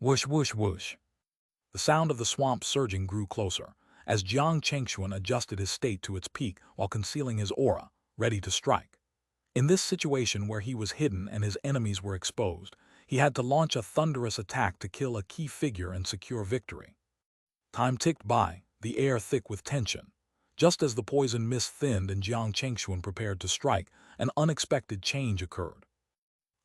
Whoosh, whoosh, whoosh. The sound of the swamp surging grew closer, as Jiang Chengxuan adjusted his state to its peak while concealing his aura, ready to strike. In this situation where he was hidden and his enemies were exposed, he had to launch a thunderous attack to kill a key figure and secure victory. Time ticked by, the air thick with tension. Just as the poison mist thinned and Jiang Chengxuan prepared to strike, an unexpected change occurred.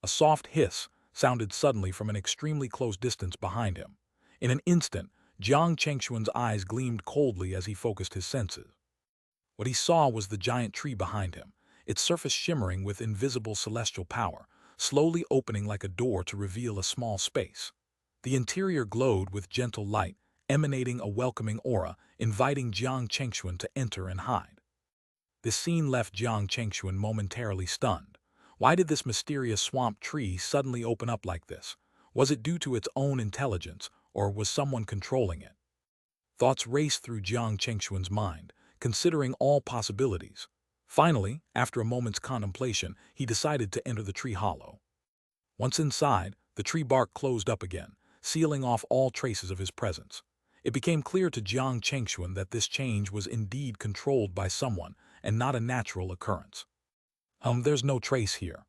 A soft hiss sounded suddenly from an extremely close distance behind him. In an instant, Jiang Chengxuan's eyes gleamed coldly as he focused his senses. What he saw was the giant tree behind him, its surface shimmering with invisible celestial power, slowly opening like a door to reveal a small space. The interior glowed with gentle light, emanating a welcoming aura, inviting Jiang Chengxuan to enter and hide. This scene left Jiang Chengxuan momentarily stunned. Why did this mysterious swamp tree suddenly open up like this? Was it due to its own intelligence, or was someone controlling it? Thoughts raced through Jiang Chengxuan's mind, considering all possibilities. Finally, after a moment's contemplation, he decided to enter the tree hollow. Once inside, the tree bark closed up again, sealing off all traces of his presence. It became clear to Jiang Chengxuan that this change was indeed controlled by someone and not a natural occurrence. There's no trace here.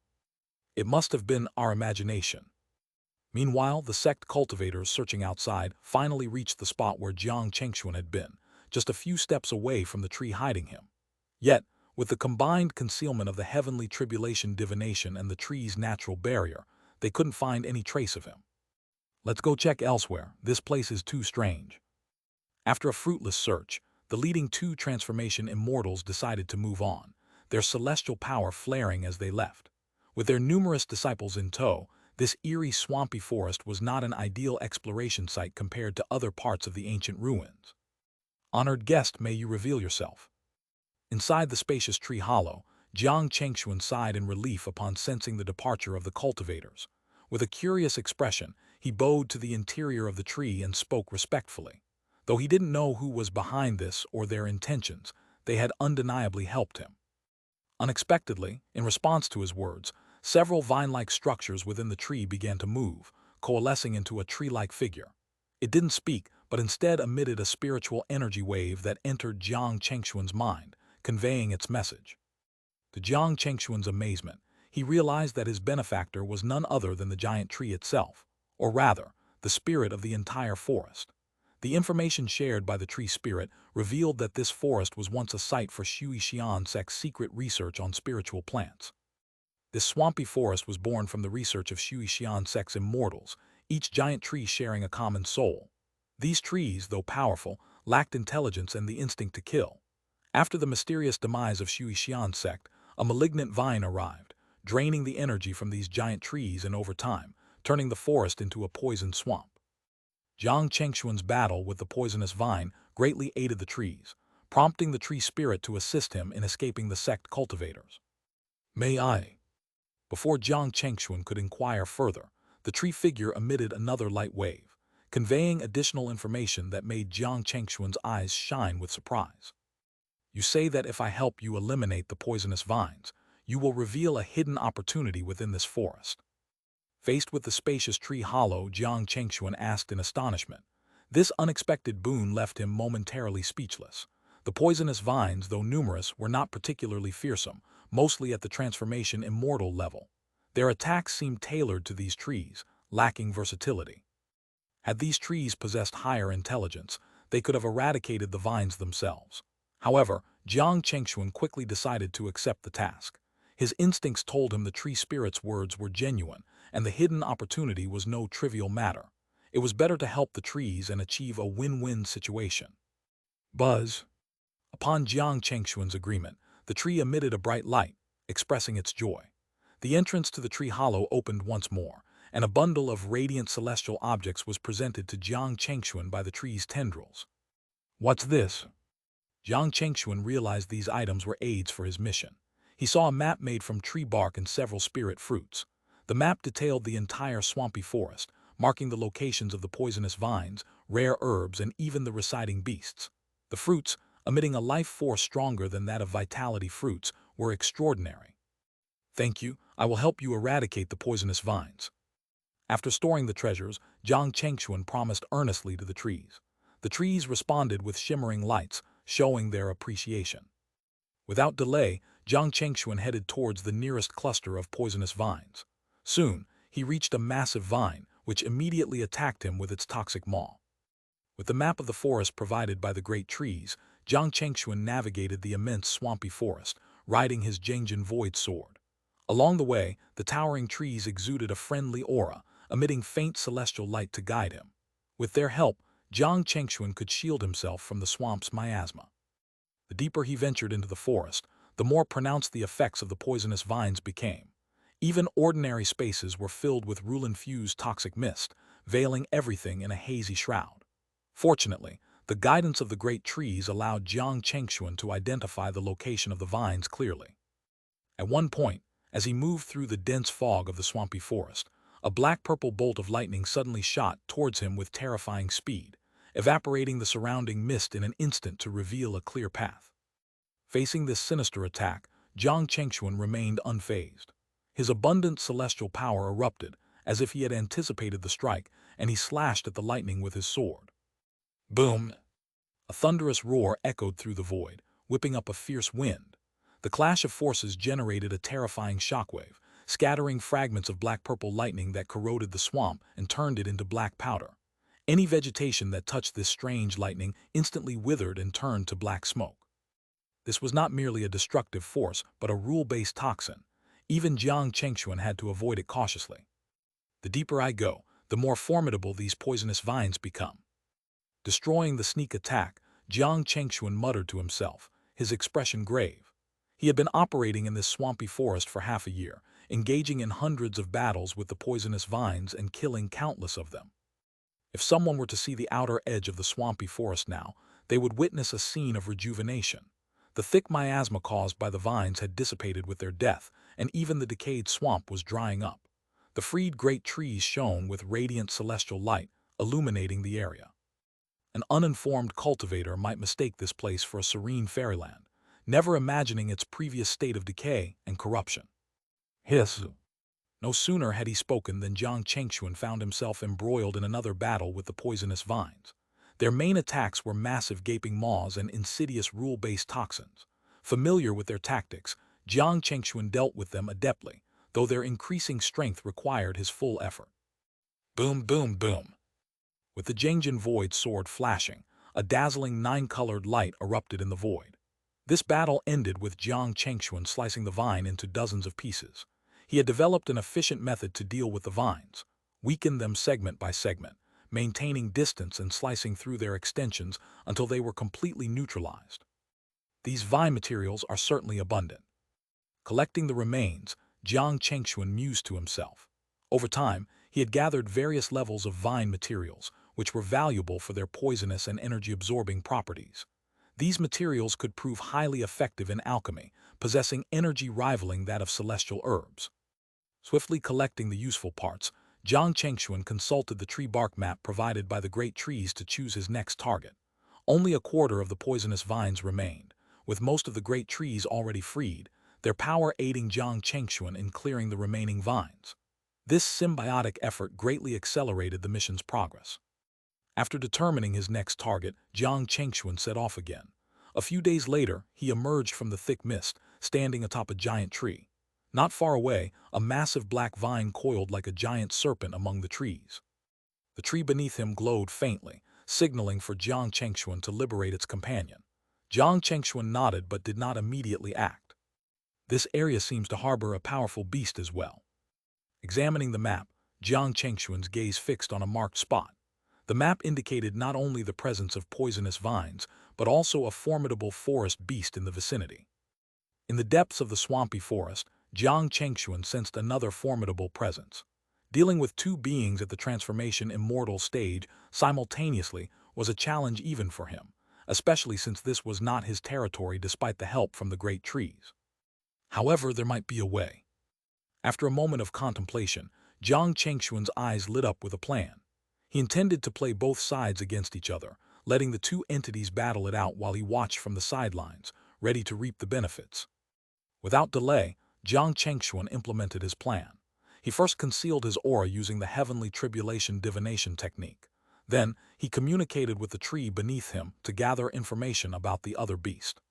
It must have been our imagination. Meanwhile, the sect cultivators searching outside finally reached the spot where Jiang Chengxuan had been, just a few steps away from the tree hiding him. Yet, with the combined concealment of the heavenly tribulation divination and the tree's natural barrier, they couldn't find any trace of him. Let's go check elsewhere. This place is too strange. After a fruitless search, the leading two transformation immortals decided to move on, their celestial power flaring as they left. With their numerous disciples in tow, this eerie swampy forest was not an ideal exploration site compared to other parts of the ancient ruins. Honored guest, may you reveal yourself. Inside the spacious tree hollow, Jiang Chengxuan sighed in relief upon sensing the departure of the cultivators. With a curious expression, he bowed to the interior of the tree and spoke respectfully. Though he didn't know who was behind this or their intentions, they had undeniably helped him. Unexpectedly, in response to his words, several vine-like structures within the tree began to move, coalescing into a tree-like figure. It didn't speak, but instead emitted a spiritual energy wave that entered Jiang Chengxuan's mind, conveying its message. To Jiang Chengxuan's amazement, he realized that his benefactor was none other than the giant tree itself, or rather, the spirit of the entire forest. The information shared by the tree spirit revealed that this forest was once a site for Xianxia's secret research on spiritual plants. This swampy forest was born from the research of Xianxia's immortals, each giant tree sharing a common soul. These trees, though powerful, lacked intelligence and the instinct to kill. After the mysterious demise of Xianxia's sect, a malignant vine arrived, draining the energy from these giant trees and over time, turning the forest into a poisoned swamp. Jiang Chengxuan's battle with the poisonous vine greatly aided the trees, prompting the tree spirit to assist him in escaping the sect cultivators. May I? Before Jiang Chengxuan could inquire further, the tree figure emitted another light wave, conveying additional information that made Jiang Chengxuan's eyes shine with surprise. You say that if I help you eliminate the poisonous vines, you will reveal a hidden opportunity within this forest. Faced with the spacious tree hollow, Jiang Chengxuan asked in astonishment. This unexpected boon left him momentarily speechless. The poisonous vines, though numerous, were not particularly fearsome, mostly at the transformation immortal level. Their attacks seemed tailored to these trees, lacking versatility. Had these trees possessed higher intelligence, they could have eradicated the vines themselves. However, Jiang Chengxuan quickly decided to accept the task. His instincts told him the tree spirit's words were genuine, and the hidden opportunity was no trivial matter. It was better to help the trees and achieve a win-win situation. Buzz. Upon Jiang Chengxuan's agreement, the tree emitted a bright light, expressing its joy. The entrance to the tree hollow opened once more, and a bundle of radiant celestial objects was presented to Jiang Chengxuan by the tree's tendrils. What's this? Jiang Chengxuan realized these items were aids for his mission. He saw a map made from tree bark and several spirit fruits. The map detailed the entire swampy forest, marking the locations of the poisonous vines, rare herbs, and even the residing beasts. The fruits, emitting a life force stronger than that of vitality fruits, were extraordinary. Thank you, I will help you eradicate the poisonous vines. After storing the treasures, Jiang Chengxuan promised earnestly to the trees. The trees responded with shimmering lights, showing their appreciation. Without delay, Jiang Chengxuan headed towards the nearest cluster of poisonous vines. Soon, he reached a massive vine, which immediately attacked him with its toxic maw. With the map of the forest provided by the great trees, Jiang Chengxuan navigated the immense swampy forest, riding his Zhengjin Void Sword. Along the way, the towering trees exuded a friendly aura, emitting faint celestial light to guide him. With their help, Jiang Chengxuan could shield himself from the swamp's miasma. The deeper he ventured into the forest, the more pronounced the effects of the poisonous vines became. Even ordinary spaces were filled with rule-infused toxic mist, veiling everything in a hazy shroud. Fortunately, the guidance of the great trees allowed Jiang Chengxuan to identify the location of the vines clearly. At one point, as he moved through the dense fog of the swampy forest, a black-purple bolt of lightning suddenly shot towards him with terrifying speed, evaporating the surrounding mist in an instant to reveal a clear path. Facing this sinister attack, Jiang Chengxuan remained unfazed. His abundant celestial power erupted, as if he had anticipated the strike, and he slashed at the lightning with his sword. Boom! A thunderous roar echoed through the void, whipping up a fierce wind. The clash of forces generated a terrifying shockwave, scattering fragments of black-purple lightning that corroded the swamp and turned it into black powder. Any vegetation that touched this strange lightning instantly withered and turned to black smoke. This was not merely a destructive force, but a rule-based toxin. Even Jiang Chengxuan had to avoid it cautiously. The deeper I go, the more formidable these poisonous vines become. Destroying the sneak attack, Jiang Chengxuan muttered to himself, his expression grave. He had been operating in this swampy forest for half a year, engaging in hundreds of battles with the poisonous vines and killing countless of them. If someone were to see the outer edge of the swampy forest now, they would witness a scene of rejuvenation. The thick miasma caused by the vines had dissipated with their death, and even the decayed swamp was drying up. The freed great trees shone with radiant celestial light, illuminating the area. An uninformed cultivator might mistake this place for a serene fairyland, never imagining its previous state of decay and corruption. Hiss! No sooner had he spoken than Jiang Chengxuan found himself embroiled in another battle with the poisonous vines. Their main attacks were massive gaping maws and insidious rule-based toxins. Familiar with their tactics, Jiang Chengxuan dealt with them adeptly, though their increasing strength required his full effort. Boom, boom, boom. With the Zhengjin Void Sword flashing, a dazzling nine-colored light erupted in the void. This battle ended with Jiang Chengxuan slicing the vine into dozens of pieces. He had developed an efficient method to deal with the vines, weaken them segment by segment, maintaining distance and slicing through their extensions until they were completely neutralized. These vine materials are certainly abundant. Collecting the remains, Jiang Chengxuan mused to himself. Over time, he had gathered various levels of vine materials, which were valuable for their poisonous and energy-absorbing properties. These materials could prove highly effective in alchemy, possessing energy rivaling that of celestial herbs. Swiftly collecting the useful parts, Jiang Chengxuan consulted the tree bark map provided by the great trees to choose his next target. Only a quarter of the poisonous vines remained, with most of the great trees already freed, their power aiding Jiang Chengxuan in clearing the remaining vines. This symbiotic effort greatly accelerated the mission's progress. After determining his next target, Jiang Chengxuan set off again. A few days later, he emerged from the thick mist, standing atop a giant tree. Not far away, a massive black vine coiled like a giant serpent among the trees. The tree beneath him glowed faintly, signaling for Jiang Chengxuan to liberate its companion. Jiang Chengxuan nodded but did not immediately act. This area seems to harbor a powerful beast as well. Examining the map, Jiang Chengxuan's gaze fixed on a marked spot. The map indicated not only the presence of poisonous vines, but also a formidable forest beast in the vicinity. In the depths of the swampy forest, Jiang Chengxuan sensed another formidable presence. Dealing with two beings at the transformation immortal stage simultaneously was a challenge even for him, especially since this was not his territory despite the help from the great trees. However, there might be a way. After a moment of contemplation, Jiang Chengxuan's eyes lit up with a plan. He intended to play both sides against each other, letting the two entities battle it out while he watched from the sidelines, ready to reap the benefits. Without delay, Jiang Chengxuan implemented his plan. He first concealed his aura using the heavenly tribulation divination technique. Then, he communicated with the tree beneath him to gather information about the other beast.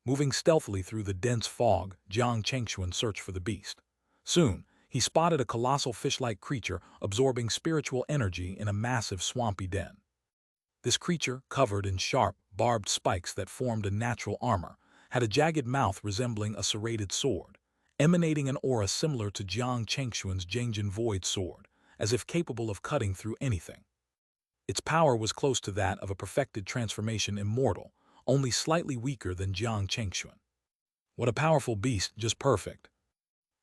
Moving stealthily through the dense fog, Jiang Chengxuan searched for the beast. Soon, he spotted a colossal fish-like creature absorbing spiritual energy in a massive swampy den. This creature, covered in sharp, barbed spikes that formed a natural armor, had a jagged mouth resembling a serrated sword, emanating an aura similar to Jiang Chengxuan's Zhengjin Void sword, as if capable of cutting through anything. Its power was close to that of a perfected transformation immortal, only slightly weaker than Jiang Chengxuan. What a powerful beast, just perfect.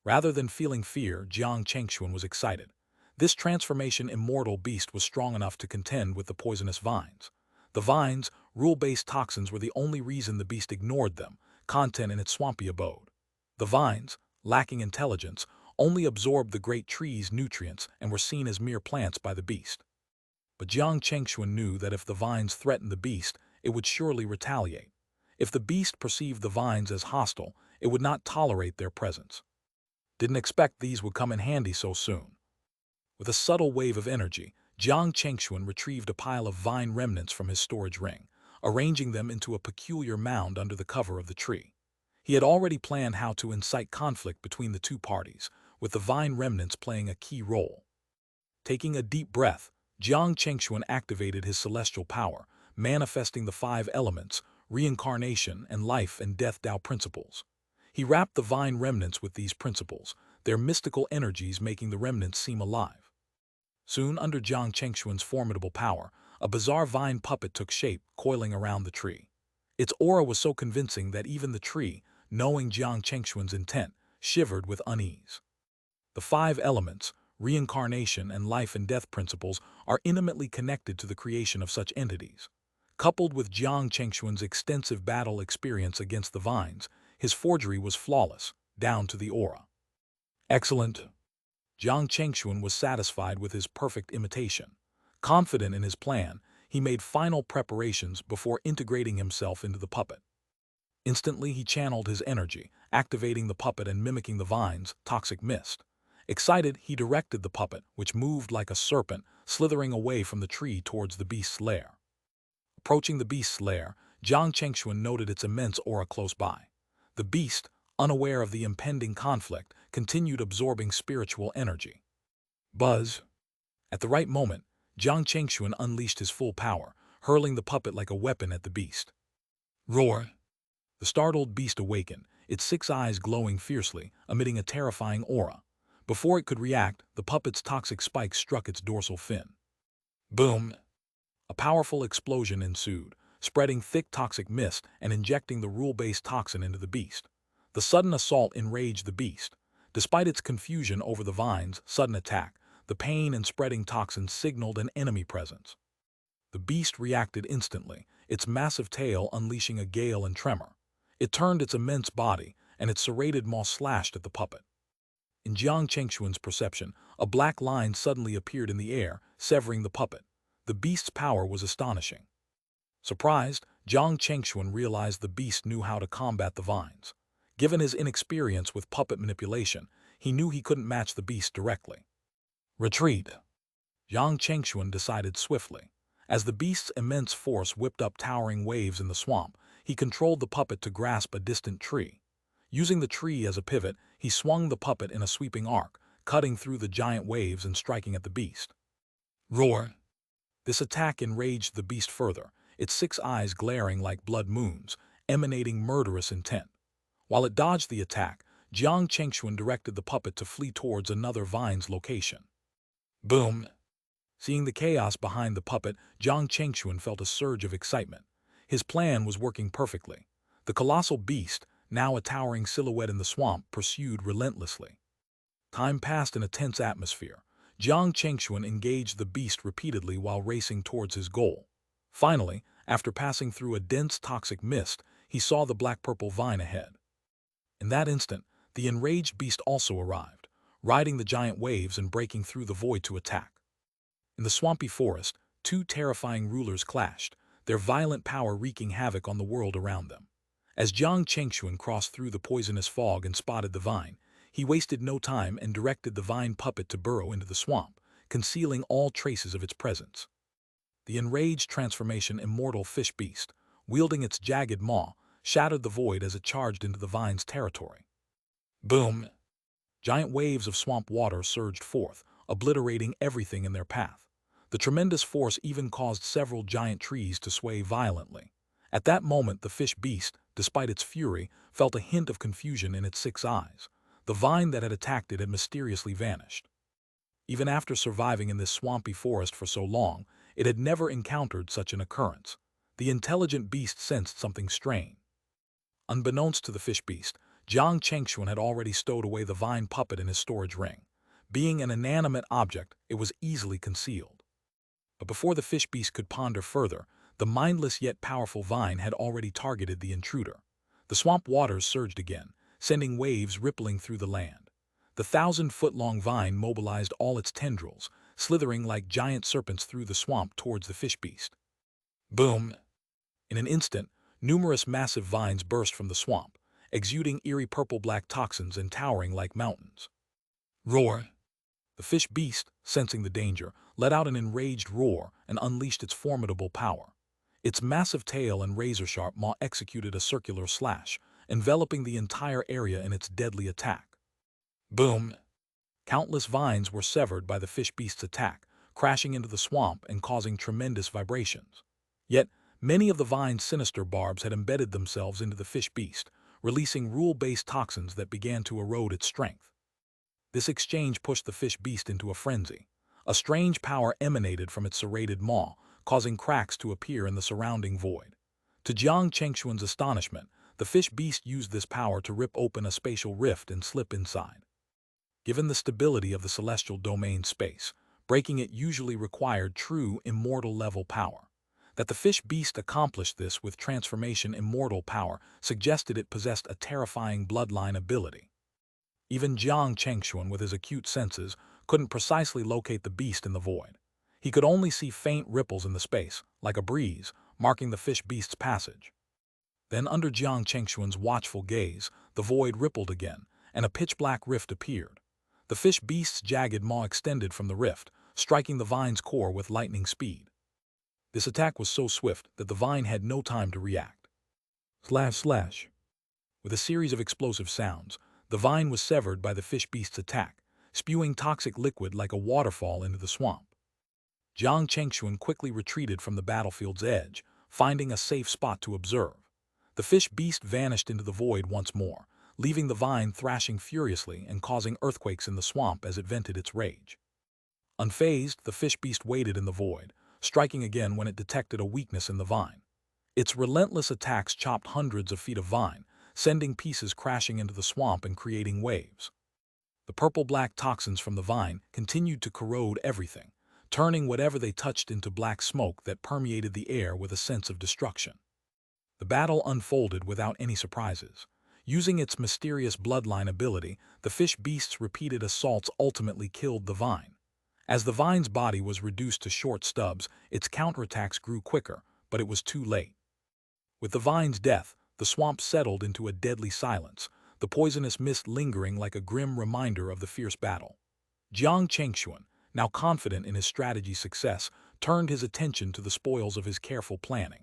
Rather than feeling fear, Jiang Chengxuan was excited. This transformation immortal beast was strong enough to contend with the poisonous vines. The vines, rule-based toxins, were the only reason the beast ignored them, content in its swampy abode. The vines, lacking intelligence, only absorbed the great tree's nutrients and were seen as mere plants by the beast. But Jiang Chengxuan knew that if the vines threatened the beast, it would surely retaliate. If the beast perceived the vines as hostile, it would not tolerate their presence. Didn't expect these would come in handy so soon. With a subtle wave of energy, Jiang Chengxuan retrieved a pile of vine remnants from his storage ring, arranging them into a peculiar mound under the cover of the tree. He had already planned how to incite conflict between the two parties, with the vine remnants playing a key role. Taking a deep breath, Jiang Chengxuan activated his celestial power, manifesting the 5 elements, reincarnation, and life and death Tao principles. He wrapped the vine remnants with these principles, their mystical energies making the remnants seem alive. Soon, under Jiang Chengxuan's formidable power, a bizarre vine puppet took shape, coiling around the tree. Its aura was so convincing that even the tree, knowing Jiang Chengxuan's intent, shivered with unease. The 5 elements, reincarnation and life and death principles, are intimately connected to the creation of such entities. Coupled with Jiang Chengxuan's extensive battle experience against the vines, his forgery was flawless, down to the aura. Excellent. Jiang Chengxuan was satisfied with his perfect imitation. Confident in his plan, he made final preparations before integrating himself into the puppet. Instantly, he channeled his energy, activating the puppet and mimicking the vine's toxic mist. Excited, he directed the puppet, which moved like a serpent, slithering away from the tree towards the beast's lair. Approaching the beast's lair, Jiang Chengxuan noted its immense aura close by. The beast, unaware of the impending conflict, continued absorbing spiritual energy. Buzz. At the right moment, Jiang Chengxuan unleashed his full power, hurling the puppet like a weapon at the beast. Roar. The startled beast awakened, its 6 eyes glowing fiercely, emitting a terrifying aura. Before it could react, the puppet's toxic spikes struck its dorsal fin. Boom! A powerful explosion ensued, spreading thick toxic mist and injecting the rule-based toxin into the beast. The sudden assault enraged the beast. Despite its confusion over the vine's sudden attack, the pain and spreading toxins signaled an enemy presence. The beast reacted instantly, its massive tail unleashing a gale and tremor. It turned its immense body, and its serrated maw slashed at the puppet. In Jiang Chengxuan's perception, a black line suddenly appeared in the air, severing the puppet. The beast's power was astonishing. Surprised, Jiang Chengxuan realized the beast knew how to combat the vines. Given his inexperience with puppet manipulation, he knew he couldn't match the beast directly. Retreat. Jiang Chengxuan decided swiftly. As the beast's immense force whipped up towering waves in the swamp, he controlled the puppet to grasp a distant tree. Using the tree as a pivot, he swung the puppet in a sweeping arc, cutting through the giant waves and striking at the beast. Roar! This attack enraged the beast further, its 6 eyes glaring like blood moons, emanating murderous intent. While it dodged the attack, Jiang Chengxuan directed the puppet to flee towards another vine's location. Boom! Seeing the chaos behind the puppet, Jiang Chengxuan felt a surge of excitement. His plan was working perfectly. The colossal beast, now a towering silhouette in the swamp, pursued relentlessly. Time passed in a tense atmosphere. Jiang Chengxuan engaged the beast repeatedly while racing towards his goal. Finally, after passing through a dense toxic mist, he saw the black-purple vine ahead. In that instant, the enraged beast also arrived, riding the giant waves and breaking through the void to attack. In the swampy forest, 2 terrifying rulers clashed, their violent power wreaking havoc on the world around them. As Jiang Chengxuan crossed through the poisonous fog and spotted the vine, He wasted no time and directed the vine puppet to burrow into the swamp, concealing all traces of its presence. The enraged transformation immortal fish beast, wielding its jagged maw, shattered the void as it charged into the vine's territory. Boom! Giant waves of swamp water surged forth, obliterating everything in their path. The tremendous force even caused several giant trees to sway violently. At that moment, the fish beast, despite its fury, felt a hint of confusion in its 6 eyes. The vine that had attacked it had mysteriously vanished. Even after surviving in this swampy forest for so long, it had never encountered such an occurrence. The intelligent beast sensed something strange. Unbeknownst to the fish beast, Jiang Chengxuan had already stowed away the vine puppet in his storage ring. Being an inanimate object, it was easily concealed. But before the fish beast could ponder further, the mindless yet powerful vine had already targeted the intruder. The swamp waters surged again, sending waves rippling through the land. The 1,000-foot-long vine mobilized all its tendrils, slithering like giant serpents through the swamp towards the fish beast. Boom! In an instant, numerous massive vines burst from the swamp, exuding eerie purple-black toxins and towering like mountains. Roar! The fish beast, sensing the danger, let out an enraged roar and unleashed its formidable power. Its massive tail and razor-sharp maw executed a circular slash, enveloping the entire area in its deadly attack. Boom! Countless vines were severed by the fish beast's attack, crashing into the swamp and causing tremendous vibrations. Yet, many of the vine's sinister barbs had embedded themselves into the fish beast, releasing rule-based toxins that began to erode its strength. This exchange pushed the fish beast into a frenzy. A strange power emanated from its serrated maw, causing cracks to appear in the surrounding void. To Jiang Chengxuan's astonishment, the fish beast used this power to rip open a spatial rift and slip inside. Given the stability of the celestial domain space, breaking it usually required true immortal-level power. That the fish beast accomplished this with transformation immortal power suggested it possessed a terrifying bloodline ability. Even Jiang Chengxuan, with his acute senses, couldn't precisely locate the beast in the void. He could only see faint ripples in the space, like a breeze, marking the fish beast's passage. Then, under Jiang Chengxuan's watchful gaze, the void rippled again, and a pitch-black rift appeared. The fish beast's jagged maw extended from the rift, striking the vine's core with lightning speed. This attack was so swift that the vine had no time to react. Slash slash. With a series of explosive sounds, the vine was severed by the fish beast's attack, spewing toxic liquid like a waterfall into the swamp. Jiang Chengxuan quickly retreated from the battlefield's edge, finding a safe spot to observe. The fish beast vanished into the void once more, leaving the vine thrashing furiously and causing earthquakes in the swamp as it vented its rage. Unfazed, the fish beast waited in the void, striking again when it detected a weakness in the vine. Its relentless attacks chopped hundreds of feet of vine, sending pieces crashing into the swamp and creating waves. The purple-black toxins from the vine continued to corrode everything, turning whatever they touched into black smoke that permeated the air with a sense of destruction. The battle unfolded without any surprises. Using its mysterious bloodline ability, the fish beast's repeated assaults ultimately killed the vine. As the vine's body was reduced to short stubs, its counterattacks grew quicker, but it was too late. With the vine's death, the swamp settled into a deadly silence, the poisonous mist lingering like a grim reminder of the fierce battle. Jiang Chengxuan, now confident in his strategy's success, turned his attention to the spoils of his careful planning.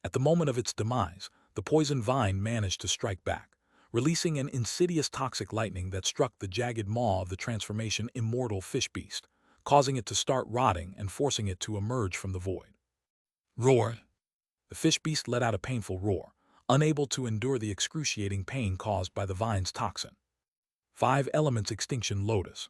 At the moment of its demise, the poison vine managed to strike back, releasing an insidious toxic lightning that struck the jagged maw of the transformation immortal fish beast, causing it to start rotting and forcing it to emerge from the void. Roar! The fish beast let out a painful roar, unable to endure the excruciating pain caused by the vine's toxin. 5 Elements Extinction Lotus.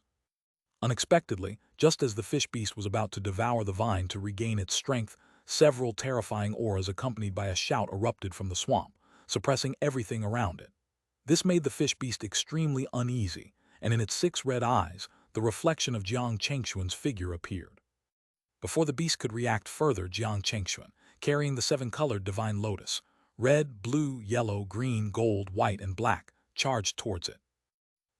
Unexpectedly, just as the fish beast was about to devour the vine to regain its strength, several terrifying auras accompanied by a shout erupted from the swamp, suppressing everything around it. This made the fish beast extremely uneasy, and in its 6 red eyes, the reflection of Jiang Chengxuan's figure appeared. Before the beast could react further, Jiang Chengxuan, carrying the 7-colored divine lotus, red, blue, yellow, green, gold, white, and black, charged towards it.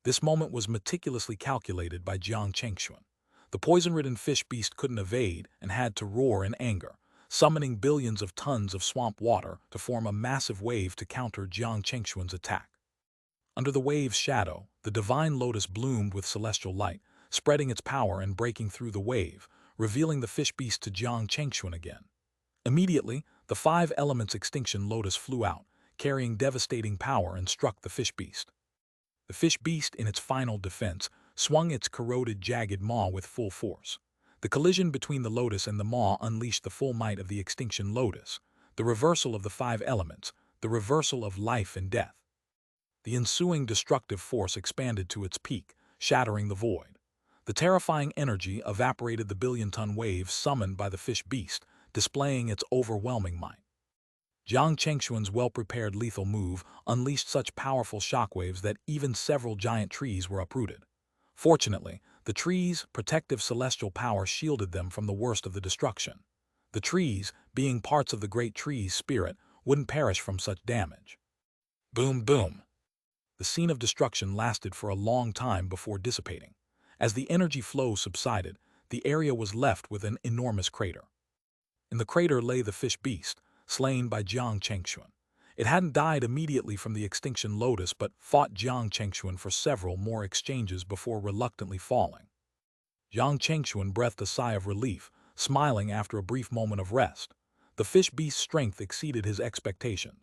This moment was meticulously calculated by Jiang Chengxuan. The poison-ridden fish beast couldn't evade and had to roar in anger, summoning billions of tons of swamp water to form a massive wave to counter Jiang Chengxuan's attack. Under the wave's shadow, the divine lotus bloomed with celestial light, spreading its power and breaking through the wave, revealing the fish beast to Jiang Chengxuan again. Immediately, the five elements extinction lotus flew out, carrying devastating power and struck the fish beast. The fish beast, in its final defense, swung its corroded, jagged maw with full force. The collision between the lotus and the maw unleashed the full might of the extinction lotus, the reversal of the five elements, the reversal of life and death. The ensuing destructive force expanded to its peak, shattering the void. The terrifying energy evaporated the billion-ton wave summoned by the fish beast, displaying its overwhelming might. Jiang Chengxuan's well-prepared lethal move unleashed such powerful shockwaves that even several giant trees were uprooted. Fortunately, the trees' protective celestial power shielded them from the worst of the destruction. The trees, being parts of the great tree's spirit, wouldn't perish from such damage. Boom, boom. The scene of destruction lasted for a long time before dissipating. As the energy flow subsided, the area was left with an enormous crater. In the crater lay the fish beast, slain by Jiang Chengxuan. It hadn't died immediately from the extinction lotus but fought Jiang Chengxuan for several more exchanges before reluctantly falling. Jiang Chengxuan breathed a sigh of relief, smiling after a brief moment of rest. The fish beast's strength exceeded his expectations.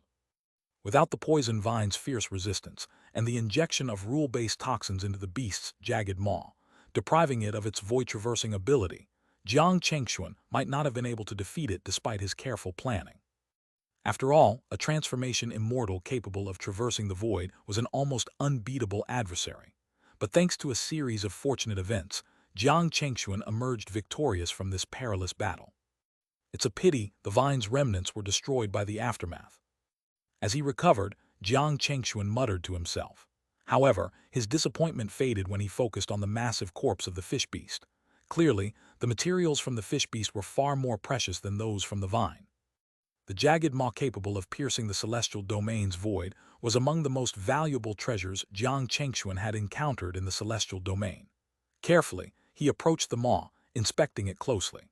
Without the poison vine's fierce resistance and the injection of rule-based toxins into the beast's jagged maw, depriving it of its void-traversing ability, Jiang Chengxuan might not have been able to defeat it despite his careful planning. After all, a transformation immortal capable of traversing the void was an almost unbeatable adversary. But thanks to a series of fortunate events, Jiang Chengxuan emerged victorious from this perilous battle. It's a pity the vine's remnants were destroyed by the aftermath. As he recovered, Jiang Chengxuan muttered to himself. However, his disappointment faded when he focused on the massive corpse of the fish beast. Clearly, the materials from the fish beast were far more precious than those from the vine. The jagged maw capable of piercing the celestial domain's void was among the most valuable treasures Jiang Chengxuan had encountered in the celestial domain. Carefully, he approached the maw, inspecting it closely.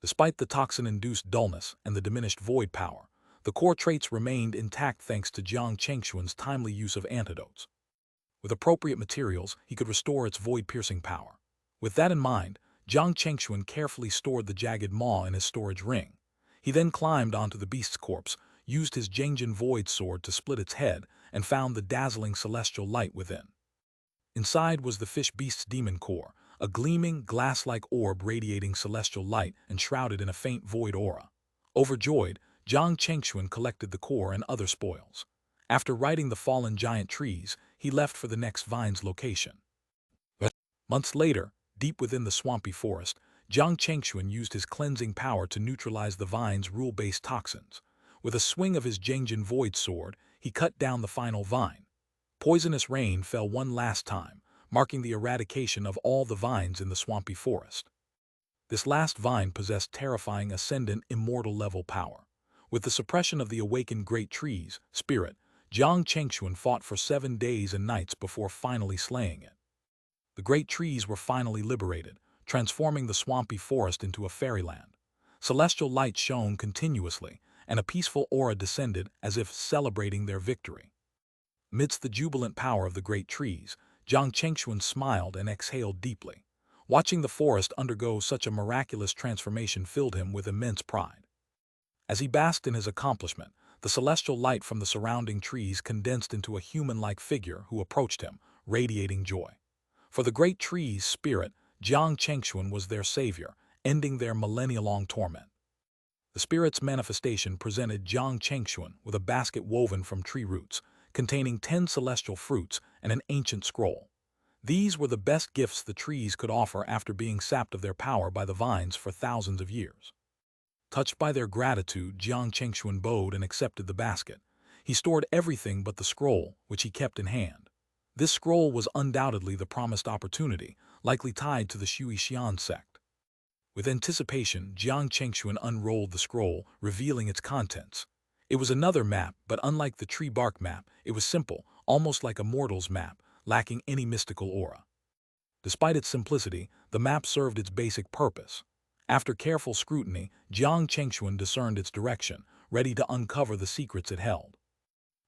Despite the toxin-induced dullness and the diminished void power, the core traits remained intact thanks to Jiang Chengxuan's timely use of antidotes. With appropriate materials, he could restore its void-piercing power. With that in mind, Jiang Chengxuan carefully stored the jagged maw in his storage ring. He then climbed onto the beast's corpse, used his Jiangjin Void Sword to split its head, and found the dazzling celestial light within. Inside was the fish beast's demon core, a gleaming, glass-like orb radiating celestial light and shrouded in a faint void aura. Overjoyed, Jiang Chengxuan collected the core and other spoils. After righting the fallen giant trees, he left for the next vine's location. Months later, deep within the swampy forest, Jiang Chengxuan used his cleansing power to neutralize the vine's rule-based toxins. With a swing of his Jiangjin Void Sword, he cut down the final vine. Poisonous rain fell one last time, marking the eradication of all the vines in the swampy forest. This last vine possessed terrifying ascendant immortal-level power. With the suppression of the awakened great tree's spirit, Jiang Chengxuan fought for 7 days and nights before finally slaying it. The great trees were finally liberated, transforming the swampy forest into a fairyland. Celestial light shone continuously, and a peaceful aura descended as if celebrating their victory. Amidst the jubilant power of the great trees, Jiang Chengxuan smiled and exhaled deeply. Watching the forest undergo such a miraculous transformation filled him with immense pride. As he basked in his accomplishment, the celestial light from the surrounding trees condensed into a human-like figure who approached him, radiating joy. For the great tree's spirit, Jiang Chengxuan was their savior, ending their millennia-long torment. The spirit's manifestation presented Jiang Chengxuan with a basket woven from tree roots, containing 10 celestial fruits and an ancient scroll. These were the best gifts the trees could offer after being sapped of their power by the vines for thousands of years. Touched by their gratitude, Jiang Chengxuan bowed and accepted the basket. He stored everything but the scroll, which he kept in hand. This scroll was undoubtedly the promised opportunity, likely tied to the Shui Xian sect. With anticipation, Jiang Chengxuan unrolled the scroll, revealing its contents. It was another map, but unlike the tree bark map, it was simple, almost like a mortal's map, lacking any mystical aura. Despite its simplicity, the map served its basic purpose. After careful scrutiny, Jiang Chengxuan discerned its direction, ready to uncover the secrets it held.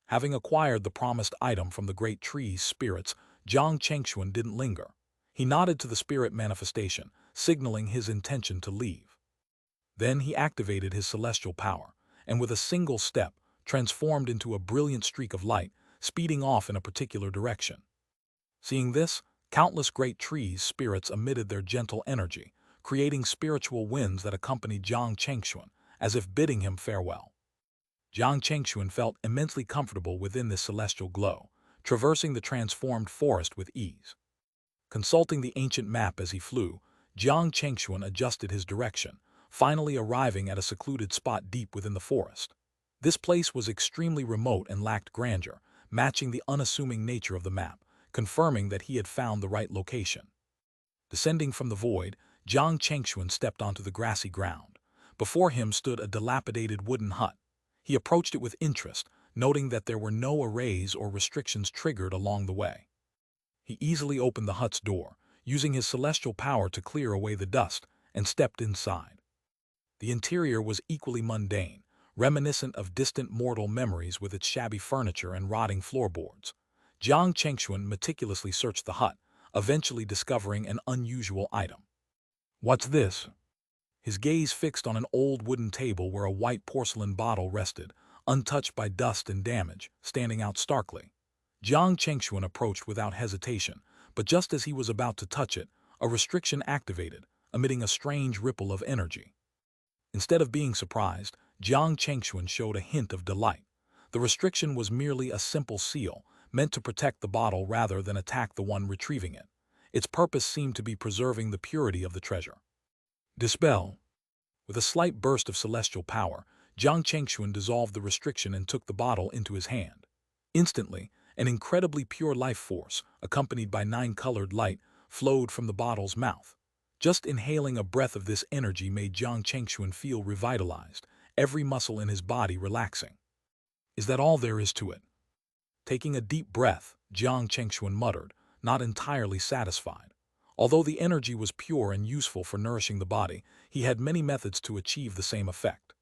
Having acquired the promised item from the great tree's spirits, Jiang Chengxuan didn't linger. He nodded to the spirit manifestation, signaling his intention to leave. Then he activated his celestial power, and with a single step, transformed into a brilliant streak of light, speeding off in a particular direction. Seeing this, countless great trees' spirits emitted their gentle energy, creating spiritual winds that accompanied Jiang Chengxuan, as if bidding him farewell. Jiang Chengxuan felt immensely comfortable within this celestial glow, traversing the transformed forest with ease. Consulting the ancient map as he flew, Jiang Chengxuan adjusted his direction, finally arriving at a secluded spot deep within the forest. This place was extremely remote and lacked grandeur, matching the unassuming nature of the map, confirming that he had found the right location. Descending from the void, Jiang Chengxuan stepped onto the grassy ground. Before him stood a dilapidated wooden hut. He approached it with interest, noting that there were no arrays or restrictions triggered along the way. He easily opened the hut's door, using his celestial power to clear away the dust, and stepped inside. The interior was equally mundane, reminiscent of distant mortal memories with its shabby furniture and rotting floorboards. Jiang Chengxuan meticulously searched the hut, eventually discovering an unusual item. "What's this?" His gaze fixed on an old wooden table where a white porcelain bottle rested, untouched by dust and damage, standing out starkly. Jiang Chengxuan approached without hesitation, but just as he was about to touch it, a restriction activated, emitting a strange ripple of energy. Instead of being surprised, Jiang Chengxuan showed a hint of delight. The restriction was merely a simple seal, meant to protect the bottle rather than attack the one retrieving it. Its purpose seemed to be preserving the purity of the treasure. Dispel. With a slight burst of celestial power, Jiang Chengxuan dissolved the restriction and took the bottle into his hand. Instantly, an incredibly pure life force, accompanied by 9-colored light, flowed from the bottle's mouth. Just inhaling a breath of this energy made Jiang Chengxuan feel revitalized, every muscle in his body relaxing. "Is that all there is to it?" Taking a deep breath, Jiang Chengxuan muttered, not entirely satisfied. Although the energy was pure and useful for nourishing the body, he had many methods to achieve the same effect.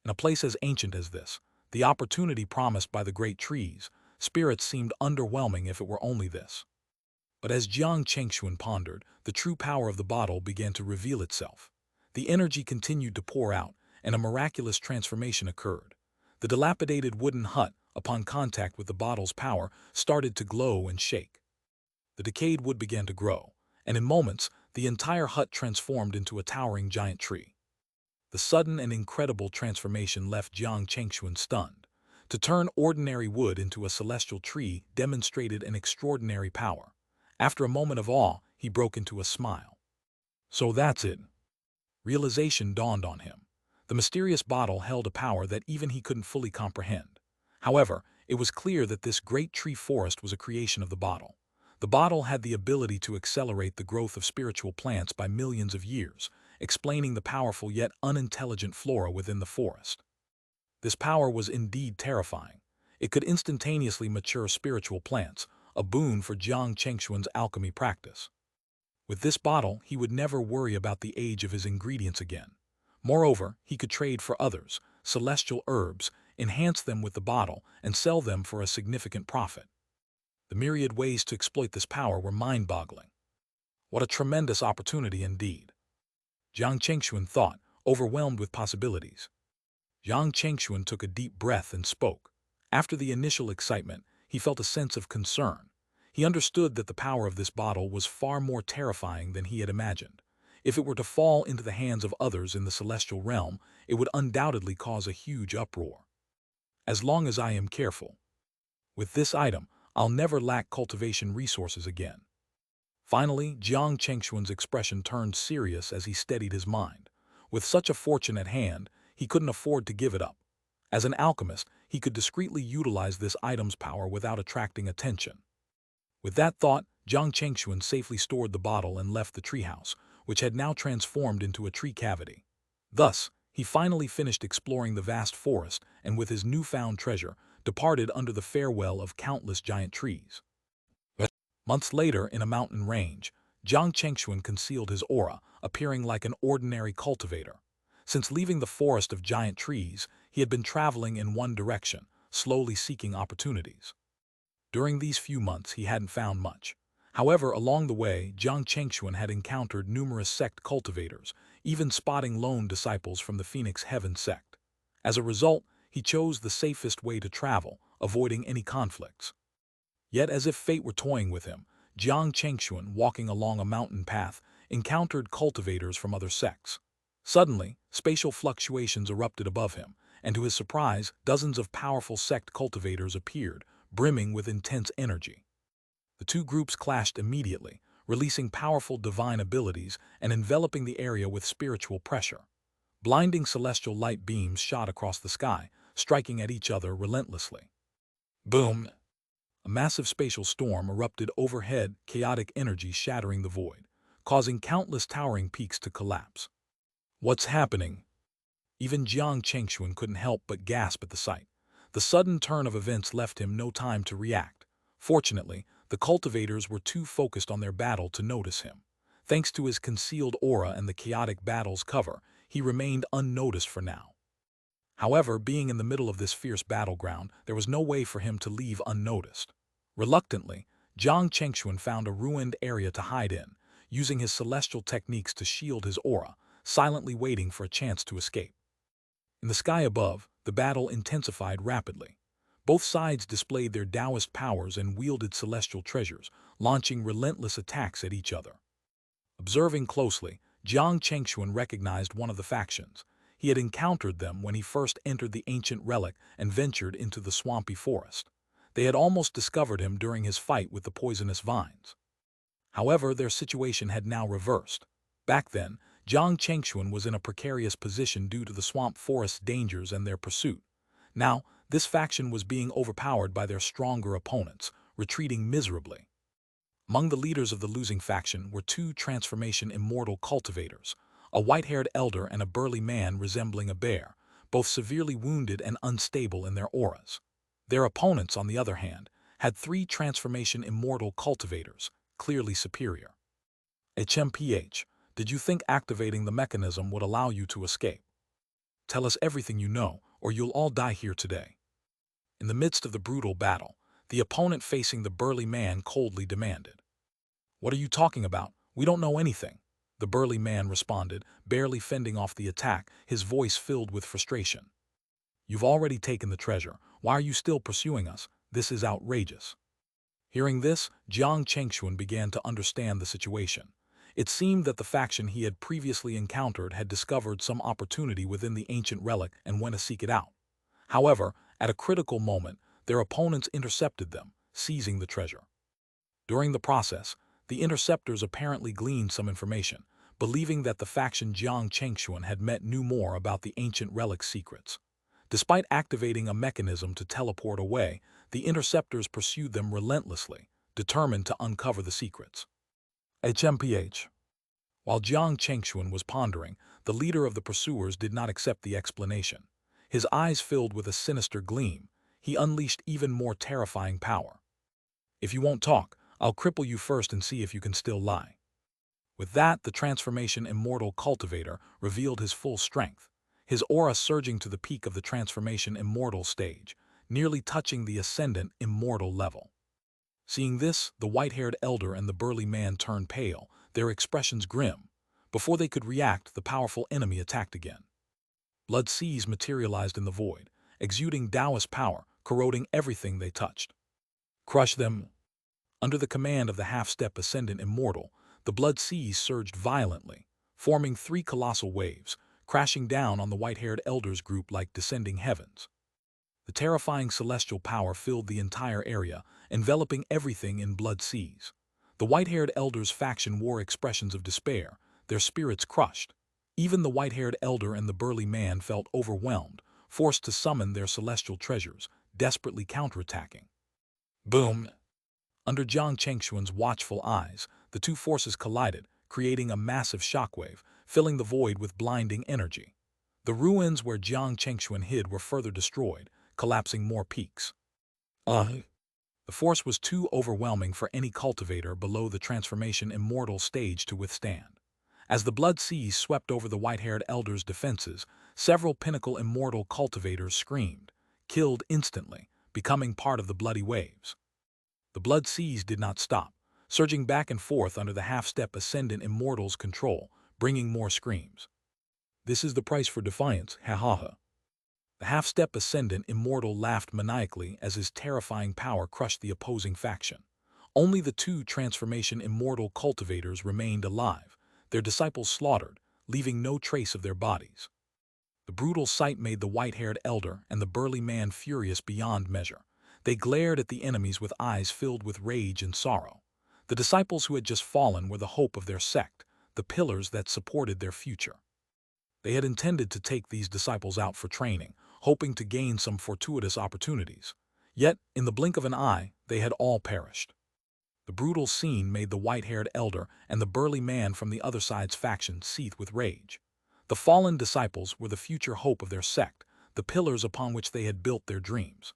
In a place as ancient as this, the opportunity promised by the great trees, spirits seemed underwhelming if it were only this. But as Jiang Chengxuan pondered, the true power of the bottle began to reveal itself. The energy continued to pour out, and a miraculous transformation occurred. The dilapidated wooden hut, upon contact with the bottle's power, started to glow and shake. The decayed wood began to grow, and in moments, the entire hut transformed into a towering giant tree. The sudden and incredible transformation left Jiang Chengxuan stunned. To turn ordinary wood into a celestial tree demonstrated an extraordinary power. After a moment of awe, he broke into a smile. "So that's it." Realization dawned on him. The mysterious bottle held a power that even he couldn't fully comprehend. However, it was clear that this great tree forest was a creation of the bottle. The bottle had the ability to accelerate the growth of spiritual plants by millions of years, explaining the powerful yet unintelligent flora within the forest. This power was indeed terrifying. It could instantaneously mature spiritual plants, a boon for Jiang Chengxuan's alchemy practice. With this bottle, he would never worry about the age of his ingredients again. Moreover, he could trade for others, celestial herbs, enhance them with the bottle, and sell them for a significant profit. The myriad ways to exploit this power were mind-boggling. What a tremendous opportunity indeed. Jiang Chengxuan thought, overwhelmed with possibilities. Jiang Chengxuan took a deep breath and spoke. After the initial excitement, he felt a sense of concern. He understood that the power of this bottle was far more terrifying than he had imagined. If it were to fall into the hands of others in the celestial realm, it would undoubtedly cause a huge uproar. "As long as I am careful. With this item, I'll never lack cultivation resources again." Finally, Jiang Chengxuan's expression turned serious as he steadied his mind. With such a fortune at hand, he couldn't afford to give it up. As an alchemist, he could discreetly utilize this item's power without attracting attention. With that thought, Jiang Chengxuan safely stored the bottle and left the treehouse, which had now transformed into a tree cavity. Thus, he finally finished exploring the vast forest and with his newfound treasure, departed under the farewell of countless giant trees. Months later, in a mountain range, Jiang Chengxuan concealed his aura, appearing like an ordinary cultivator. Since leaving the forest of giant trees, he had been traveling in one direction, slowly seeking opportunities. During these few months, he hadn't found much. However, along the way, Jiang Chengxuan had encountered numerous sect cultivators, even spotting lone disciples from the Phoenix Heaven sect. As a result, he chose the safest way to travel, avoiding any conflicts. Yet, as if fate were toying with him, Jiang Chengxuan, walking along a mountain path, encountered cultivators from other sects. Suddenly, spatial fluctuations erupted above him, and to his surprise, dozens of powerful sect cultivators appeared, brimming with intense energy. The two groups clashed immediately, releasing powerful divine abilities and enveloping the area with spiritual pressure. Blinding celestial light beams shot across the sky, striking at each other relentlessly. Boom! A massive spatial storm erupted overhead, chaotic energy shattering the void, causing countless towering peaks to collapse. What's happening? Even Jiang Chengxuan couldn't help but gasp at the sight. The sudden turn of events left him no time to react. Fortunately, the cultivators were too focused on their battle to notice him. Thanks to his concealed aura and the chaotic battle's cover, he remained unnoticed for now. However, being in the middle of this fierce battleground, there was no way for him to leave unnoticed. Reluctantly, Jiang Chengxuan found a ruined area to hide in, using his celestial techniques to shield his aura, silently waiting for a chance to escape. In the sky above, the battle intensified rapidly. Both sides displayed their Taoist powers and wielded celestial treasures, launching relentless attacks at each other. Observing closely, Jiang Chengxuan recognized one of the factions. He had encountered them when he first entered the ancient relic and ventured into the swampy forest. They had almost discovered him during his fight with the poisonous vines. However, their situation had now reversed. Back then, Jiang Chengxuan was in a precarious position due to the swamp forest's dangers and their pursuit. Now, this faction was being overpowered by their stronger opponents, retreating miserably. Among the leaders of the losing faction were two transformation immortal cultivators, a white-haired elder and a burly man resembling a bear, both severely wounded and unstable in their auras. Their opponents, on the other hand, had three transformation immortal cultivators, clearly superior. HMPH, did you think activating the mechanism would allow you to escape? Tell us everything you know, or you'll all die here today. In the midst of the brutal battle, the opponent facing the burly man coldly demanded. What are you talking about? We don't know anything, the burly man responded, barely fending off the attack, his voice filled with frustration. You've already taken the treasure. Why are you still pursuing us? This is outrageous. Hearing this, Jiang Chengxuan began to understand the situation. It seemed that the faction he had previously encountered had discovered some opportunity within the ancient relic and went to seek it out. However, at a critical moment, their opponents intercepted them, seizing the treasure. During the process, the interceptors apparently gleaned some information, believing that the faction Jiang Chengxuan had met knew more about the ancient relic's secrets. Despite activating a mechanism to teleport away, the interceptors pursued them relentlessly, determined to uncover the secrets. HMPH. While Jiang Chengxuan was pondering, the leader of the pursuers did not accept the explanation. His eyes filled with a sinister gleam, he unleashed even more terrifying power. If you won't talk, I'll cripple you first and see if you can still lie. With that, the transformation immortal cultivator revealed his full strength, his aura surging to the peak of the transformation immortal stage, nearly touching the ascendant immortal level. Seeing this, the white-haired elder and the burly man turned pale, their expressions grim. Before they could react, the powerful enemy attacked again. Blood seas materialized in the void, exuding Taoist power, corroding everything they touched. Crush them! Under the command of the half-step ascendant immortal, the blood seas surged violently, forming three colossal waves, crashing down on the white-haired elders group like descending heavens. The terrifying celestial power filled the entire area, enveloping everything in blood seas. The white-haired elders' faction wore expressions of despair, their spirits crushed. Even the white-haired elder and the burly man felt overwhelmed, forced to summon their celestial treasures, desperately counterattacking. Boom! Under Jiang Chengxuan's watchful eyes, the two forces collided, creating a massive shockwave, filling the void with blinding energy. The ruins where Jiang Chengxuan hid were further destroyed, collapsing more peaks. The force was too overwhelming for any cultivator below the transformation immortal stage to withstand. As the blood seas swept over the white-haired elder's defenses, several pinnacle immortal cultivators screamed, killed instantly, becoming part of the bloody waves. The blood seas did not stop, surging back and forth under the half-step ascendant immortal's control, bringing more screams. This is the price for defiance, ha ha ha. The half-step ascendant immortal laughed maniacally as his terrifying power crushed the opposing faction. Only the two transformation immortal cultivators remained alive, their disciples slaughtered, leaving no trace of their bodies. The brutal sight made the white-haired elder and the burly man furious beyond measure. They glared at the enemies with eyes filled with rage and sorrow. The disciples who had just fallen were the hope of their sect, the pillars that supported their future. They had intended to take these disciples out for training, hoping to gain some fortuitous opportunities. Yet, in the blink of an eye, they had all perished. The brutal scene made the white-haired elder and the burly man from the other side's faction seethe with rage. The fallen disciples were the future hope of their sect, the pillars upon which they had built their dreams.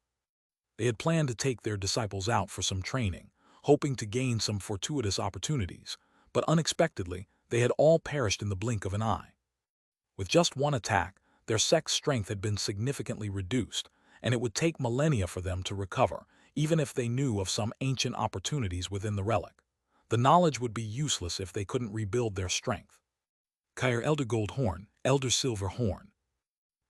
They had planned to take their disciples out for some training, hoping to gain some fortuitous opportunities, but unexpectedly, they had all perished in the blink of an eye. With just one attack, their sect's strength had been significantly reduced, and it would take millennia for them to recover, even if they knew of some ancient opportunities within the relic. The knowledge would be useless if they couldn't rebuild their strength. Kyre Elder Gold Horn, Elder Silver Horn.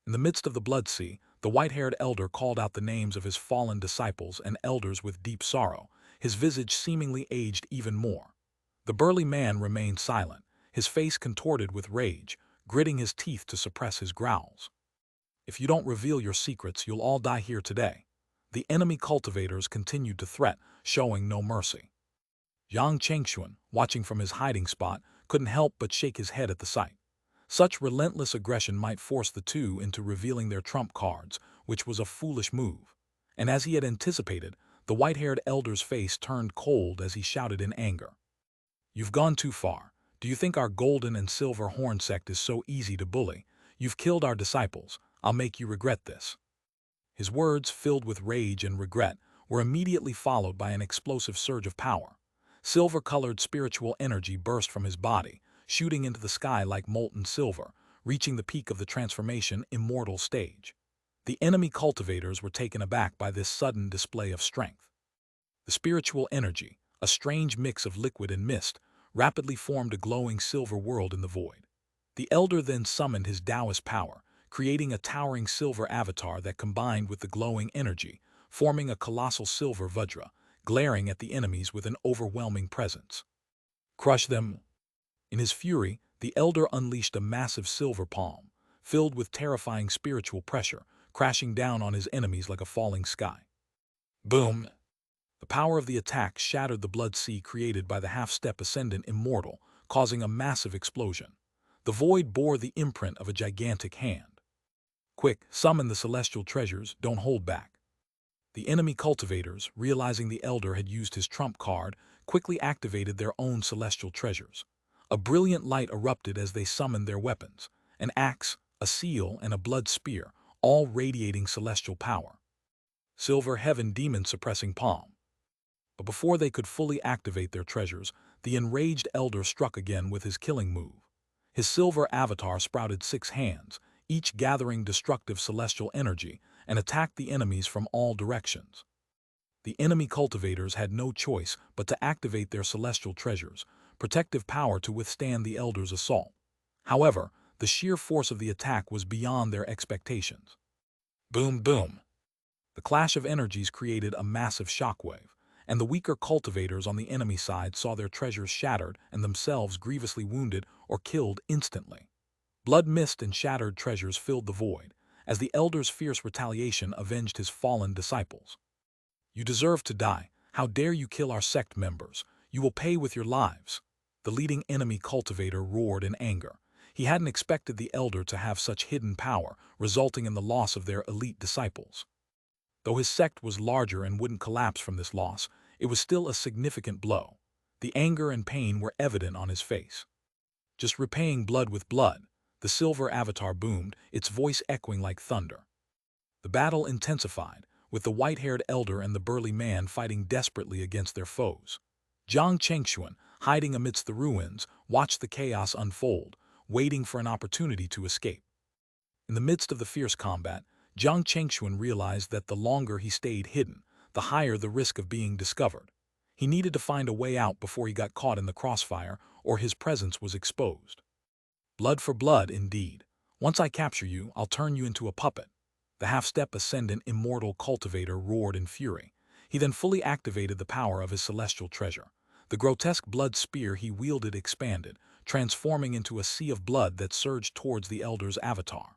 In the midst of the blood sea, the white-haired elder called out the names of his fallen disciples and elders with deep sorrow, his visage seemingly aged even more. The burly man remained silent, his face contorted with rage, gritting his teeth to suppress his growls. If you don't reveal your secrets, you'll all die here today. The enemy cultivators continued to threat, showing no mercy. Yang Chengxuan, watching from his hiding spot, couldn't help but shake his head at the sight. Such relentless aggression might force the two into revealing their trump cards, which was a foolish move. And as he had anticipated, the white-haired elder's face turned cold as he shouted in anger. You've gone too far. Do you think our golden and silver horn sect is so easy to bully? You've killed our disciples. I'll make you regret this. His words, filled with rage and regret, were immediately followed by an explosive surge of power. Silver-colored spiritual energy burst from his body, shooting into the sky like molten silver, reaching the peak of the transformation immortal stage. The enemy cultivators were taken aback by this sudden display of strength. The spiritual energy, a strange mix of liquid and mist, rapidly formed a glowing silver world in the void. The elder then summoned his Taoist power, creating a towering silver avatar that combined with the glowing energy, forming a colossal silver Vajra, glaring at the enemies with an overwhelming presence. Crush them! In his fury, the elder unleashed a massive silver palm, filled with terrifying spiritual pressure, crashing down on his enemies like a falling sky. Boom! The power of the attack shattered the blood sea created by the half-step ascendant immortal, causing a massive explosion. The void bore the imprint of a gigantic hand. Quick, summon the celestial treasures, don't hold back. The enemy cultivators, realizing the elder had used his trump card, quickly activated their own celestial treasures. A brilliant light erupted as they summoned their weapons, an axe, a seal, and a blood spear, all radiating celestial power. Silver heaven demon suppressing palm. But before they could fully activate their treasures, the enraged elder struck again with his killing move. His silver avatar sprouted 6 hands, each gathering destructive celestial energy, and attacked the enemies from all directions. The enemy cultivators had no choice but to activate their celestial treasures, protective power to withstand the elder's assault. However, the sheer force of the attack was beyond their expectations. Boom, boom! The clash of energies created a massive shockwave, and the weaker cultivators on the enemy side saw their treasures shattered and themselves grievously wounded or killed instantly. Blood mist and shattered treasures filled the void, as the elder's fierce retaliation avenged his fallen disciples. You deserve to die. How dare you kill our sect members? You will pay with your lives. The leading enemy cultivator roared in anger. He hadn't expected the elder to have such hidden power, resulting in the loss of their elite disciples. Though his sect was larger and wouldn't collapse from this loss, it was still a significant blow. The anger and pain were evident on his face. Just repaying blood with blood, the silver avatar boomed, its voice echoing like thunder. The battle intensified, with the white-haired elder and the burly man fighting desperately against their foes. Jiang Chengxuan, hiding amidst the ruins, watched the chaos unfold, waiting for an opportunity to escape. In the midst of the fierce combat, Jiang Chengxuan realized that the longer he stayed hidden, the higher the risk of being discovered. He needed to find a way out before he got caught in the crossfire, or his presence was exposed. Blood for blood, indeed. Once I capture you, I'll turn you into a puppet. The half-step ascendant immortal cultivator roared in fury. He then fully activated the power of his celestial treasure. The grotesque blood spear he wielded expanded, transforming into a sea of blood that surged towards the elder's avatar.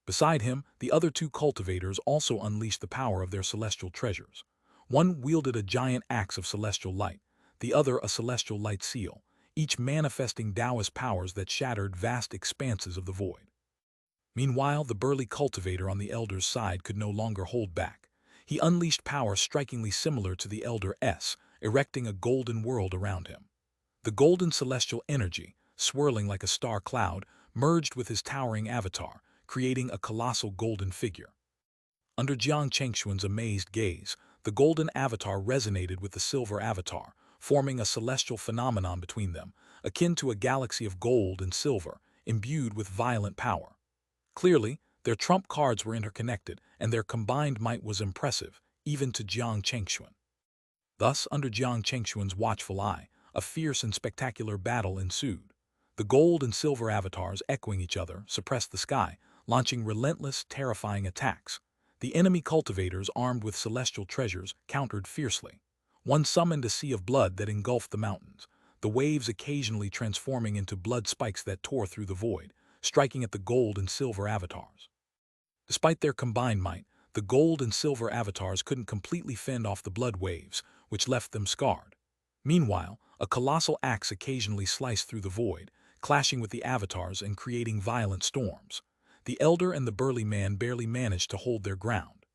Beside him, the other two cultivators also unleashed the power of their celestial treasures. One wielded a giant axe of celestial light, the other a celestial light seal, each manifesting Taoist powers that shattered vast expanses of the void. Meanwhile, the burly cultivator on the elder's side could no longer hold back. He unleashed power strikingly similar to the elder's, erecting a golden world around him. The golden celestial energy, swirling like a star cloud, merged with his towering avatar, creating a colossal golden figure. Under Jiang Chengxuan's amazed gaze, the golden avatar resonated with the silver avatar, forming a celestial phenomenon between them, akin to a galaxy of gold and silver, imbued with violent power. Clearly, their trump cards were interconnected, and their combined might was impressive, even to Jiang Chengxuan. Thus, under Jiang Chengxuan's watchful eye, a fierce and spectacular battle ensued. The gold and silver avatars, echoing each other, suppressed the sky, launching relentless, terrifying attacks. The enemy cultivators, armed with celestial treasures, countered fiercely. One summoned a sea of blood that engulfed the mountains, the waves occasionally transforming into blood spikes that tore through the void, striking at the gold and silver avatars. Despite their combined might, the gold and silver avatars couldn't completely fend off the blood waves, which left them scarred. Meanwhile, a colossal axe occasionally sliced through the void, clashing with the avatars and creating violent storms. The elder and the burly man barely managed to hold their ground.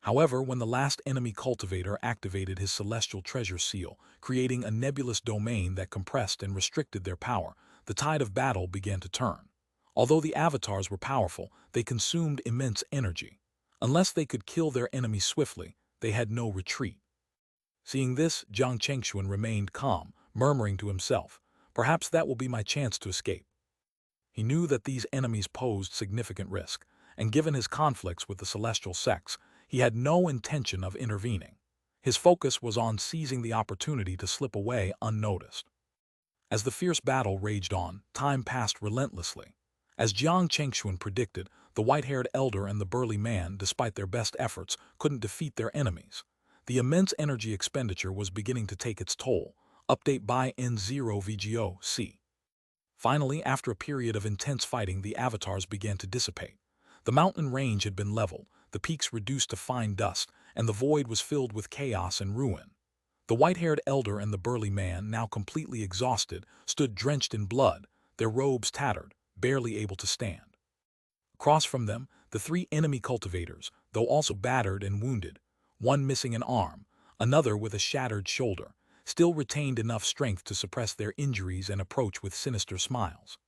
However, when the last enemy cultivator activated his celestial treasure seal, creating a nebulous domain that compressed and restricted their power, the tide of battle began to turn. Although the avatars were powerful, they consumed immense energy. Unless they could kill their enemies swiftly, they had no retreat. Seeing this, Jiang Chengxuan remained calm, murmuring to himself, "Perhaps that will be my chance to escape." He knew that these enemies posed significant risk, and given his conflicts with the celestial sects, he had no intention of intervening. His focus was on seizing the opportunity to slip away unnoticed. As the fierce battle raged on, time passed relentlessly. As Jiang Chengxuan predicted, the white-haired elder and the burly man, despite their best efforts, couldn't defeat their enemies. The immense energy expenditure was beginning to take its toll. Update by N0VGO-C. Finally, after a period of intense fighting, the avatars began to dissipate. The mountain range had been leveled, the peaks reduced to fine dust, and the void was filled with chaos and ruin. The white-haired elder and the burly man, now completely exhausted, stood drenched in blood, their robes tattered, barely able to stand. Across from them, the three enemy cultivators, though also battered and wounded, one missing an arm, another with a shattered shoulder, still retained enough strength to suppress their injuries and approach with sinister smiles.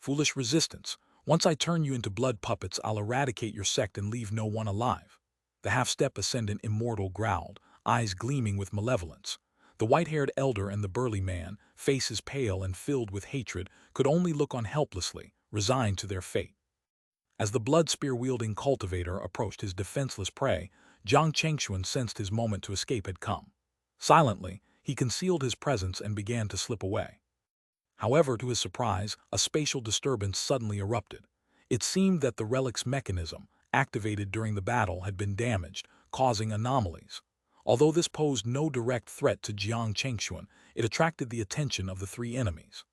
"Foolish resistance. Once I turn you into blood puppets, I'll eradicate your sect and leave no one alive." The half-step ascendant immortal growled, eyes gleaming with malevolence. The white-haired elder and the burly man, faces pale and filled with hatred, could only look on helplessly, resigned to their fate. As the blood spear-wielding cultivator approached his defenseless prey, Jiang Chengxuan sensed his moment to escape had come. Silently, he concealed his presence and began to slip away. However, to his surprise, a spatial disturbance suddenly erupted. It seemed that the relic's mechanism, activated during the battle, had been damaged, causing anomalies. Although this posed no direct threat to Jiang Chengxuan, it attracted the attention of the three enemies.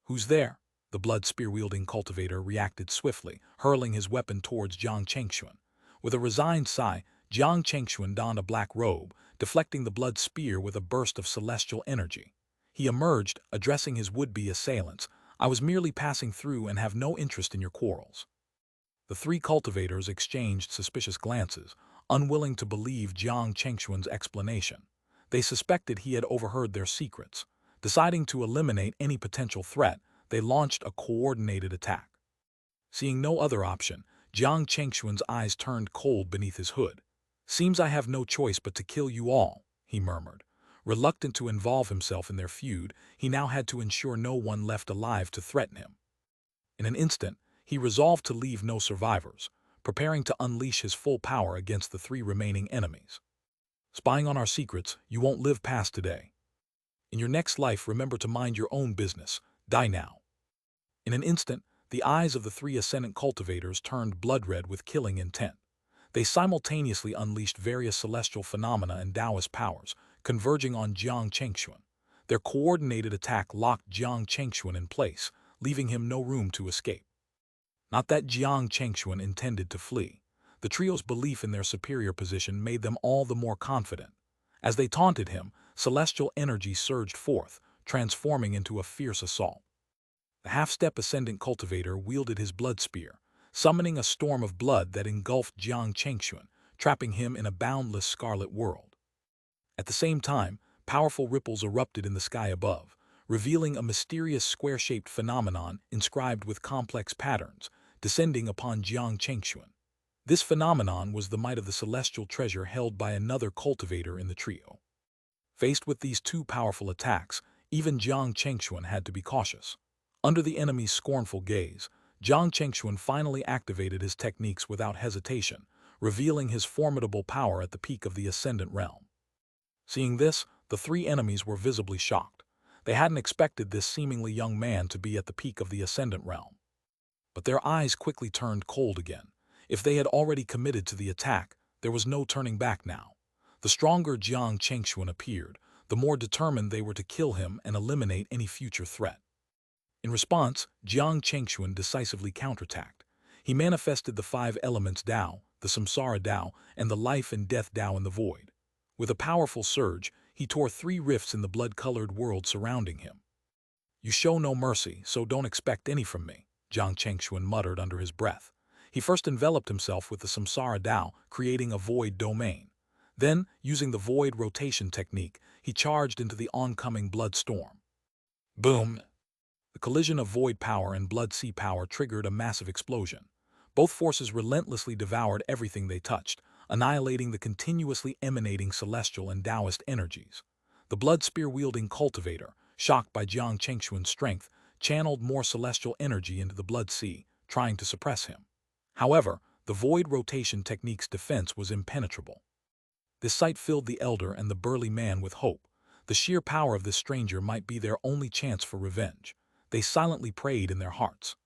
"Who's there?" The blood spear-wielding cultivator reacted swiftly, hurling his weapon towards Jiang Chengxuan. With a resigned sigh, Jiang Chengxuan donned a black robe, deflecting the blood spear with a burst of celestial energy. He emerged, addressing his would-be assailants, "I was merely passing through and have no interest in your quarrels." The three cultivators exchanged suspicious glances, unwilling to believe Jiang Chengxuan's explanation. They suspected he had overheard their secrets. Deciding to eliminate any potential threat, they launched a coordinated attack. Seeing no other option, Jiang Chengxuan's eyes turned cold beneath his hood. "Seems I have no choice but to kill you all," he murmured. Reluctant to involve himself in their feud, he now had to ensure no one left alive to threaten him. In an instant, he resolved to leave no survivors. preparing to unleash his full power against the three remaining enemies. Spying on our secrets, you won't live past today. In your next life, remember to mind your own business. Die now. In an instant, the eyes of the three ascendant cultivators turned blood-red with killing intent. They simultaneously unleashed various celestial phenomena and Taoist powers, converging on Jiang Chengxuan. Their coordinated attack locked Jiang Chengxuan in place, leaving him no room to escape. Not that Jiang Chengxuan intended to flee. The trio's belief in their superior position made them all the more confident. As they taunted him, celestial energy surged forth, transforming into a fierce assault. The half-step ascendant cultivator wielded his blood spear, summoning a storm of blood that engulfed Jiang Chengxuan, trapping him in a boundless scarlet world. At the same time, powerful ripples erupted in the sky above, revealing a mysterious square-shaped phenomenon inscribed with complex patterns, descending upon Jiang Chengxuan. This phenomenon was the might of the celestial treasure held by another cultivator in the trio. Faced with these two powerful attacks, even Jiang Chengxuan had to be cautious. Under the enemy's scornful gaze, Jiang Chengxuan finally activated his techniques without hesitation, revealing his formidable power at the peak of the ascendant realm. Seeing this, the three enemies were visibly shocked. They hadn't expected this seemingly young man to be at the peak of the ascendant realm. But their eyes quickly turned cold again. If they had already committed to the attack, there was no turning back now. The stronger Jiang Chengxuan appeared, the more determined they were to kill him and eliminate any future threat. In response, Jiang Chengxuan decisively counterattacked. He manifested the five elements Tao, the Samsara Tao, and the life and death Tao in the void. With a powerful surge, he tore three rifts in the blood-colored world surrounding him. "You show no mercy, so don't expect any from me," Jiang Chengxuan muttered under his breath. He first enveloped himself with the Samsara Tao, creating a void domain. Then, using the void rotation technique, he charged into the oncoming blood storm. Boom! The collision of void power and blood sea power triggered a massive explosion. Both forces relentlessly devoured everything they touched, annihilating the continuously emanating celestial and Taoist energies. The blood spear-wielding cultivator, shocked by Jiang Chengxuan's strength, channeled more celestial energy into the blood sea, trying to suppress him. However, the void rotation technique's defense was impenetrable. This sight filled the elder and the burly man with hope. The sheer power of this stranger might be their only chance for revenge. They silently prayed in their hearts.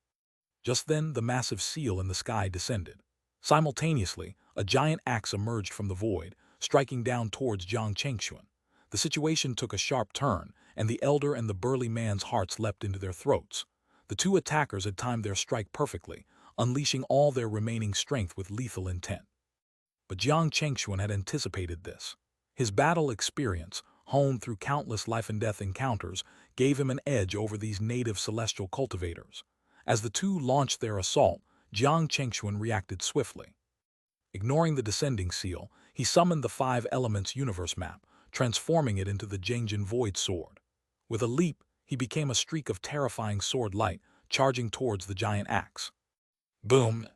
Just then, the massive seal in the sky descended. Simultaneously, a giant axe emerged from the void, striking down towards Jiang Chengxuan. The situation took a sharp turn, and the elder and the burly man's hearts leapt into their throats. The two attackers had timed their strike perfectly, unleashing all their remaining strength with lethal intent. But Jiang Chengxuan had anticipated this. His battle experience, honed through countless life-and-death encounters, gave him an edge over these native celestial cultivators. As the two launched their assault, Jiang Chengxuan reacted swiftly. Ignoring the descending seal, he summoned the Five Elements universe map, transforming it into the Jiangjin Void Sword. With a leap, he became a streak of terrifying sword light, charging towards the giant axe. Boom!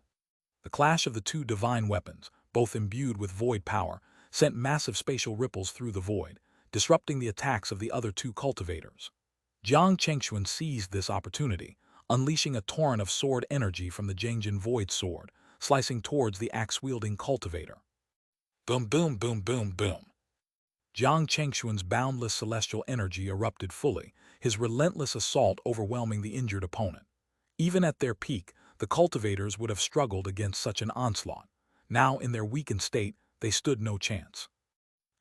The clash of the two divine weapons, both imbued with void power, sent massive spatial ripples through the void, disrupting the attacks of the other two cultivators. Jiang Chengxuan seized this opportunity, unleashing a torrent of sword energy from the Jiangjin Void Sword, slicing towards the axe-wielding cultivator. Boom, boom, boom, boom, boom. Jiang Chengxuan's boundless celestial energy erupted fully, his relentless assault overwhelming the injured opponent. Even at their peak, the cultivators would have struggled against such an onslaught. Now, in their weakened state, they stood no chance.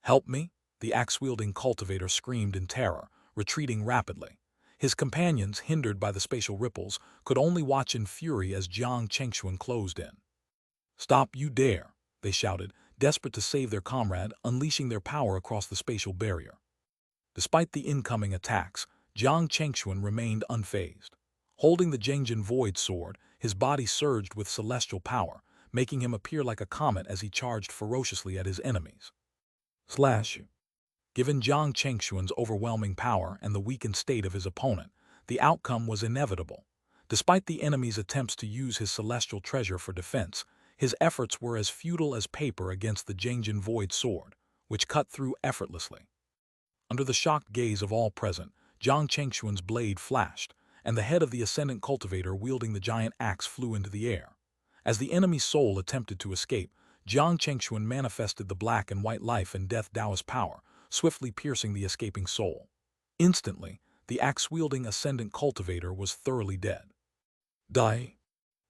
"Help me!" the axe-wielding cultivator screamed in terror, retreating rapidly. His companions, hindered by the spatial ripples, could only watch in fury as Jiang Chengxuan closed in. "Stop, you dare!" they shouted, desperate to save their comrade, unleashing their power across the spatial barrier. Despite the incoming attacks, Jiang Chengxuan remained unfazed. Holding the Jiangjin Void Sword, his body surged with celestial power, making him appear like a comet as he charged ferociously at his enemies. Slash! Given Jiang Chengxuan's overwhelming power and the weakened state of his opponent, the outcome was inevitable. Despite the enemy's attempts to use his celestial treasure for defense, his efforts were as futile as paper against the Jiangjin Void Sword, which cut through effortlessly. Under the shocked gaze of all present, Jiang Chengxuan's blade flashed, and the head of the ascendant cultivator wielding the giant axe flew into the air. As the enemy soul attempted to escape, Jiang Chengxuan manifested the black and white life and death Taoist power, swiftly piercing the escaping soul. Instantly, the axe-wielding ascendant cultivator was thoroughly dead. Die.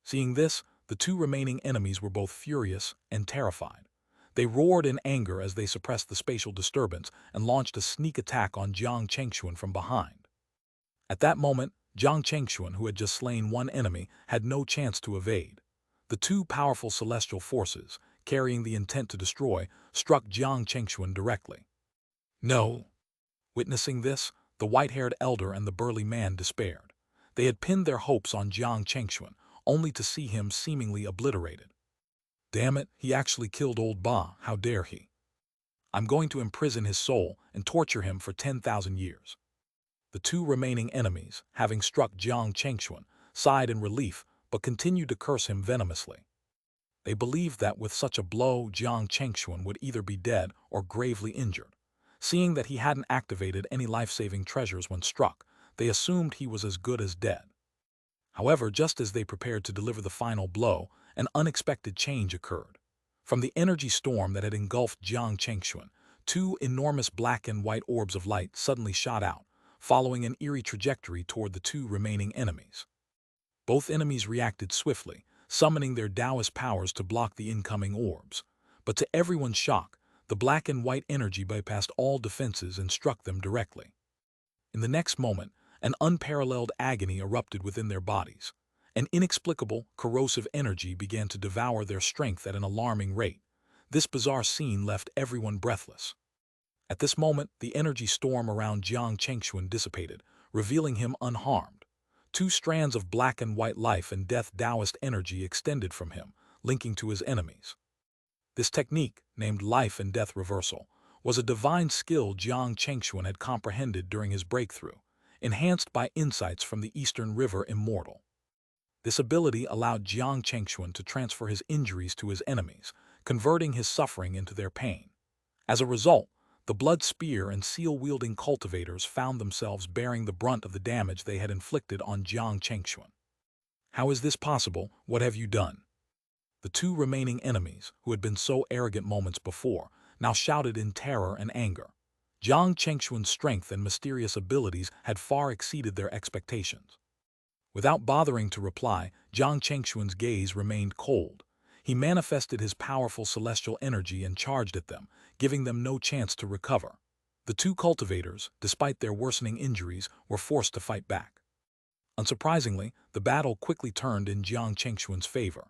Seeing this, the two remaining enemies were both furious and terrified. They roared in anger as they suppressed the spatial disturbance and launched a sneak attack on Jiang Chengxuan from behind. At that moment, Jiang Chengxuan, who had just slain one enemy, had no chance to evade. The two powerful celestial forces, carrying the intent to destroy, struck Jiang Chengxuan directly. No! Witnessing this, the white-haired elder and the burly man despaired. They had pinned their hopes on Jiang Chengxuan, only to see him seemingly obliterated. Damn it, he actually killed old Ba, how dare he? I'm going to imprison his soul and torture him for 10,000 years. The two remaining enemies, having struck Jiang Chengxuan, sighed in relief but continued to curse him venomously. They believed that with such a blow, Jiang Chengxuan would either be dead or gravely injured. Seeing that he hadn't activated any life-saving treasures when struck, they assumed he was as good as dead. However, just as they prepared to deliver the final blow, an unexpected change occurred. From the energy storm that had engulfed Jiang Chengxuan, two enormous black and white orbs of light suddenly shot out, following an eerie trajectory toward the two remaining enemies. Both enemies reacted swiftly, summoning their Taoist powers to block the incoming orbs. But to everyone's shock, the black and white energy bypassed all defenses and struck them directly. In the next moment, an unparalleled agony erupted within their bodies. An inexplicable, corrosive energy began to devour their strength at an alarming rate. This bizarre scene left everyone breathless. At this moment, the energy storm around Jiang Chengxuan dissipated, revealing him unharmed. Two strands of black and white life and death Taoist energy extended from him, linking to his enemies. This technique, named life and death reversal, was a divine skill Jiang Chengxuan had comprehended during his breakthrough, enhanced by insights from the Eastern River Immortal. This ability allowed Jiang Chengxuan to transfer his injuries to his enemies, converting his suffering into their pain. As a result, the blood spear and seal-wielding cultivators found themselves bearing the brunt of the damage they had inflicted on Jiang Chengxuan. How is this possible? What have you done? The two remaining enemies, who had been so arrogant moments before, now shouted in terror and anger. Jiang Chengxuan's strength and mysterious abilities had far exceeded their expectations. Without bothering to reply, Jiang Chengxuan's gaze remained cold. He manifested his powerful celestial energy and charged at them, giving them no chance to recover. The two cultivators, despite their worsening injuries, were forced to fight back. Unsurprisingly, the battle quickly turned in Jiang Chengxuan's favor.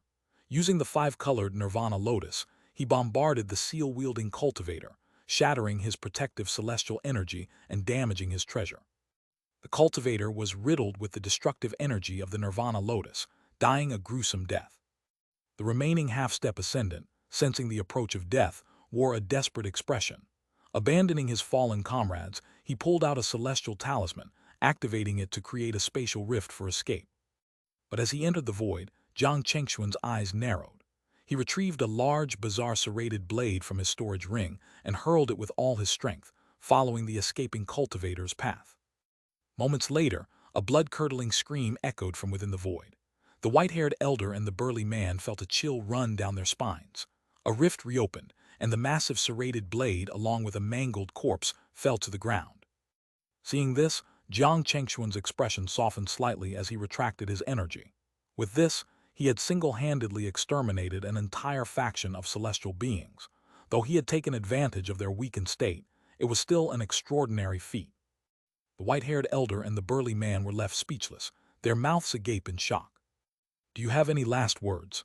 Using the five-colored Nirvana Lotus, he bombarded the seal-wielding cultivator, shattering his protective celestial energy and damaging his treasure. The cultivator was riddled with the destructive energy of the Nirvana Lotus, dying a gruesome death. The remaining half-step ascendant, sensing the approach of death, wore a desperate expression. Abandoning his fallen comrades, he pulled out a celestial talisman, activating it to create a spatial rift for escape. But as he entered the void, Jiang Chengxuan's eyes narrowed. He retrieved a large, bizarre serrated blade from his storage ring and hurled it with all his strength, following the escaping cultivator's path. Moments later, a blood-curdling scream echoed from within the void. The white-haired elder and the burly man felt a chill run down their spines. A rift reopened, and the massive serrated blade, along with a mangled corpse, fell to the ground. Seeing this, Jiang Chengxuan's expression softened slightly as he retracted his energy. With this, he had single-handedly exterminated an entire faction of celestial beings. Though he had taken advantage of their weakened state, it was still an extraordinary feat. The white-haired elder and the burly man were left speechless, their mouths agape in shock. "Do you have any last words?"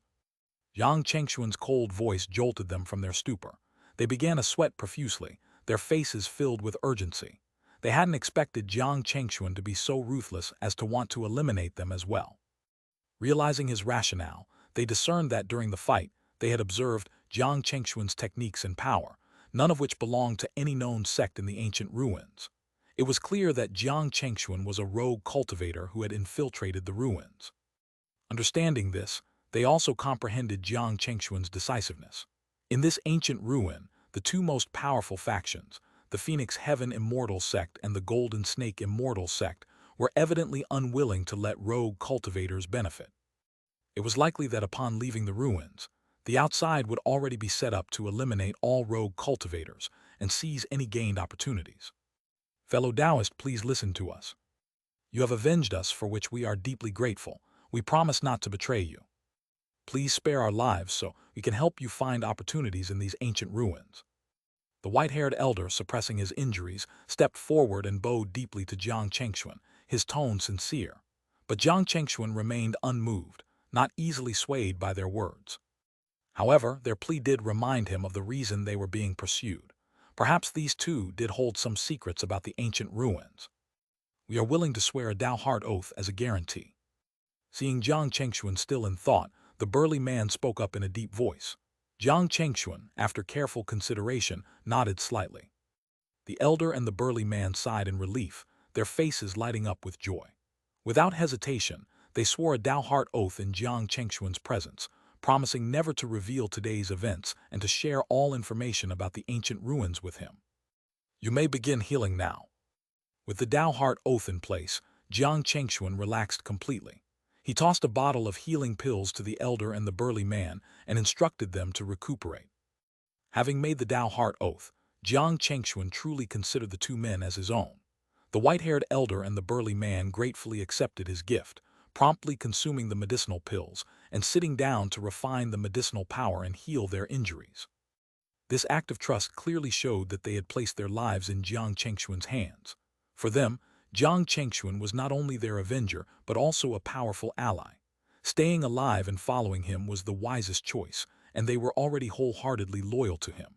Jiang Chengxuan's cold voice jolted them from their stupor. They began to sweat profusely, their faces filled with urgency. They hadn't expected Jiang Chengxuan to be so ruthless as to want to eliminate them as well. Realizing his rationale, they discerned that during the fight, they had observed Jiang Chengxuan's techniques and power, none of which belonged to any known sect in the ancient ruins. It was clear that Jiang Chengxuan was a rogue cultivator who had infiltrated the ruins. Understanding this, they also comprehended Jiang Chengxuan's decisiveness. In this ancient ruin, the two most powerful factions, the Phoenix Heaven Immortal sect and the Golden Snake Immortal sect, were evidently unwilling to let rogue cultivators benefit. It was likely that upon leaving the ruins, the outside would already be set up to eliminate all rogue cultivators and seize any gained opportunities. Fellow Taoist, please listen to us. You have avenged us, for which we are deeply grateful. We promise not to betray you. Please spare our lives so we can help you find opportunities in these ancient ruins. The white-haired elder, suppressing his injuries, stepped forward and bowed deeply to Jiang Chengxuan, his tone sincere. But Jiang Chengxuan remained unmoved, not easily swayed by their words. However, their plea did remind him of the reason they were being pursued. Perhaps these two did hold some secrets about the ancient ruins. We are willing to swear a Dao Heart oath as a guarantee. Seeing Jiang Chengxuan still in thought, the burly man spoke up in a deep voice. Jiang Chengxuan, after careful consideration, nodded slightly. The elder and the burly man sighed in relief, their faces lighting up with joy. Without hesitation, they swore a Dao Heart oath in Jiang Chengxuan's presence, promising never to reveal today's events and to share all information about the ancient ruins with him. You may begin healing now. With the Dao Heart oath in place, Jiang Chengxuan relaxed completely. He tossed a bottle of healing pills to the elder and the burly man and instructed them to recuperate. Having made the Dao Heart oath, Jiang Chengxuan truly considered the two men as his own. The white-haired elder and the burly man gratefully accepted his gift, promptly consuming the medicinal pills and sitting down to refine the medicinal power and heal their injuries. This act of trust clearly showed that they had placed their lives in Jiang Chengxuan's hands. For them, Jiang Chengxuan was not only their avenger but also a powerful ally. Staying alive and following him was the wisest choice, and they were already wholeheartedly loyal to him.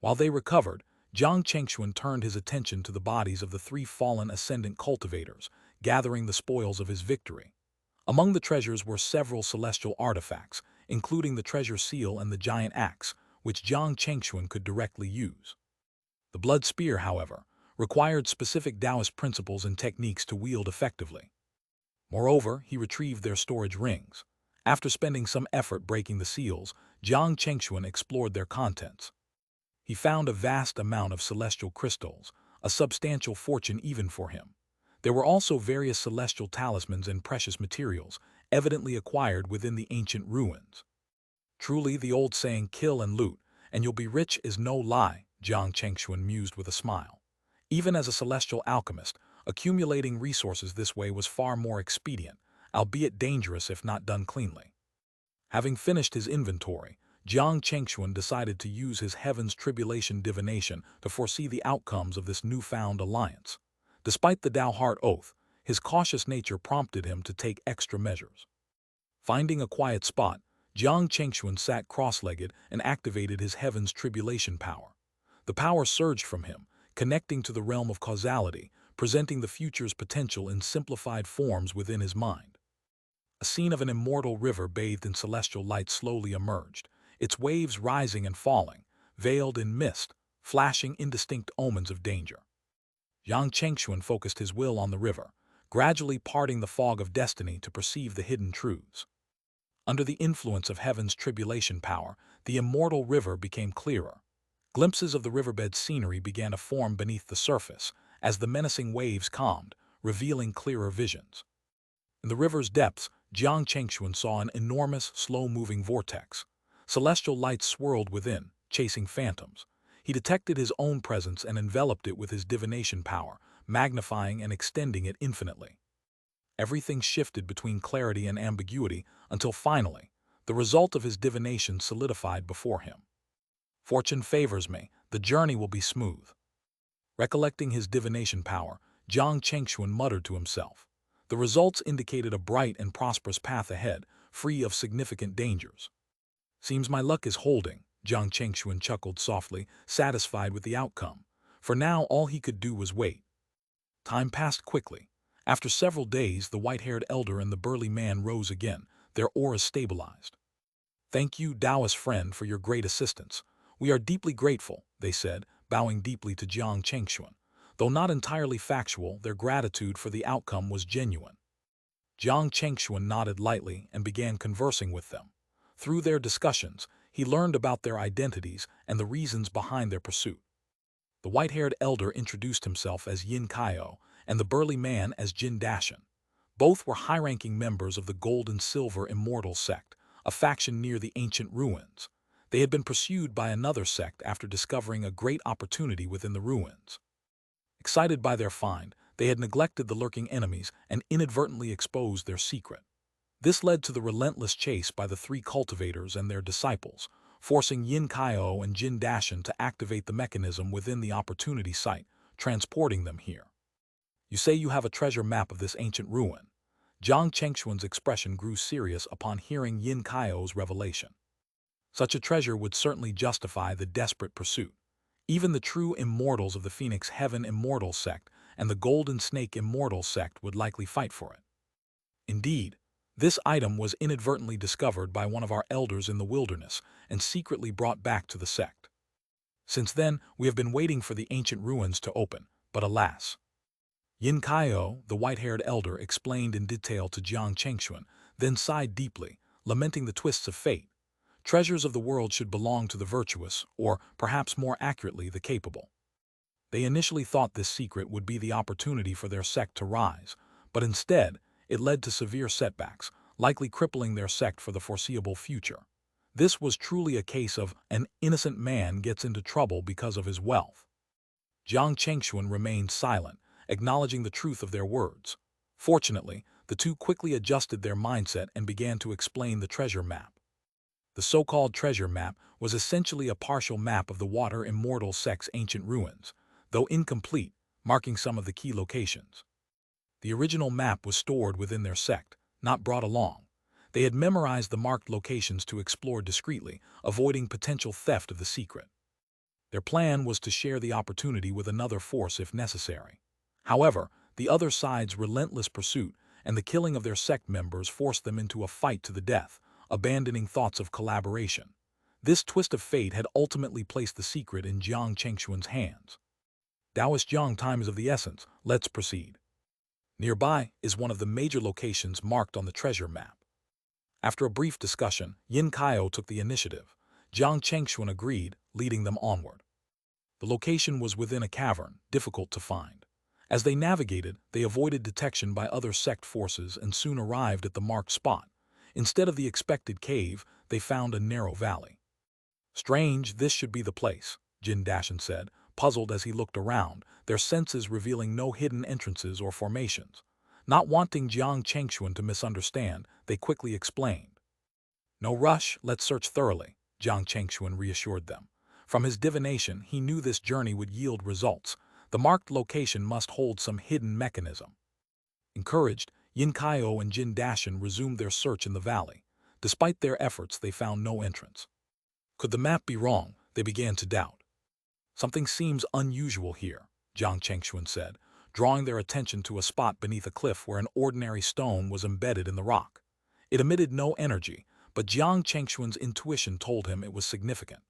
While they recovered, Jiang Chengxuan turned his attention to the bodies of the three fallen ascendant cultivators, gathering the spoils of his victory. Among the treasures were several celestial artifacts, including the treasure seal and the giant axe, which Jiang Chengxuan could directly use. The blood spear, however, required specific Taoist principles and techniques to wield effectively. Moreover, he retrieved their storage rings. After spending some effort breaking the seals, Jiang Chengxuan explored their contents. He found a vast amount of celestial crystals, a substantial fortune even for him. There were also various celestial talismans and precious materials, evidently acquired within the ancient ruins. Truly, the old saying, kill and loot, and you'll be rich, is no lie, Jiang Chengxuan mused with a smile. Even as a celestial alchemist, accumulating resources this way was far more expedient, albeit dangerous if not done cleanly. Having finished his inventory, Jiang Chengxuan decided to use his heaven's tribulation divination to foresee the outcomes of this newfound alliance. Despite the Dao Heart oath, his cautious nature prompted him to take extra measures. Finding a quiet spot, Jiang Chengxuan sat cross-legged and activated his heaven's tribulation power. The power surged from him, connecting to the realm of causality, presenting the future's potential in simplified forms within his mind. A scene of an immortal river bathed in celestial light slowly emerged, its waves rising and falling, veiled in mist, flashing indistinct omens of danger. Jiang Chengxuan focused his will on the river, gradually parting the fog of destiny to perceive the hidden truths. Under the influence of heaven's tribulation power, the immortal river became clearer. Glimpses of the riverbed's scenery began to form beneath the surface, as the menacing waves calmed, revealing clearer visions. In the river's depths, Jiang Chengxuan saw an enormous, slow-moving vortex. Celestial lights swirled within, chasing phantoms. He detected his own presence and enveloped it with his divination power, magnifying and extending it infinitely. Everything shifted between clarity and ambiguity until finally, the result of his divination solidified before him. Fortune favors me, the journey will be smooth. Recollecting his divination power, Jiang Chengxuan muttered to himself. The results indicated a bright and prosperous path ahead, free of significant dangers. Seems my luck is holding, Jiang Chengxuan chuckled softly, satisfied with the outcome. For now, all he could do was wait. Time passed quickly. After several days, the white-haired elder and the burly man rose again, their auras stabilized. Thank you, Taoist friend, for your great assistance. We are deeply grateful, they said, bowing deeply to Jiang Chengxuan. Though not entirely factual, their gratitude for the outcome was genuine. Jiang Chengxuan nodded lightly and began conversing with them. Through their discussions, he learned about their identities and the reasons behind their pursuit. The white-haired elder introduced himself as Yin Kaio and the burly man as Jin Dashan. Both were high-ranking members of the Gold and Silver Immortal sect, a faction near the ancient ruins. They had been pursued by another sect after discovering a great opportunity within the ruins. Excited by their find, they had neglected the lurking enemies and inadvertently exposed their secret. This led to the relentless chase by the three cultivators and their disciples, forcing Yin Kaio and Jin Dashan to activate the mechanism within the opportunity site, transporting them here. You say you have a treasure map of this ancient ruin. Jiang Chengxuan's expression grew serious upon hearing Yin Kaio's revelation. Such a treasure would certainly justify the desperate pursuit. Even the true immortals of the Phoenix Heaven Immortal sect and the Golden Snake Immortal sect would likely fight for it. Indeed, this item was inadvertently discovered by one of our elders in the wilderness and secretly brought back to the sect. Since then, we have been waiting for the ancient ruins to open, but alas. Yin Kaio, the white-haired elder, explained in detail to Jiang Chengxuan, then sighed deeply, lamenting the twists of fate. Treasures of the world should belong to the virtuous, or, perhaps more accurately, the capable. They initially thought this secret would be the opportunity for their sect to rise, but instead, it led to severe setbacks, likely crippling their sect for the foreseeable future. This was truly a case of an innocent man gets into trouble because of his wealth. Jiang Chengxuan remained silent, acknowledging the truth of their words. Fortunately, the two quickly adjusted their mindset and began to explain the treasure map. The so-called treasure map was essentially a partial map of the Water Immortal sect's ancient ruins, though incomplete, marking some of the key locations. The original map was stored within their sect, not brought along. They had memorized the marked locations to explore discreetly, avoiding potential theft of the secret. Their plan was to share the opportunity with another force if necessary. However, the other side's relentless pursuit and the killing of their sect members forced them into a fight to the death, abandoning thoughts of collaboration. This twist of fate had ultimately placed the secret in Jiang Chengxuan's hands. Taoist Jiang, time is of the essence. Let's proceed. Nearby is one of the major locations marked on the treasure map. After a brief discussion, Yin Kaio took the initiative. Jiang Chengxuan agreed, leading them onward. The location was within a cavern, difficult to find. As they navigated, they avoided detection by other sect forces and soon arrived at the marked spot. Instead of the expected cave, they found a narrow valley. Strange, this should be the place, Jin Dashan said, puzzled as he looked around, their senses revealing no hidden entrances or formations. Not wanting Jiang Chengxuan to misunderstand, they quickly explained. No rush, let's search thoroughly, Jiang Chengxuan reassured them. From his divination, he knew this journey would yield results. The marked location must hold some hidden mechanism. Encouraged, Yin Kaio and Jin Dashan resumed their search in the valley. Despite their efforts, they found no entrance. Could the map be wrong? They began to doubt. Something seems unusual here, Jiang Chengxuan said, drawing their attention to a spot beneath a cliff where an ordinary stone was embedded in the rock. It emitted no energy, but Jiang Chengxuan's intuition told him it was significant.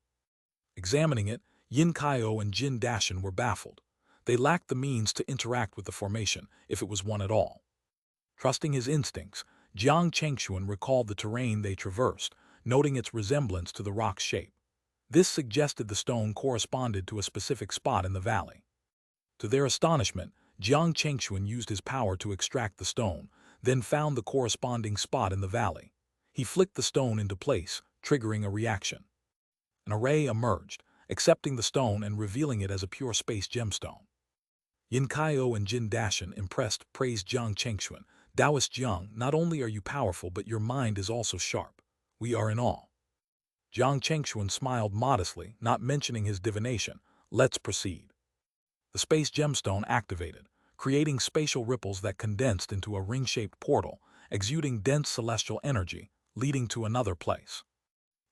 Examining it, Yin Kaio and Jin Dashan were baffled. They lacked the means to interact with the formation, if it was one at all. Trusting his instincts, Jiang Chengxuan recalled the terrain they traversed, noting its resemblance to the rock's shape. This suggested the stone corresponded to a specific spot in the valley. To their astonishment, Jiang Chengxuan used his power to extract the stone, then found the corresponding spot in the valley. He flicked the stone into place, triggering a reaction. An array emerged, accepting the stone and revealing it as a pure space gemstone. Yin Kaio and Jin Dashan, impressed, praised Jiang Chengxuan. Taoist Jiang, not only are you powerful but your mind is also sharp. We are in awe. Jiang Chengxuan smiled modestly, not mentioning his divination. Let's proceed. The space gemstone activated, creating spatial ripples that condensed into a ring-shaped portal, exuding dense celestial energy, leading to another place.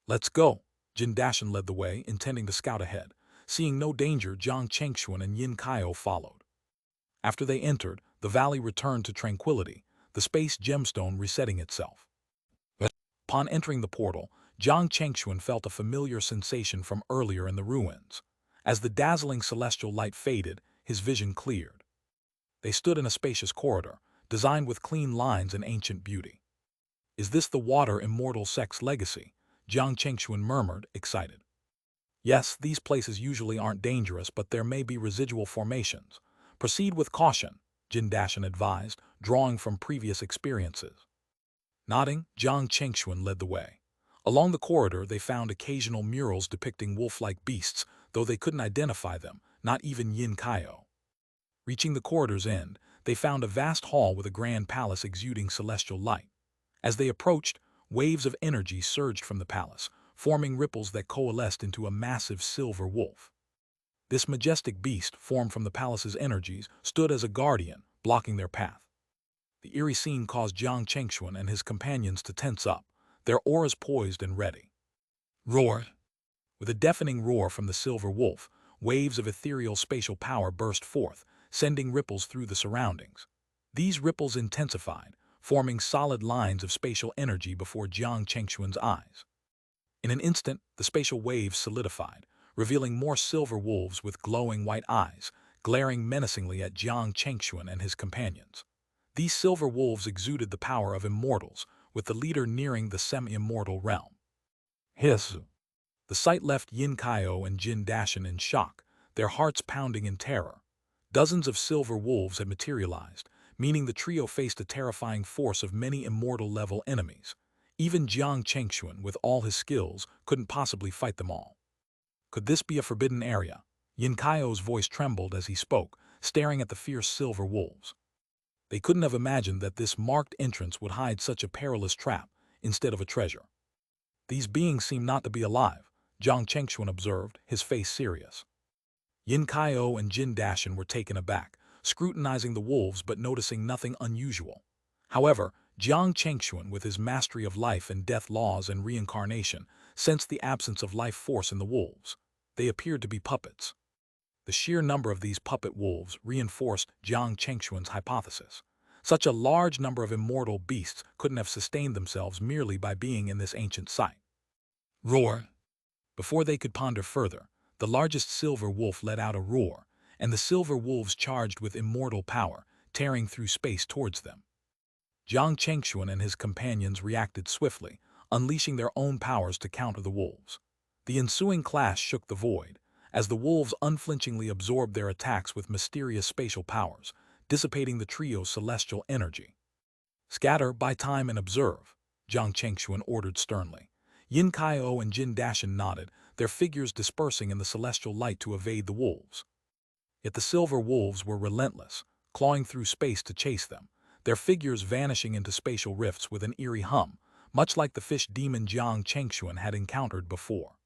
Let's go. Jin Dashan led the way, intending to scout ahead. Seeing no danger, Jiang Chengxuan and Yin Kaio followed. After they entered, the valley returned to tranquility, the space gemstone resetting itself. Upon entering the portal, Jiang Chengxuan felt a familiar sensation from earlier in the ruins. As the dazzling celestial light faded, his vision cleared. They stood in a spacious corridor, designed with clean lines and ancient beauty. Is this the Water Immortal sect's legacy? Jiang Chengxuan murmured, excited. Yes, these places usually aren't dangerous, but there may be residual formations. Proceed with caution, Jin Dashan advised, drawing from previous experiences. Nodding, Jiang Chengxuan led the way. Along the corridor, they found occasional murals depicting wolf-like beasts, though they couldn't identify them, not even Yin Kaio. Reaching the corridor's end, they found a vast hall with a grand palace exuding celestial light. As they approached, waves of energy surged from the palace, forming ripples that coalesced into a massive silver wolf. This majestic beast, formed from the palace's energies, stood as a guardian, blocking their path. The eerie scene caused Jiang Chengxuan and his companions to tense up, their auras poised and ready. Roar! With a deafening roar from the silver wolf, waves of ethereal spatial power burst forth, sending ripples through the surroundings. These ripples intensified, forming solid lines of spatial energy before Jiang Chengxuan's eyes. In an instant, the spatial waves solidified, revealing more silver wolves with glowing white eyes, glaring menacingly at Jiang Chengxuan and his companions. These silver wolves exuded the power of immortals, with the leader nearing the semi-immortal realm. Hiss! The sight left Yin Kaio and Jin Dashan in shock, their hearts pounding in terror. Dozens of silver wolves had materialized, meaning the trio faced a terrifying force of many immortal-level enemies. Even Jiang Chengxuan, with all his skills, couldn't possibly fight them all. Could this be a forbidden area? Yin Kaio's voice trembled as he spoke, staring at the fierce silver wolves. They couldn't have imagined that this marked entrance would hide such a perilous trap, instead of a treasure. These beings seem not to be alive, Jiang Chengxuan observed, his face serious. Yin Kaio and Jin Dashan were taken aback, scrutinizing the wolves but noticing nothing unusual. However, Jiang Chengxuan, with his mastery of life and death laws and reincarnation, sensed the absence of life force in the wolves. They appeared to be puppets. The sheer number of these puppet wolves reinforced Jiang Chengxuan's hypothesis. Such a large number of immortal beasts couldn't have sustained themselves merely by being in this ancient site. Roar! Before they could ponder further, the largest silver wolf let out a roar, and the silver wolves charged with immortal power, tearing through space towards them. Jiang Chengxuan and his companions reacted swiftly, unleashing their own powers to counter the wolves. The ensuing clash shook the void, as the wolves unflinchingly absorbed their attacks with mysterious spatial powers, dissipating the trio's celestial energy. Scatter, buy time and observe, Jiang Chengxuan ordered sternly. Yin Kaio and Jin Dashan nodded, their figures dispersing in the celestial light to evade the wolves. Yet the silver wolves were relentless, clawing through space to chase them, their figures vanishing into spatial rifts with an eerie hum, much like the fish demon Jiang Chengxuan had encountered before.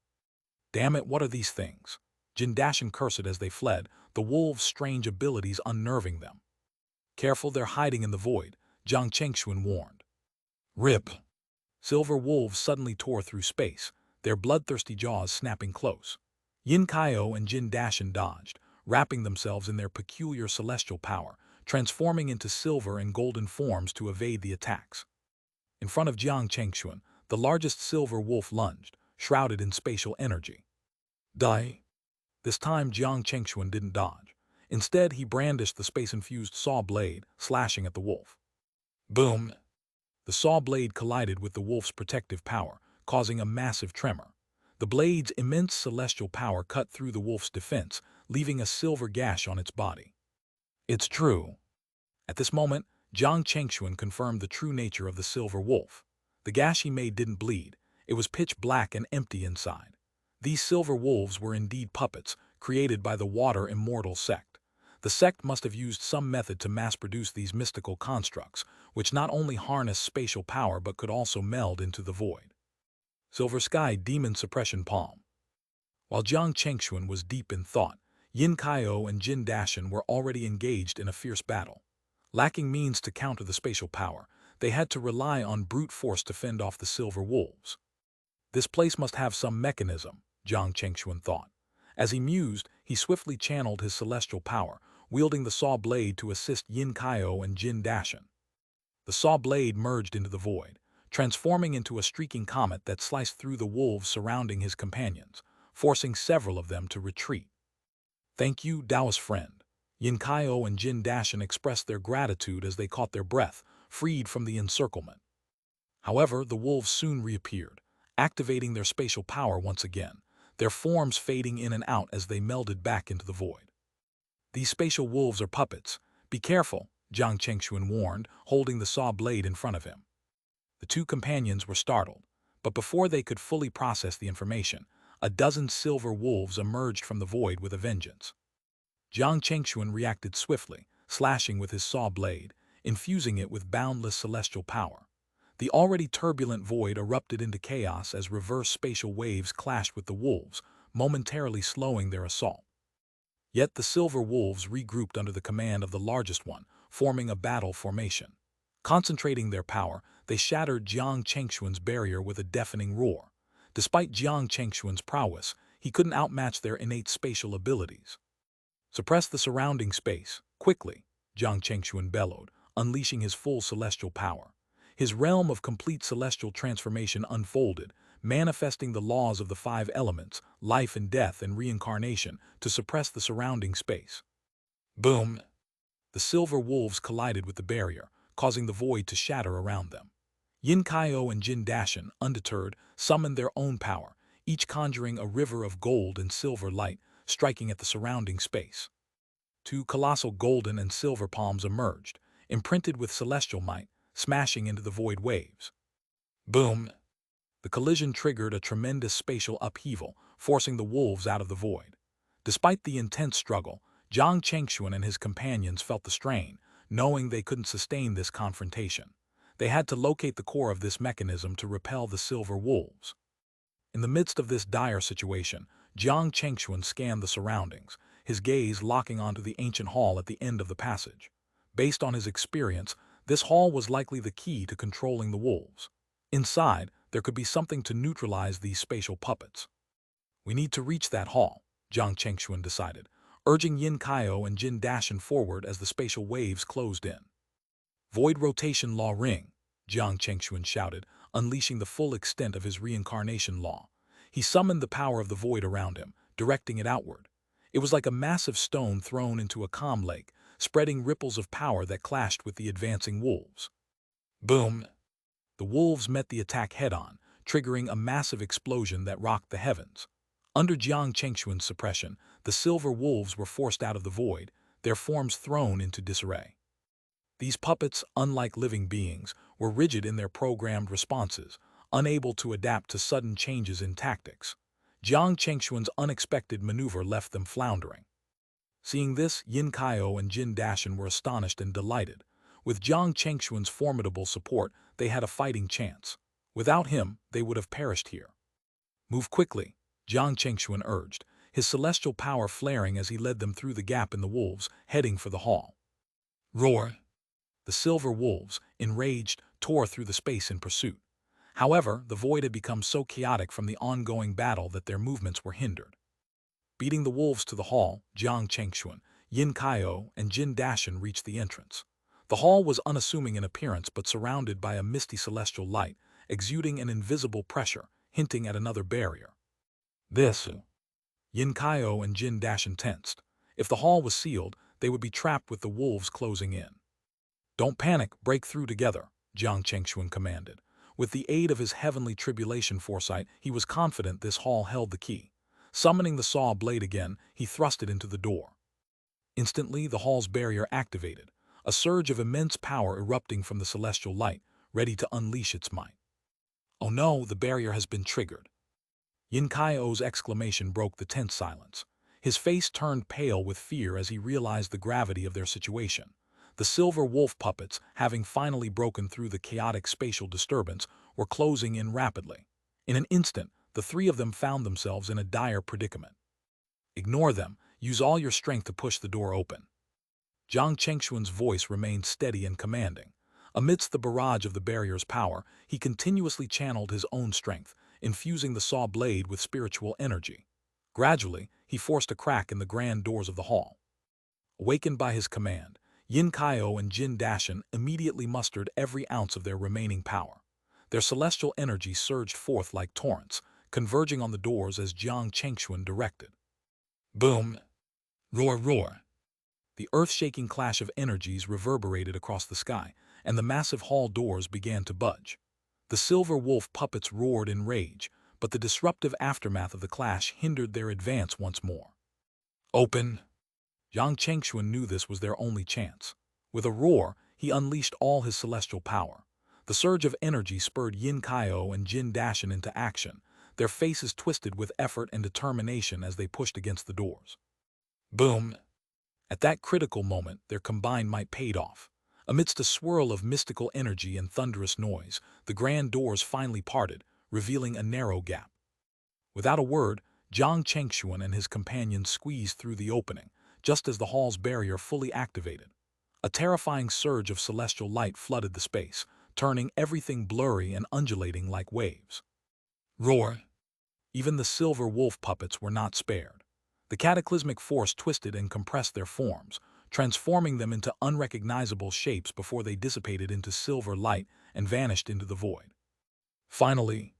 Damn it, what are these things? Jin Dashan cursed as they fled, the wolves' strange abilities unnerving them. Careful, they're hiding in the void, Jiang Chengxuan warned. Rip! Silver wolves suddenly tore through space, their bloodthirsty jaws snapping close. Yin Kaio and Jin Dashan dodged, wrapping themselves in their peculiar celestial power, transforming into silver and golden forms to evade the attacks. In front of Jiang Chengxuan, the largest silver wolf lunged, shrouded in spatial energy. Die! This time Jiang Chengxuan didn't dodge. Instead, he brandished the space-infused saw blade, slashing at the wolf. Boom! The saw blade collided with the wolf's protective power, causing a massive tremor. The blade's immense celestial power cut through the wolf's defense, leaving a silver gash on its body. It's true. At this moment, Jiang Chengxuan confirmed the true nature of the silver wolf. The gash he made didn't bleed. It was pitch black and empty inside. These silver wolves were indeed puppets, created by the Water Immortal sect. The sect must have used some method to mass-produce these mystical constructs, which not only harness spatial power but could also meld into the void. Silver Sky Demon Suppression Palm. While Jiang Chengxuan was deep in thought, Yin Kaio and Jin Dashan were already engaged in a fierce battle. Lacking means to counter the spatial power, they had to rely on brute force to fend off the silver wolves. This place must have some mechanism, Jiang Chengxuan thought. As he mused, he swiftly channeled his celestial power, wielding the saw blade to assist Yin Kaio and Jin Dashan. The saw blade merged into the void, transforming into a streaking comet that sliced through the wolves surrounding his companions, forcing several of them to retreat. Thank you, Taoist friend. Yin Kaio and Jin Dashan expressed their gratitude as they caught their breath, freed from the encirclement. However, the wolves soon reappeared, activating their spatial power once again, their forms fading in and out as they melded back into the void. These spatial wolves are puppets. Be careful, Jiang Chengxuan warned, holding the saw blade in front of him. The two companions were startled, but before they could fully process the information, a dozen silver wolves emerged from the void with a vengeance. Jiang Chengxuan reacted swiftly, slashing with his saw blade, infusing it with boundless celestial power. The already turbulent void erupted into chaos as reverse spatial waves clashed with the wolves, momentarily slowing their assault. Yet the silver wolves regrouped under the command of the largest one, forming a battle formation. Concentrating their power, they shattered Jiang Chengxuan's barrier with a deafening roar. Despite Jiang Chengxuan's prowess, he couldn't outmatch their innate spatial abilities. Suppress the surrounding space, quickly, Jiang Chengxuan bellowed, unleashing his full celestial power. His realm of complete celestial transformation unfolded, manifesting the laws of the five elements, life and death and reincarnation, to suppress the surrounding space. Boom! The silver wolves collided with the barrier, causing the void to shatter around them. Yin Kaio and Jin Dashan, undeterred, summoned their own power, each conjuring a river of gold and silver light, striking at the surrounding space. Two colossal golden and silver palms emerged, imprinted with celestial might, smashing into the void waves. Boom! The collision triggered a tremendous spatial upheaval, forcing the wolves out of the void. Despite the intense struggle, Jiang Chengxuan and his companions felt the strain, knowing they couldn't sustain this confrontation. They had to locate the core of this mechanism to repel the silver wolves. In the midst of this dire situation, Jiang Chengxuan scanned the surroundings, his gaze locking onto the ancient hall at the end of the passage. Based on his experience, this hall was likely the key to controlling the wolves. Inside, there could be something to neutralize these spatial puppets. We need to reach that hall, Jiang Chengxuan decided, urging Yin Kaio and Jin Dashan forward as the spatial waves closed in. Void rotation law ring, Jiang Chengxuan shouted, unleashing the full extent of his reincarnation law. He summoned the power of the void around him, directing it outward. It was like a massive stone thrown into a calm lake, spreading ripples of power that clashed with the advancing wolves. Boom! The wolves met the attack head-on, triggering a massive explosion that rocked the heavens. Under Jiang Chengxuan's suppression, the silver wolves were forced out of the void, their forms thrown into disarray. These puppets, unlike living beings, were rigid in their programmed responses, unable to adapt to sudden changes in tactics. Jiang Chengxuan's unexpected maneuver left them floundering. Seeing this, Yin Kaio and Jin Dashan were astonished and delighted. With Jiang Chengxuan's formidable support, they had a fighting chance. Without him, they would have perished here. Move quickly, Jiang Chengxuan urged, his celestial power flaring as he led them through the gap in the wolves, heading for the hall. Roar! The silver wolves, enraged, tore through the space in pursuit. However, the void had become so chaotic from the ongoing battle that their movements were hindered. Beating the wolves to the hall, Jiang Chengxuan, Yin Kaio, and Jin Dashan reached the entrance. The hall was unassuming in appearance but surrounded by a misty celestial light, exuding an invisible pressure, hinting at another barrier. This. Yin Kaio and Jin Dashan tensed. If the hall was sealed, they would be trapped with the wolves closing in. Don't panic, break through together, Jiang Chengxuan commanded. With the aid of his heavenly tribulation foresight, he was confident this hall held the key. Summoning the saw blade again, he thrust it into the door. Instantly, the hall's barrier activated, a surge of immense power erupting from the celestial light, ready to unleash its might. Oh no, the barrier has been triggered. Yin Kaio's exclamation broke the tense silence. His face turned pale with fear as he realized the gravity of their situation. The silver wolf puppets, having finally broken through the chaotic spatial disturbance, were closing in rapidly. In an instant, the three of them found themselves in a dire predicament. Ignore them, use all your strength to push the door open. Jiang Chengxuan's voice remained steady and commanding. Amidst the barrage of the barrier's power, he continuously channeled his own strength, infusing the saw blade with spiritual energy. Gradually, he forced a crack in the grand doors of the hall. Awakened by his command, Yin Kaio and Jin Dashan immediately mustered every ounce of their remaining power. Their celestial energy surged forth like torrents, converging on the doors as Jiang Chengxuan directed. Boom! Roar, roar! The earth-shaking clash of energies reverberated across the sky, and the massive hall doors began to budge. The silver wolf puppets roared in rage, but the disruptive aftermath of the clash hindered their advance once more. Open! Jiang Chengxuan knew this was their only chance. With a roar, he unleashed all his celestial power. The surge of energy spurred Yin Kaio and Jin Dashin into action, their faces twisted with effort and determination as they pushed against the doors. Boom! At that critical moment, their combined might paid off. Amidst a swirl of mystical energy and thunderous noise, the grand doors finally parted, revealing a narrow gap. Without a word, Jiang Chengxuan and his companions squeezed through the opening, just as the hall's barrier fully activated. A terrifying surge of celestial light flooded the space, turning everything blurry and undulating like waves. Roar! Even the silver wolf puppets were not spared. The cataclysmic force twisted and compressed their forms, transforming them into unrecognizable shapes before they dissipated into silver light and vanished into the void. Finally,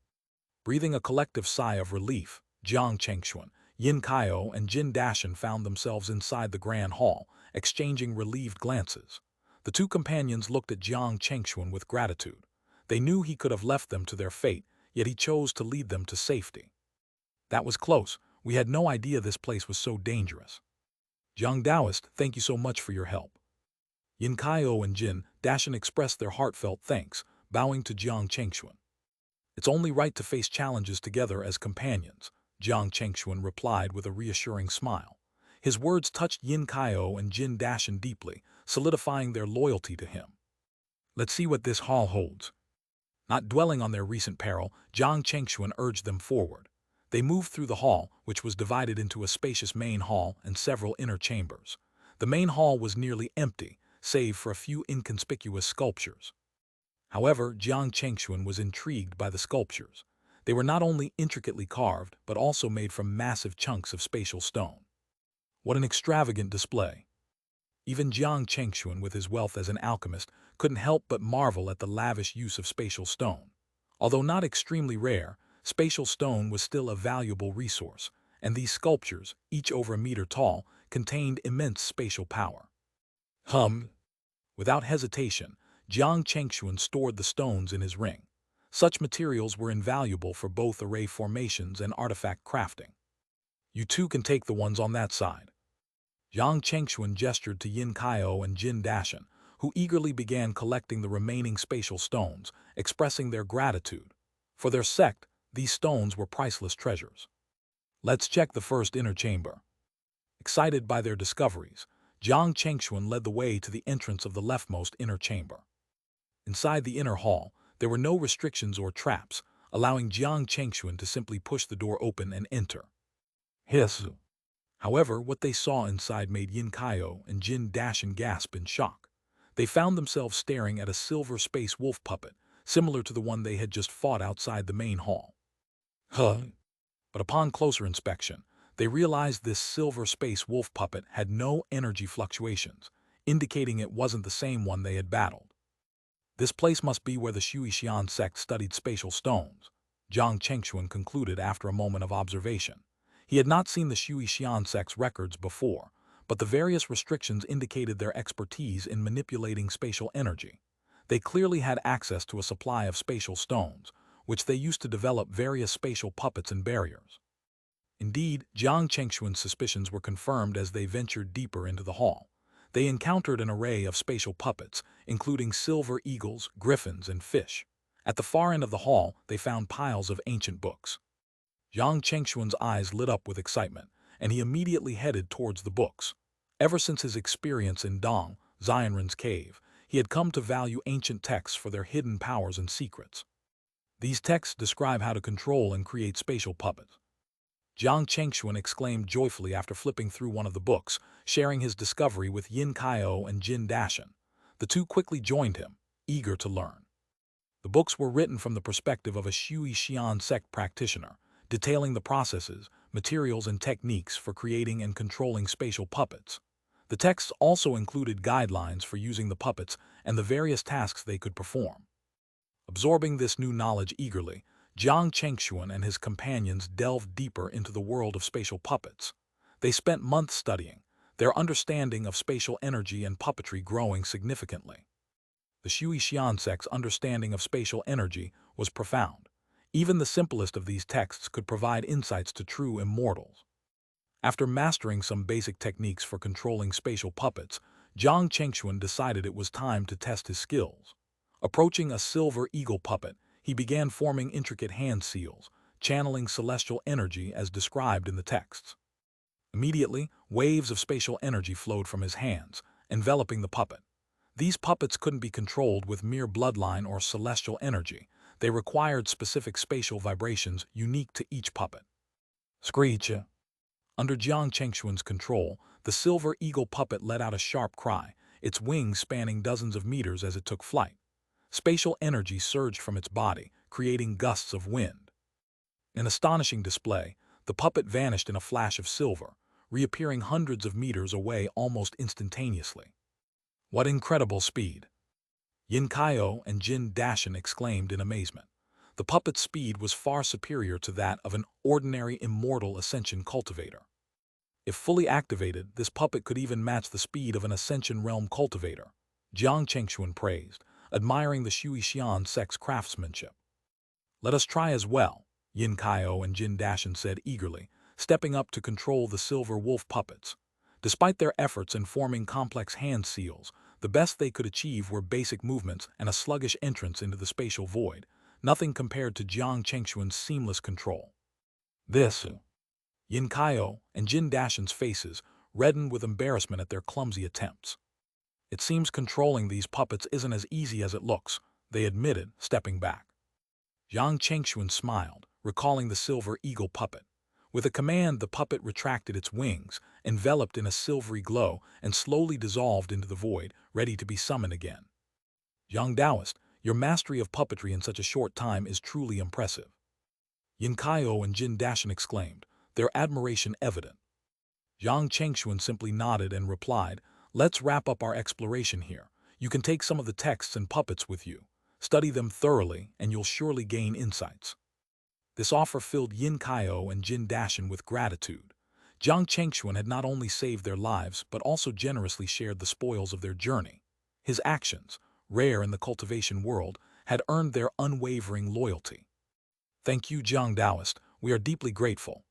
breathing a collective sigh of relief, Jiang Chengxuan, Yin Kaio, and Jin Dashin found themselves inside the grand hall, exchanging relieved glances. The two companions looked at Jiang Chengxuan with gratitude. They knew he could have left them to their fate, yet he chose to lead them to safety. That was close. We had no idea this place was so dangerous. Jiang Daoist, thank you so much for your help. Yin Kaio and Jin Dashin expressed their heartfelt thanks, bowing to Jiang Chengxuan. It's only right to face challenges together as companions, Jiang Chengxuan replied with a reassuring smile. His words touched Yin Kaio and Jin Dashin deeply, solidifying their loyalty to him. Let's see what this hall holds. Not dwelling on their recent peril, Jiang Chengxuan urged them forward. They moved through the hall, which was divided into a spacious main hall and several inner chambers. The main hall was nearly empty, save for a few inconspicuous sculptures. However, Jiang Chengxuan was intrigued by the sculptures. They were not only intricately carved, but also made from massive chunks of spatial stone. What an extravagant display! Even Jiang Chengxuan, with his wealth as an alchemist, couldn't help but marvel at the lavish use of spatial stone. Although not extremely rare, spatial stone was still a valuable resource, and these sculptures, each over a meter tall, contained immense spatial power. Without hesitation, Jiang Chengxuan stored the stones in his ring. Such materials were invaluable for both array formations and artifact crafting. You two can take the ones on that side. Jiang Chengxuan gestured to Yin Kaio and Jin Dashin, who eagerly began collecting the remaining spatial stones, expressing their gratitude. For their sect, these stones were priceless treasures. Let's check the first inner chamber. Excited by their discoveries, Jiang Chengxuan led the way to the entrance of the leftmost inner chamber. Inside the inner hall, there were no restrictions or traps, allowing Jiang Chengxuan to simply push the door open and enter. Hiss! However, what they saw inside made Yin Kaio and Jin Dashin gasp in shock. They found themselves staring at a silver space wolf puppet, similar to the one they had just fought outside the main hall. But upon closer inspection, they realized this silver space wolf puppet had no energy fluctuations, indicating it wasn't the same one they had battled. This place must be where the Xianxia sect studied spatial stones, Jiang Chengxuan concluded after a moment of observation. He had not seen the Xianxia sect's records before, but the various restrictions indicated their expertise in manipulating spatial energy. They clearly had access to a supply of spatial stones, which they used to develop various spatial puppets and barriers. Indeed, Jiang Chengxuan's suspicions were confirmed as they ventured deeper into the hall. They encountered an array of spatial puppets, including silver eagles, griffins, and fish. At the far end of the hall, they found piles of ancient books. Jiang Chengxuan's eyes lit up with excitement, and he immediately headed towards the books. Ever since his experience in Dong, Xianren's cave, he had come to value ancient texts for their hidden powers and secrets. These texts describe how to control and create spatial puppets. Jiang Chengxuan exclaimed joyfully after flipping through one of the books, sharing his discovery with Yin Kaio and Jin Dashin. The two quickly joined him, eager to learn. The books were written from the perspective of a Xianxia sect practitioner, detailing the processes, materials, and techniques for creating and controlling spatial puppets. The texts also included guidelines for using the puppets and the various tasks they could perform. Absorbing this new knowledge eagerly, Jiang Chengxuan and his companions delved deeper into the world of spatial puppets. They spent months studying, their understanding of spatial energy and puppetry growing significantly. The Xianxia sect's understanding of spatial energy was profound. Even the simplest of these texts could provide insights to true immortals. After mastering some basic techniques for controlling spatial puppets, Jiang Chengxuan decided it was time to test his skills. Approaching a silver eagle puppet, he began forming intricate hand seals, channeling celestial energy as described in the texts. Immediately, waves of spatial energy flowed from his hands, enveloping the puppet. These puppets couldn't be controlled with mere bloodline or celestial energy. They required specific spatial vibrations unique to each puppet. Screech. Under Jiang Chengxuan's control, the silver eagle puppet let out a sharp cry, its wings spanning dozens of meters as it took flight. Spatial energy surged from its body, creating gusts of wind. In astonishing display, the puppet vanished in a flash of silver, reappearing hundreds of meters away almost instantaneously. What incredible speed! Yin Kaio and Jin Dashin exclaimed in amazement. The puppet's speed was far superior to that of an ordinary immortal ascension cultivator. If fully activated, this puppet could even match the speed of an ascension realm cultivator, Jiang Chengxuan praised, admiring the Xianxia sect's craftsmanship. Let us try as well, Yin Kaio and Jin Dashin said eagerly, stepping up to control the silver wolf puppets. Despite their efforts in forming complex hand seals, the best they could achieve were basic movements and a sluggish entrance into the spatial void, nothing compared to Jiang Chengxuan's seamless control. This, Yin Kaio and Jin Dashin's faces reddened with embarrassment at their clumsy attempts. It seems controlling these puppets isn't as easy as it looks, they admitted, stepping back. Jiang Chengxuan smiled, recalling the silver eagle puppet. With a command, the puppet retracted its wings, enveloped in a silvery glow, and slowly dissolved into the void, ready to be summoned again. Young Taoist, your mastery of puppetry in such a short time is truly impressive. Yin Kaio and Jin Dashin exclaimed, their admiration evident. Jiang Chengxuan simply nodded and replied, let's wrap up our exploration here. You can take some of the texts and puppets with you. Study them thoroughly, and you'll surely gain insights. This offer filled Yin Kaio and Jin Dashin with gratitude. Jiang Chengxuan had not only saved their lives, but also generously shared the spoils of their journey. His actions, rare in the cultivation world, had earned their unwavering loyalty. Thank you, Jiang Taoist, we are deeply grateful.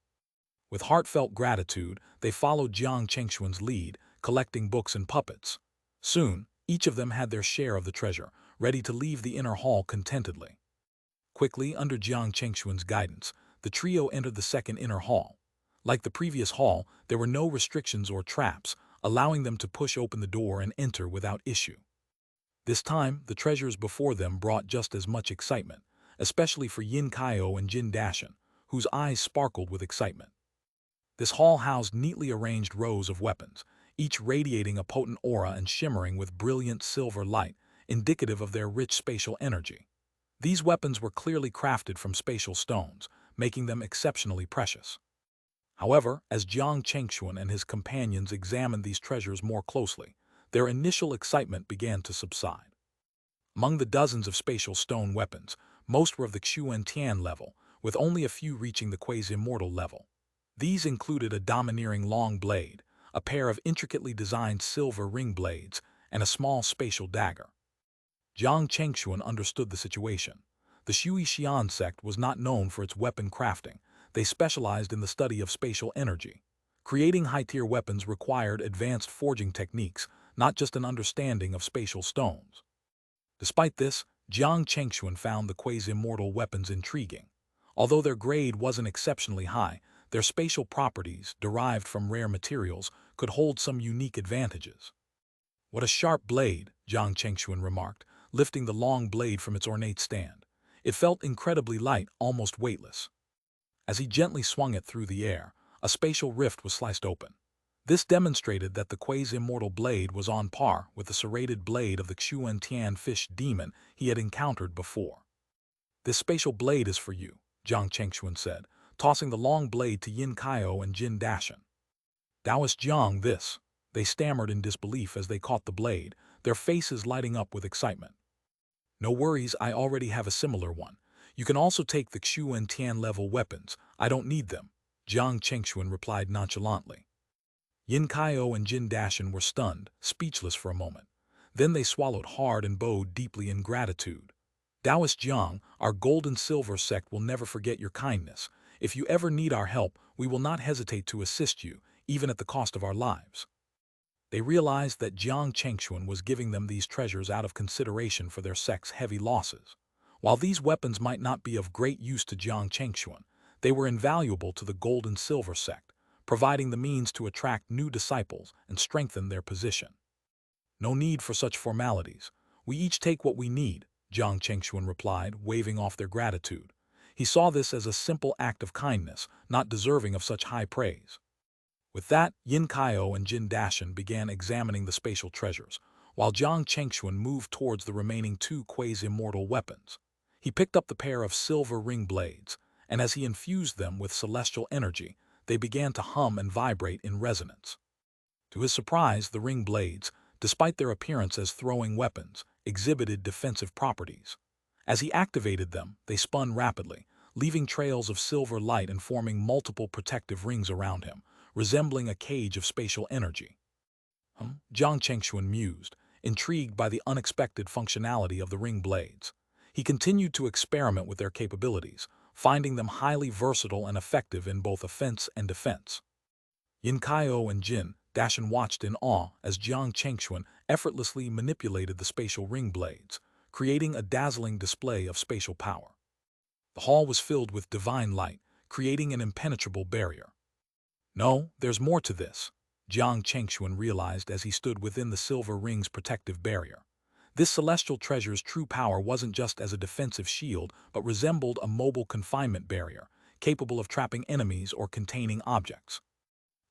With heartfelt gratitude, they followed Jiang Chengxuan's lead, collecting books and puppets. Soon, each of them had their share of the treasure, ready to leave the inner hall contentedly. Quickly, under Jiang Chengxuan's guidance, the trio entered the second inner hall. Like the previous hall, there were no restrictions or traps, allowing them to push open the door and enter without issue. This time, the treasures before them brought just as much excitement, especially for Yin Kaio and Jin Dashin, whose eyes sparkled with excitement. This hall housed neatly arranged rows of weapons, each radiating a potent aura and shimmering with brilliant silver light, indicative of their rich spatial energy. These weapons were clearly crafted from spatial stones, making them exceptionally precious. However, as Jiang Chengxuan and his companions examined these treasures more closely, their initial excitement began to subside. Among the dozens of spatial stone weapons, most were of the Xuantian level, with only a few reaching the quasi-immortal level. These included a domineering long blade, a pair of intricately designed silver ring blades, and a small spatial dagger. Jiang Chengxuan understood the situation. The Xianxia sect was not known for its weapon crafting. They specialized in the study of spatial energy. Creating high-tier weapons required advanced forging techniques, not just an understanding of spatial stones. Despite this, Jiang Chengxuan found the quasi-immortal weapons intriguing. Although their grade wasn't exceptionally high, their spatial properties, derived from rare materials, could hold some unique advantages. What a sharp blade, Jiang Chengxuan remarked, lifting the long blade from its ornate stand. It felt incredibly light, almost weightless. As he gently swung it through the air, a spatial rift was sliced open. This demonstrated that the quasi-immortal blade was on par with the serrated blade of the Xuantian fish demon he had encountered before. This spatial blade is for you, Jiang Chengxuan said, tossing the long blade to Yin Kaio and Jin Dashin. Taoist Jiang, this, they stammered in disbelief as they caught the blade, their faces lighting up with excitement. No worries, I already have a similar one. You can also take the Xuantian level weapons. I don't need them, Jiang Chengxuan replied nonchalantly. Yin Kaio and Jin Dashin were stunned, speechless for a moment. Then they swallowed hard and bowed deeply in gratitude. Taoist Jiang, our gold and silver sect will never forget your kindness. If you ever need our help, we will not hesitate to assist you, even at the cost of our lives. They realized that Jiang Chengxuan was giving them these treasures out of consideration for their sect's heavy losses. While these weapons might not be of great use to Jiang Chengxuan, they were invaluable to the gold and silver sect, providing the means to attract new disciples and strengthen their position. No need for such formalities. We each take what we need, Jiang Chengxuan replied, waving off their gratitude. He saw this as a simple act of kindness, not deserving of such high praise. With that, Yin Kaio and Jin Dashan began examining the spatial treasures, while Jiang Chengxuan moved towards the remaining two quasi-immortal weapons. He picked up the pair of silver ring blades, and as he infused them with celestial energy, they began to hum and vibrate in resonance. To his surprise, the ring blades, despite their appearance as throwing weapons, exhibited defensive properties. As he activated them, they spun rapidly, leaving trails of silver light and forming multiple protective rings around him, resembling a cage of spatial energy. Jiang Chengxuan mused, intrigued by the unexpected functionality of the ring blades. He continued to experiment with their capabilities, finding them highly versatile and effective in both offense and defense. Yin Kaio and Jin Dashan watched in awe as Jiang Chengxuan effortlessly manipulated the spatial ring blades, creating a dazzling display of spatial power. The hall was filled with divine light, creating an impenetrable barrier. No, there's more to this, Jiang Chengxuan realized as he stood within the silver ring's protective barrier. This celestial treasure's true power wasn't just as a defensive shield, but resembled a mobile confinement barrier, capable of trapping enemies or containing objects.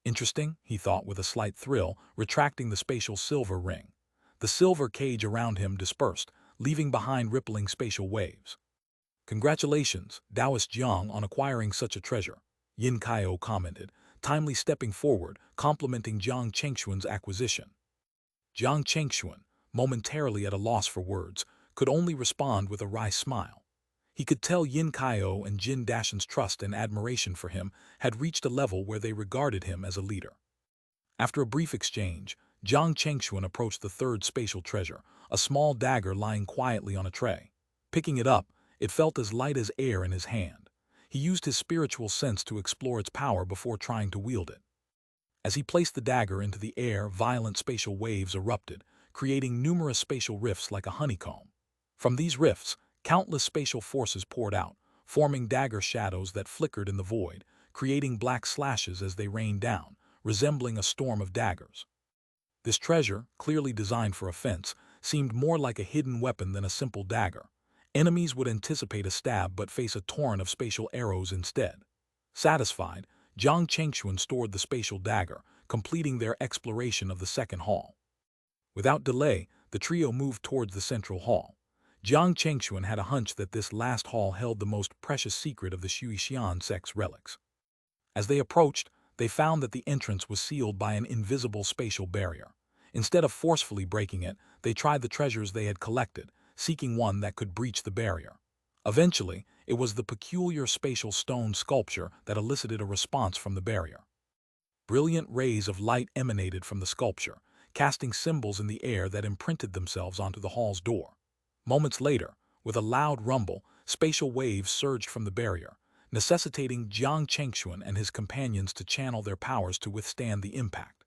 Interesting, he thought with a slight thrill, retracting the spatial silver ring. The silver cage around him dispersed, leaving behind rippling spatial waves. Congratulations, Taoist Jiang, on acquiring such a treasure, Yin Kaio commented, timely stepping forward, complimenting Jiang Chengxuan's acquisition. Jiang Chengxuan, momentarily at a loss for words, could only respond with a wry smile. He could tell Yin Kaio and Jin Dashan's trust and admiration for him had reached a level where they regarded him as a leader. After a brief exchange, Jiang Chengxuan approached the third spatial treasure, a small dagger lying quietly on a tray. Picking it up, it felt as light as air in his hand. He used his spiritual sense to explore its power before trying to wield it. As he placed the dagger into the air, violent spatial waves erupted, creating numerous spatial rifts like a honeycomb. From these rifts, countless spatial forces poured out, forming dagger shadows that flickered in the void, creating black slashes as they rained down, resembling a storm of daggers. This treasure, clearly designed for offense, seemed more like a hidden weapon than a simple dagger. Enemies would anticipate a stab but face a torrent of spatial arrows instead. Satisfied, Jiang Chengxuan stored the spatial dagger, completing their exploration of the second hall. Without delay, the trio moved towards the central hall. Jiang Chengxuan had a hunch that this last hall held the most precious secret of the Xian sect's relics. As they approached, they found that the entrance was sealed by an invisible spatial barrier. Instead of forcefully breaking it, they tried the treasures they had collected, seeking one that could breach the barrier. Eventually, it was the peculiar spatial stone sculpture that elicited a response from the barrier. Brilliant rays of light emanated from the sculpture, casting symbols in the air that imprinted themselves onto the hall's door. Moments later, with a loud rumble, spatial waves surged from the barrier, necessitating Jiang Chengxuan and his companions to channel their powers to withstand the impact.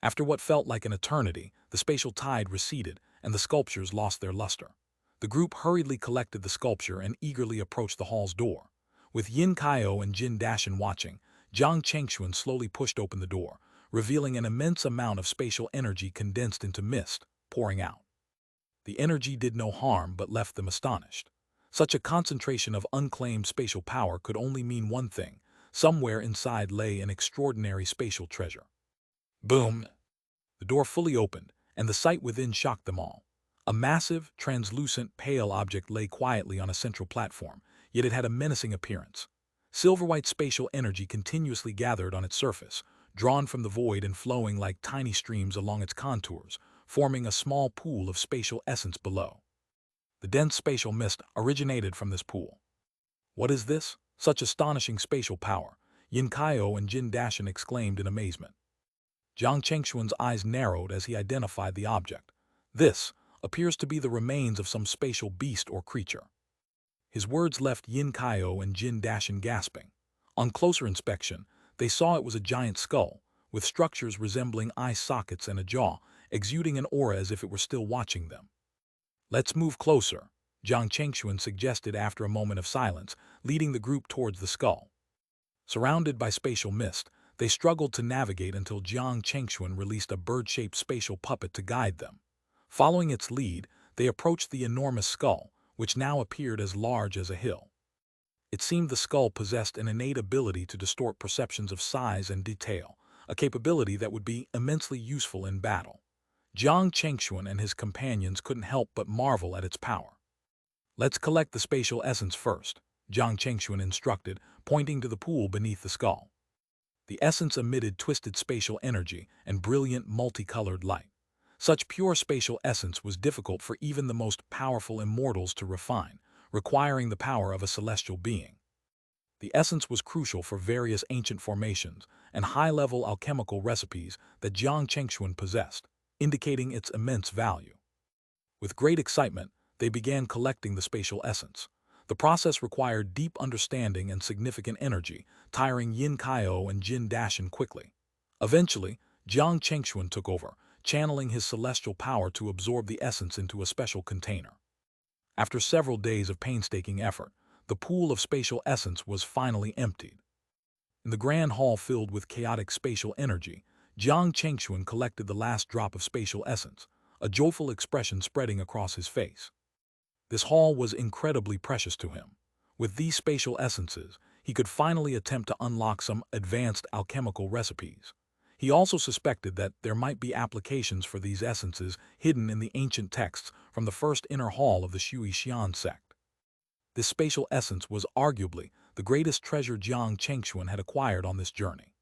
After what felt like an eternity, the spatial tide receded and the sculptures lost their luster. The group hurriedly collected the sculpture and eagerly approached the hall's door. With Yin Kaio and Jin Dashan watching, Jiang Chengxuan slowly pushed open the door, revealing an immense amount of spatial energy condensed into mist, pouring out. The energy did no harm but left them astonished. Such a concentration of unclaimed spatial power could only mean one thing: somewhere inside lay an extraordinary spatial treasure. Boom! The door fully opened, and the sight within shocked them all. A massive, translucent, pale object lay quietly on a central platform, yet it had a menacing appearance. Silver-white spatial energy continuously gathered on its surface, drawn from the void and flowing like tiny streams along its contours, forming a small pool of spatial essence below. The dense spatial mist originated from this pool. What is this? Such astonishing spatial power, Yin Kaio and Jin Dashan exclaimed in amazement. Jiang Chengxuan's eyes narrowed as he identified the object. This appears to be the remains of some spatial beast or creature. His words left Yin Kaio and Jin Dashan gasping. On closer inspection, they saw it was a giant skull, with structures resembling eye sockets and a jaw, exuding an aura as if it were still watching them. "Let's move closer," Jiang Chengxuan suggested after a moment of silence, leading the group towards the skull. Surrounded by spatial mist, they struggled to navigate until Jiang Chengxuan released a bird-shaped spatial puppet to guide them. Following its lead, they approached the enormous skull, which now appeared as large as a hill. It seemed the skull possessed an innate ability to distort perceptions of size and detail, a capability that would be immensely useful in battle. Jiang Chengxuan and his companions couldn't help but marvel at its power. "Let's collect the spatial essence first," Jiang Chengxuan instructed, pointing to the pool beneath the skull. The essence emitted twisted spatial energy and brilliant multicolored light. Such pure spatial essence was difficult for even the most powerful immortals to refine, requiring the power of a celestial being. The essence was crucial for various ancient formations and high-level alchemical recipes that Jiang Chengxuan possessed, indicating its immense value. With great excitement, they began collecting the spatial essence. The process required deep understanding and significant energy, tiring Yin Kaio and Jin Dashin quickly. Eventually, Jiang Chengxuan took over, channeling his celestial power to absorb the essence into a special container. After several days of painstaking effort, the pool of spatial essence was finally emptied. In the grand hall filled with chaotic spatial energy, Jiang Chengxuan collected the last drop of spatial essence, a joyful expression spreading across his face. This hall was incredibly precious to him. With these spatial essences, he could finally attempt to unlock some advanced alchemical recipes. He also suspected that there might be applications for these essences hidden in the ancient texts from the first inner hall of the Shui Xian sect. This spatial essence was arguably the greatest treasure Jiang Chengxuan had acquired on this journey.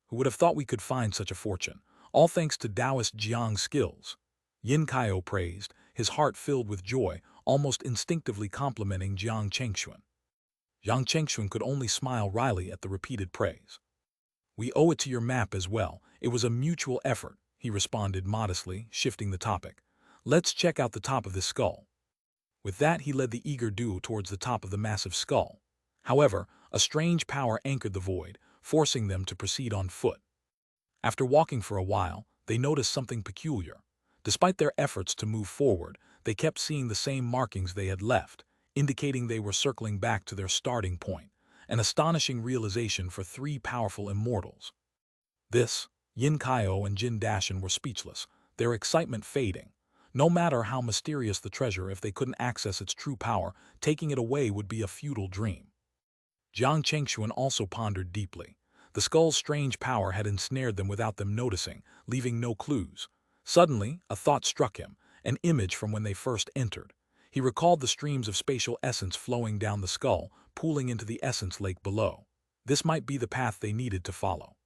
"Who would have thought we could find such a fortune, all thanks to Taoist Jiang's skills?" Yin Kaio praised, his heart filled with joy, almost instinctively complimenting Jiang Chengxuan. Jiang Chengxuan could only smile wryly at the repeated praise. "We owe it to your map as well. It was a mutual effort," he responded modestly, shifting the topic. "Let's check out the top of this skull." With that, he led the eager duo towards the top of the massive skull. However, a strange power anchored the void, forcing them to proceed on foot. After walking for a while, they noticed something peculiar. Despite their efforts to move forward, they kept seeing the same markings they had left, indicating they were circling back to their starting point, an astonishing realization for three powerful immortals. Yin Kaio and Jin Dashin were speechless, their excitement fading. No matter how mysterious the treasure, if they couldn't access its true power, taking it away would be a futile dream. Jiang Chengxuan also pondered deeply. The skull's strange power had ensnared them without them noticing, leaving no clues. Suddenly, a thought struck him, an image from when they first entered. He recalled the streams of spatial essence flowing down the skull, pooling into the essence lake below. This might be the path they needed to follow.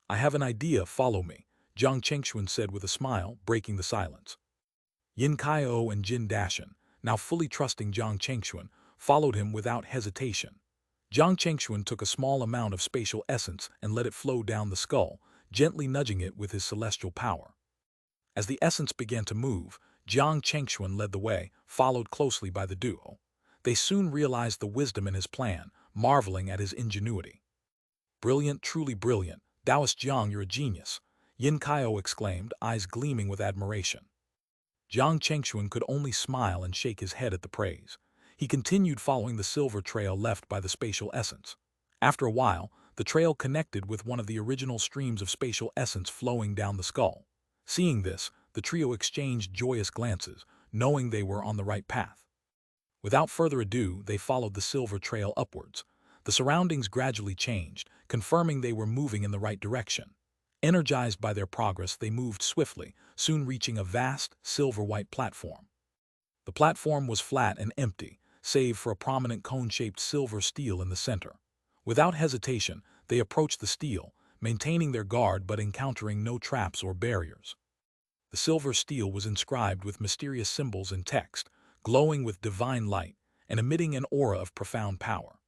"I have an idea, follow me," Jiang Chengxuan said with a smile, breaking the silence. Yin Kaio and Jin Dashin, now fully trusting Jiang Chengxuan, followed him without hesitation. Jiang Chengxuan took a small amount of spatial essence and let it flow down the skull, gently nudging it with his celestial power. As the essence began to move, Jiang Chengxuan led the way, followed closely by the duo. They soon realized the wisdom in his plan, marveling at his ingenuity. "Brilliant, truly brilliant. Taoist Jiang, you're a genius," Yin Kaio exclaimed, eyes gleaming with admiration. Jiang Chengxuan could only smile and shake his head at the praise. He continued following the silver trail left by the spatial essence. After a while, the trail connected with one of the original streams of spatial essence flowing down the skull. Seeing this, the trio exchanged joyous glances, knowing they were on the right path. Without further ado, they followed the silver trail upwards. The surroundings gradually changed, confirming they were moving in the right direction. Energized by their progress, they moved swiftly, soon reaching a vast, silver-white platform. The platform was flat and empty, save for a prominent cone-shaped silver stele in the center. Without hesitation, they approached the stele, maintaining their guard but encountering no traps or barriers. The silver stele was inscribed with mysterious symbols and text, glowing with divine light and emitting an aura of profound power.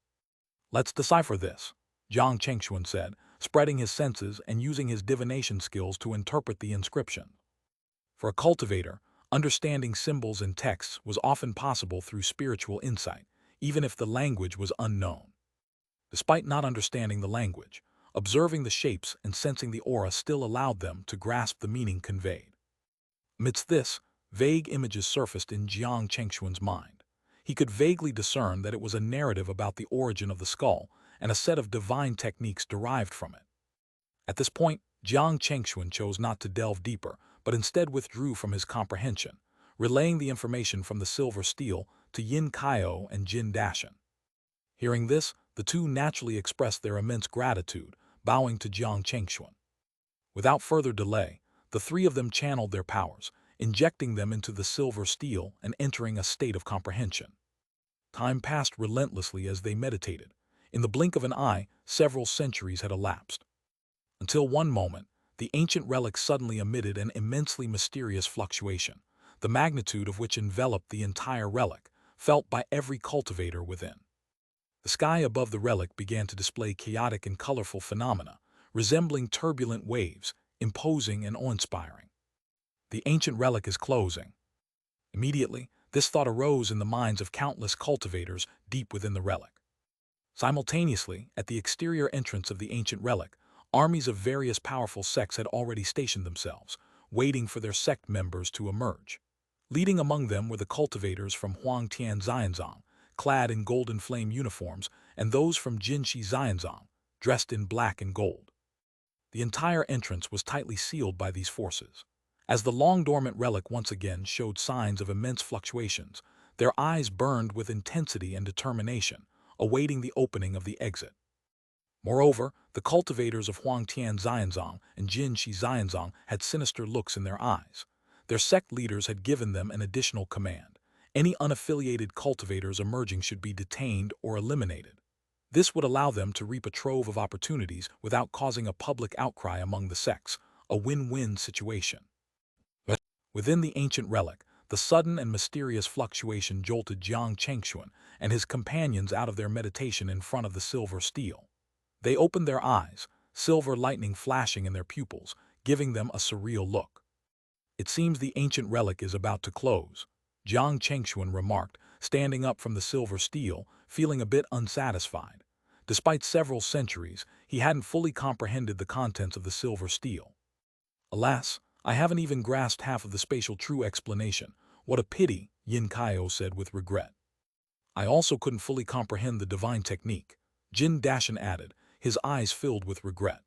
"Let's decipher this," Jiang Chengxuan said, spreading his senses and using his divination skills to interpret the inscription. For a cultivator, understanding symbols and texts was often possible through spiritual insight, even if the language was unknown. Despite not understanding the language, observing the shapes and sensing the aura still allowed them to grasp the meaning conveyed. Amidst this, vague images surfaced in Jiang Chengxuan's mind. He could vaguely discern that it was a narrative about the origin of the skull and a set of divine techniques derived from it. At this point, Jiang Chengxuan chose not to delve deeper, but instead withdrew from his comprehension, relaying the information from the silver steel to Yin Kaio and Jin Dashan. Hearing this, the two naturally expressed their immense gratitude, bowing to Jiang Chengxuan. Without further delay, the three of them channeled their powers, injecting them into the silver steel and entering a state of comprehension. Time passed relentlessly as they meditated. In the blink of an eye, several centuries had elapsed. Until one moment, the ancient relic suddenly emitted an immensely mysterious fluctuation, the magnitude of which enveloped the entire relic, felt by every cultivator within. The sky above the relic began to display chaotic and colorful phenomena, resembling turbulent waves, imposing and awe-inspiring. The ancient relic is closing. Immediately, this thought arose in the minds of countless cultivators deep within the relic. Simultaneously, at the exterior entrance of the ancient relic, armies of various powerful sects had already stationed themselves, waiting for their sect members to emerge. Leading among them were the cultivators from Huangtian Xianzang, clad in golden flame uniforms, and those from Jinshi Xianzang, dressed in black and gold. The entire entrance was tightly sealed by these forces. As the long-dormant relic once again showed signs of immense fluctuations, their eyes burned with intensity and determination, awaiting the opening of the exit. Moreover, the cultivators of Huangtian Xianzang and Jinshi Xianzang had sinister looks in their eyes. Their sect leaders had given them an additional command. Any unaffiliated cultivators emerging should be detained or eliminated. This would allow them to reap a trove of opportunities without causing a public outcry among the sects, a win-win situation. But within the ancient relic, the sudden and mysterious fluctuation jolted Jiang Chengxuan and his companions out of their meditation in front of the silver steel. They opened their eyes, silver lightning flashing in their pupils, giving them a surreal look. "It seems the ancient relic is about to close," Jiang Chengxuan remarked, standing up from the silver steel, feeling a bit unsatisfied. Despite several centuries, he hadn't fully comprehended the contents of the silver steel. "Alas, I haven't even grasped half of the spatial true explanation. What a pity," Yin Kaio said with regret. "I also couldn't fully comprehend the divine technique," Jin Dashan added, his eyes filled with regret.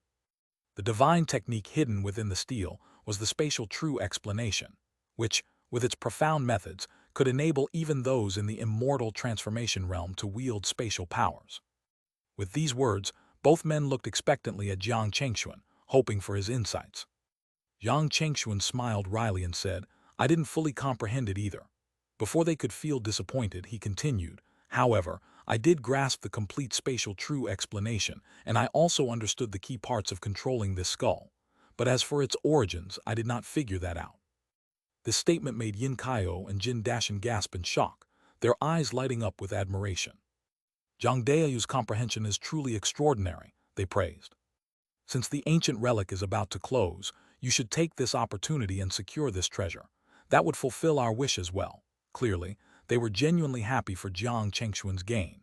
The divine technique hidden within the steel was the spatial true explanation, which, with its profound methods, could enable even those in the immortal transformation realm to wield spatial powers. With these words, both men looked expectantly at Jiang Chengxuan, hoping for his insights. Jiang Chengxuan smiled wryly and said, "I didn't fully comprehend it either." Before they could feel disappointed, he continued, "However, I did grasp the complete spatial true explanation, and I also understood the key parts of controlling this skull. But as for its origins, I did not figure that out." This statement made Yin Kaio and Jin Dashan gasp in shock, their eyes lighting up with admiration. "Zhang Daoyu's comprehension is truly extraordinary," they praised. "Since the ancient relic is about to close, you should take this opportunity and secure this treasure. That would fulfill our wish as well." Clearly, they were genuinely happy for Jiang Chengxuan's gain.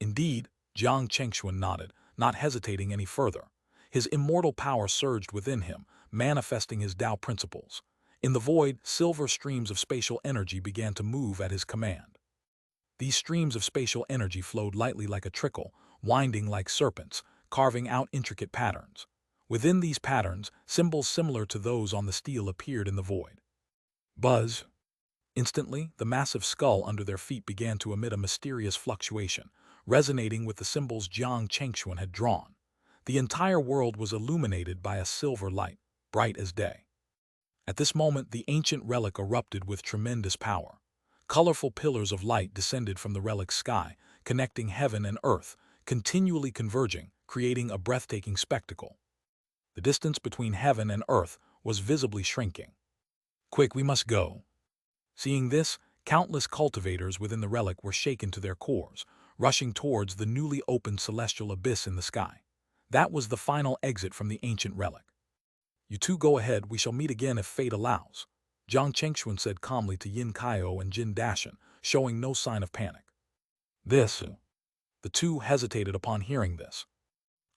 Indeed, Jiang Chengxuan nodded, not hesitating any further. His immortal power surged within him, manifesting his Tao principles. In the void, silver streams of spatial energy began to move at his command. These streams of spatial energy flowed lightly like a trickle, winding like serpents, carving out intricate patterns. Within these patterns, symbols similar to those on the steel appeared in the void. Buzz! Instantly, the massive skull under their feet began to emit a mysterious fluctuation, resonating with the symbols Jiang Chengxuan had drawn. The entire world was illuminated by a silver light, bright as day. At this moment, the ancient relic erupted with tremendous power. Colorful pillars of light descended from the relic's sky, connecting heaven and earth, continually converging, creating a breathtaking spectacle. The distance between heaven and earth was visibly shrinking. "Quick, we must go." Seeing this, countless cultivators within the relic were shaken to their cores, rushing towards the newly opened celestial abyss in the sky. That was the final exit from the ancient relic. "You two go ahead, we shall meet again if fate allows," Jiang Chengxuan said calmly to Yin Kaio and Jin Dashan, showing no sign of panic. The two hesitated upon hearing this.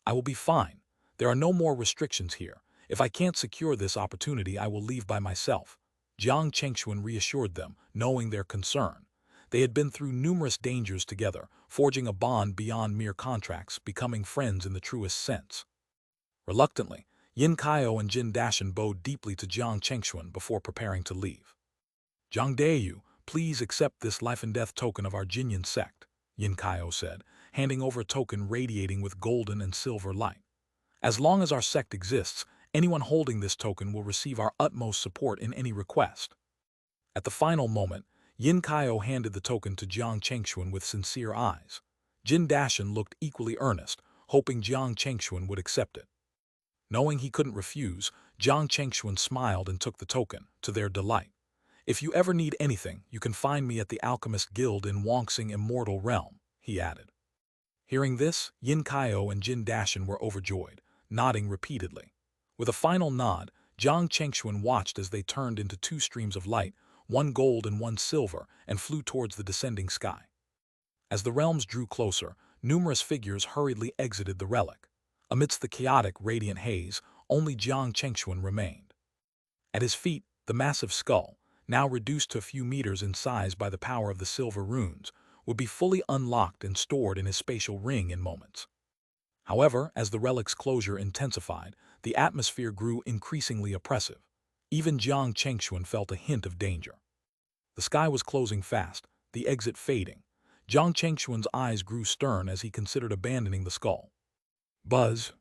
I will be fine. There are no more restrictions here. If I can't secure this opportunity, I will leave by myself. Jiang Chengxuan reassured them, knowing their concern. They had been through numerous dangers together, forging a bond beyond mere contracts, becoming friends in the truest sense. Reluctantly, Yin Kaio and Jin Dashan bowed deeply to Jiang Chengxuan before preparing to leave. Jiang Dayu, please accept this life-and-death token of our Jinyan sect, Yin Kaio said, handing over a token radiating with golden and silver light. As long as our sect exists, anyone holding this token will receive our utmost support in any request. At the final moment, Yin Kaio handed the token to Jiang Chengxuan with sincere eyes. Jin Dashan looked equally earnest, hoping Jiang Chengxuan would accept it. Knowing he couldn't refuse, Jiang Chengxuan smiled and took the token, to their delight. If you ever need anything, you can find me at the Alchemist Guild in Wongsing Immortal Realm, he added. Hearing this, Yin Kaio and Jin Dashan were overjoyed, nodding repeatedly. With a final nod, Jiang Chengxuan watched as they turned into two streams of light, one gold and one silver, and flew towards the descending sky. As the realms drew closer, numerous figures hurriedly exited the relic. Amidst the chaotic, radiant haze, only Jiang Chengxuan remained. At his feet, the massive skull, now reduced to a few meters in size by the power of the silver runes, would be fully unlocked and stored in his spatial ring in moments. However, as the relic's closure intensified, the atmosphere grew increasingly oppressive. Even Jiang Chengxuan felt a hint of danger. The sky was closing fast, the exit fading. Jiang Chengxuan's eyes grew stern as he considered abandoning the skull. Buzz!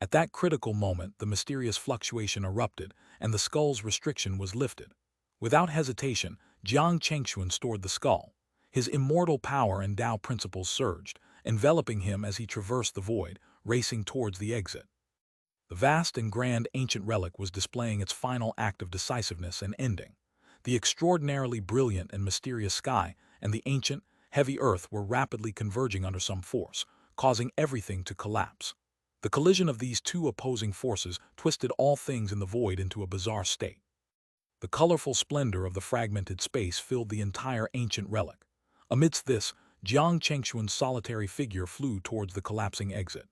At that critical moment, the mysterious fluctuation erupted, and the skull's restriction was lifted. Without hesitation, Jiang Chengxuan stored the skull. His immortal power and Tao principles surged, enveloping him as he traversed the void, racing towards the exit. The vast and grand ancient relic was displaying its final act of decisiveness and ending. The extraordinarily brilliant and mysterious sky and the ancient, heavy earth were rapidly converging under some force, causing everything to collapse. The collision of these two opposing forces twisted all things in the void into a bizarre state. The colorful splendor of the fragmented space filled the entire ancient relic. Amidst this, Jiang Chengxuan's solitary figure flew towards the collapsing exit.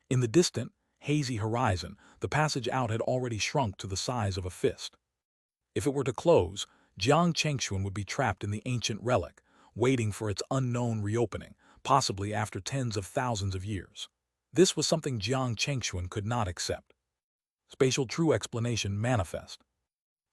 In the distant, hazy horizon, the passage out had already shrunk to the size of a fist. If it were to close, Jiang Chengxuan would be trapped in the ancient relic, waiting for its unknown reopening, possibly after tens of thousands of years. This was something Jiang Chengxuan could not accept. Spatial true explanation manifest.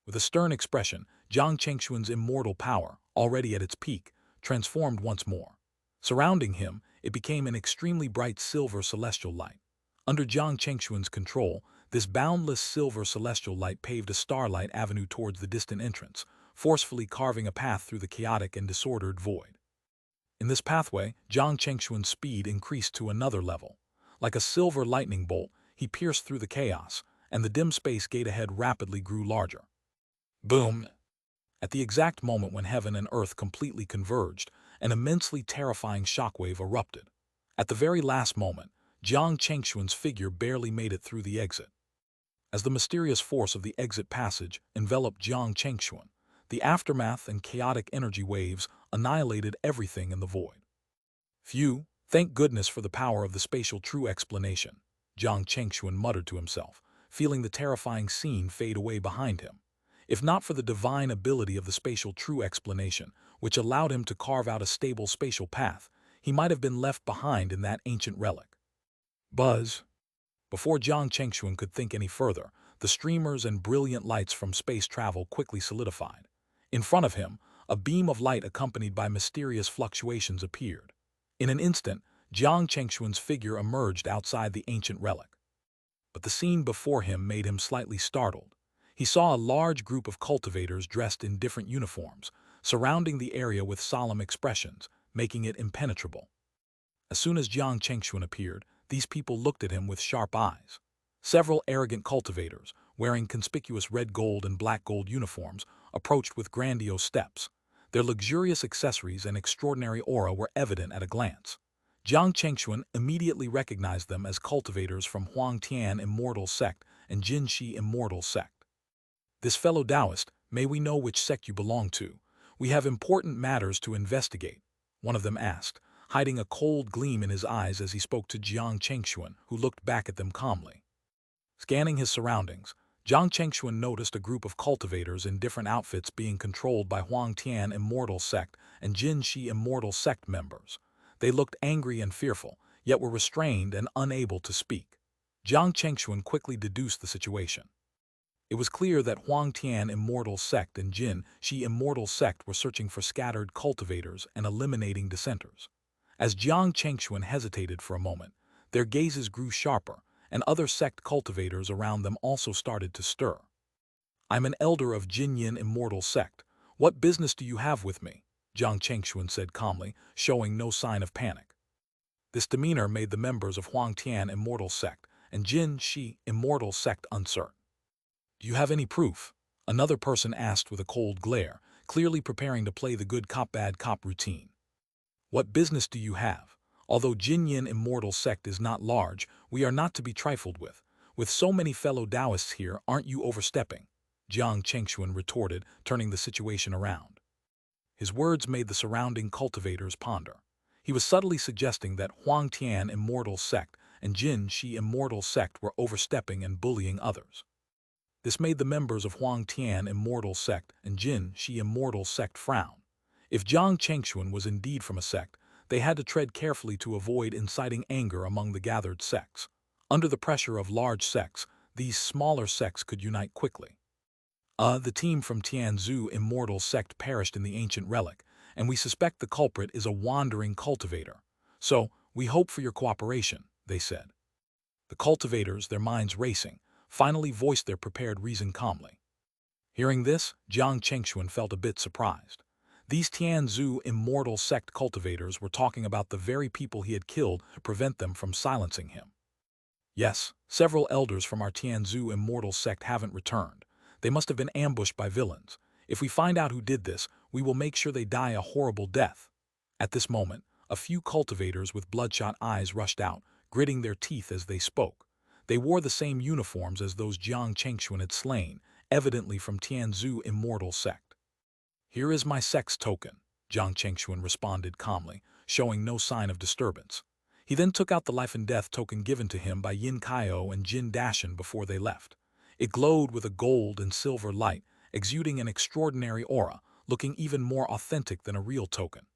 With a stern expression, Jiang Chengxuan's immortal power, already at its peak, transformed once more. Surrounding him, it became an extremely bright silver celestial light. Under Jiang Chengxuan's control, this boundless silver celestial light paved a starlight avenue towards the distant entrance, forcefully carving a path through the chaotic and disordered void. In this pathway, Jiang Chengxuan's speed increased to another level. Like a silver lightning bolt, he pierced through the chaos, and the dim space gate ahead rapidly grew larger. Boom! At the exact moment when heaven and earth completely converged, an immensely terrifying shockwave erupted. At the very last moment, Jiang Chengxuan's figure barely made it through the exit. As the mysterious force of the exit passage enveloped Jiang Chengxuan, the aftermath and chaotic energy waves annihilated everything in the void. Phew, thank goodness for the power of the spatial true explanation, Jiang Chengxuan muttered to himself, feeling the terrifying scene fade away behind him. If not for the divine ability of the spatial true explanation, which allowed him to carve out a stable spatial path, he might have been left behind in that ancient relic. Buzz! Before Jiang Chengxuan could think any further, the streamers and brilliant lights from space travel quickly solidified. In front of him, a beam of light accompanied by mysterious fluctuations appeared. In an instant, Jiang Chengxuan's figure emerged outside the ancient relic. But the scene before him made him slightly startled. He saw a large group of cultivators dressed in different uniforms, surrounding the area with solemn expressions, making it impenetrable. As soon as Jiang Chengxuan appeared, these people looked at him with sharp eyes. Several arrogant cultivators, wearing conspicuous red gold and black gold uniforms, approached with grandiose steps. Their luxurious accessories and extraordinary aura were evident at a glance. Jiang Chengxuan immediately recognized them as cultivators from Huangtian Immortal Sect and Jinxi Immortal Sect. This fellow Taoist, may we know which sect you belong to? We have important matters to investigate, one of them asked, hiding a cold gleam in his eyes as he spoke to Jiang Chengxuan, who looked back at them calmly. Scanning his surroundings, Jiang Chengxuan noticed a group of cultivators in different outfits being controlled by Huang Tian Immortal Sect and Jin Shi Immortal Sect members. They looked angry and fearful, yet were restrained and unable to speak. Jiang Chengxuan quickly deduced the situation. It was clear that Huang Tian Immortal Sect and Jin Shi Immortal Sect were searching for scattered cultivators and eliminating dissenters. As Jiang Chengxuan hesitated for a moment, their gazes grew sharper, and other sect cultivators around them also started to stir. "I'm an elder of Jinyin Immortal Sect. What business do you have with me?" Jiang Chengxuan said calmly, showing no sign of panic. This demeanor made the members of Huang Tian Immortal Sect and Jin Shi Immortal Sect uncertain. "Do you have any proof?" another person asked with a cold glare, clearly preparing to play the good cop bad cop routine. "What business do you have? Although Jinyin Immortal Sect is not large, we are not to be trifled with. With so many fellow Taoists here, aren't you overstepping?" Jiang Chengxuan retorted, turning the situation around. His words made the surrounding cultivators ponder. He was subtly suggesting that Huang Tian Immortal Sect and Jin Shi Immortal Sect were overstepping and bullying others. This made the members of Huang Tian Immortal Sect and Jin Shi Immortal Sect frown. If Jiang Chengxuan was indeed from a sect, they had to tread carefully to avoid inciting anger among the gathered sects. Under the pressure of large sects, these smaller sects could unite quickly. The team from Tianzhu Immortal Sect perished in the ancient relic, and we suspect the culprit is a wandering cultivator. So, we hope for your cooperation, they said. The cultivators, their minds racing, finally voiced their prepared reason calmly. Hearing this, Jiang Chengxuan felt a bit surprised. These Tianzhu Immortal Sect cultivators were talking about the very people he had killed to prevent them from silencing him. "Yes, several elders from our Tianzhu Immortal Sect haven't returned. They must have been ambushed by villains. If we find out who did this, we will make sure they die a horrible death." At this moment, a few cultivators with bloodshot eyes rushed out, gritting their teeth as they spoke. They wore the same uniforms as those Jiang Chengxuan had slain, evidently from Tianzhu Immortal Sect. "Here is my sect's token," Jiang Chengxuan responded calmly, showing no sign of disturbance. He then took out the life and death token given to him by Yin Kaio and Jin Dashan before they left. It glowed with a gold and silver light, exuding an extraordinary aura, looking even more authentic than a real token.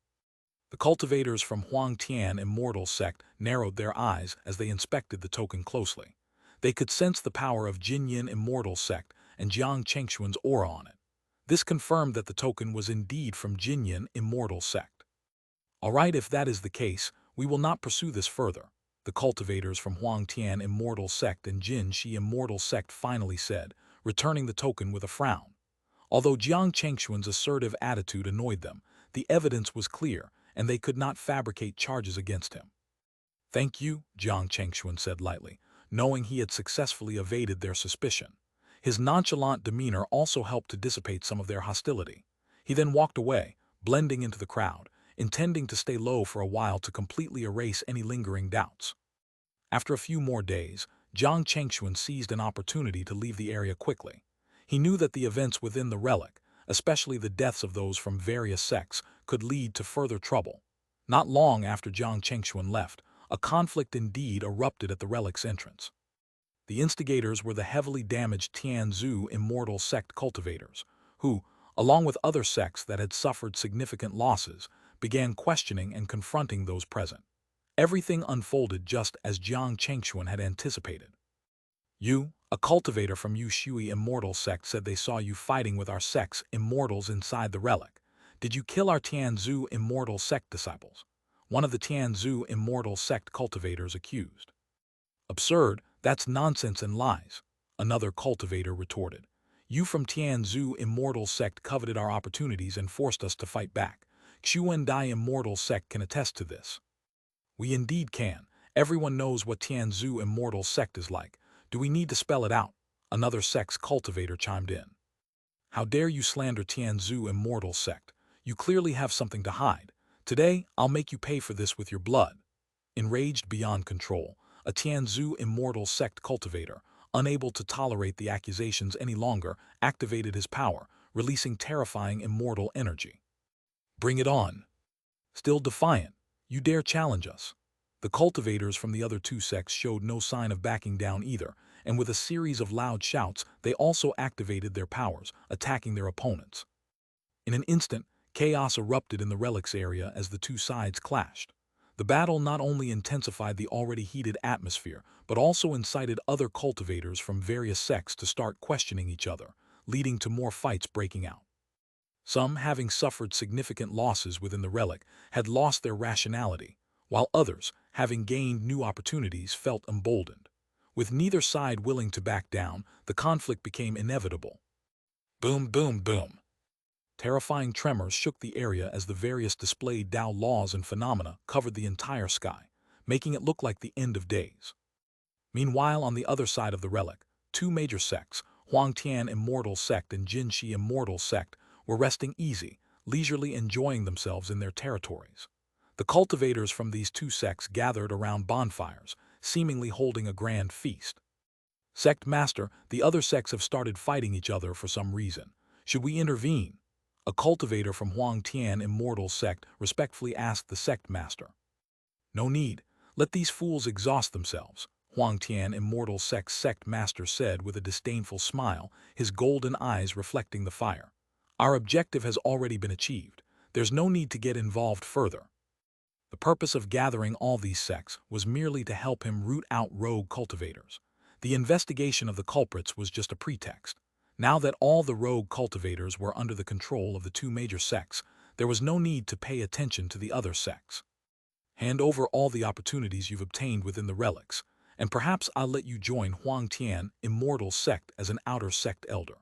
The cultivators from Huang Tian Immortal Sect narrowed their eyes as they inspected the token closely. They could sense the power of Jinyin Immortal Sect and Jiang Chengxuan's aura on it. This confirmed that the token was indeed from Jinyin Immortal Sect. "All right, if that is the case, we will not pursue this further," the cultivators from Huang Tian Immortal Sect and Jin Shi Immortal Sect finally said, returning the token with a frown. Although Jiang Chengxuan's assertive attitude annoyed them, the evidence was clear, and they could not fabricate charges against him. "Thank you," Jiang Chengxuan said lightly, knowing he had successfully evaded their suspicion. His nonchalant demeanor also helped to dissipate some of their hostility. He then walked away, blending into the crowd, intending to stay low for a while to completely erase any lingering doubts. After a few more days, Jiang Chengxuan seized an opportunity to leave the area quickly. He knew that the events within the relic, especially the deaths of those from various sects, could lead to further trouble. Not long after Jiang Chengxuan left, a conflict indeed erupted at the relic's entrance. The instigators were the heavily damaged Tianzhu Immortal Sect cultivators, who, along with other sects that had suffered significant losses, began questioning and confronting those present. Everything unfolded just as Jiang Chengxuan had anticipated. "You, a cultivator from Yushui Immortal Sect, said they saw you fighting with our sect's immortals inside the relic. Did you kill our Tianzhu Immortal Sect disciples?" one of the Tianzhu Immortal Sect cultivators accused. "Absurd, that's nonsense and lies," another cultivator retorted. "You from Tianzhu Immortal Sect coveted our opportunities and forced us to fight back. Xuan Dai Immortal Sect can attest to this." "We indeed can. Everyone knows what Tianzhu Immortal Sect is like. Do we need to spell it out?" another sect's cultivator chimed in. "How dare you slander Tianzhu Immortal Sect? You clearly have something to hide. Today, I'll make you pay for this with your blood." Enraged beyond control, a Tianzhu Immortal Sect cultivator, unable to tolerate the accusations any longer, activated his power, releasing terrifying immortal energy. "Bring it on!" Still defiant, You dare challenge us? The cultivators from the other two sects showed no sign of backing down either, and with a series of loud shouts, they also activated their powers, attacking their opponents. In an instant, chaos erupted in the relics area as the two sides clashed. The battle not only intensified the already heated atmosphere, but also incited other cultivators from various sects to start questioning each other, leading to more fights breaking out. Some, having suffered significant losses within the relic, had lost their rationality, while others, having gained new opportunities, felt emboldened. With neither side willing to back down, the conflict became inevitable. Boom, boom, boom. Terrifying tremors shook the area as the various displayed Tao laws and phenomena covered the entire sky, making it look like the end of days. Meanwhile, on the other side of the relic, two major sects, Huangtian Immortal Sect and Jinxi Immortal Sect, were resting easy, leisurely enjoying themselves in their territories. The cultivators from these two sects gathered around bonfires, seemingly holding a grand feast. Sect Master, the other sects have started fighting each other for some reason. Should we intervene? A cultivator from Huangtian Immortal Sect respectfully asked the Sect Master. No need. Let these fools exhaust themselves, Huangtian Immortal Sect's Sect Master said with a disdainful smile, his golden eyes reflecting the fire. Our objective has already been achieved. There's no need to get involved further. The purpose of gathering all these sects was merely to help him root out rogue cultivators. The investigation of the culprits was just a pretext. Now that all the rogue cultivators were under the control of the two major sects, there was no need to pay attention to the other sects. Hand over all the opportunities you've obtained within the relics, and perhaps I'll let you join Huangtian Immortal Sect as an outer sect elder.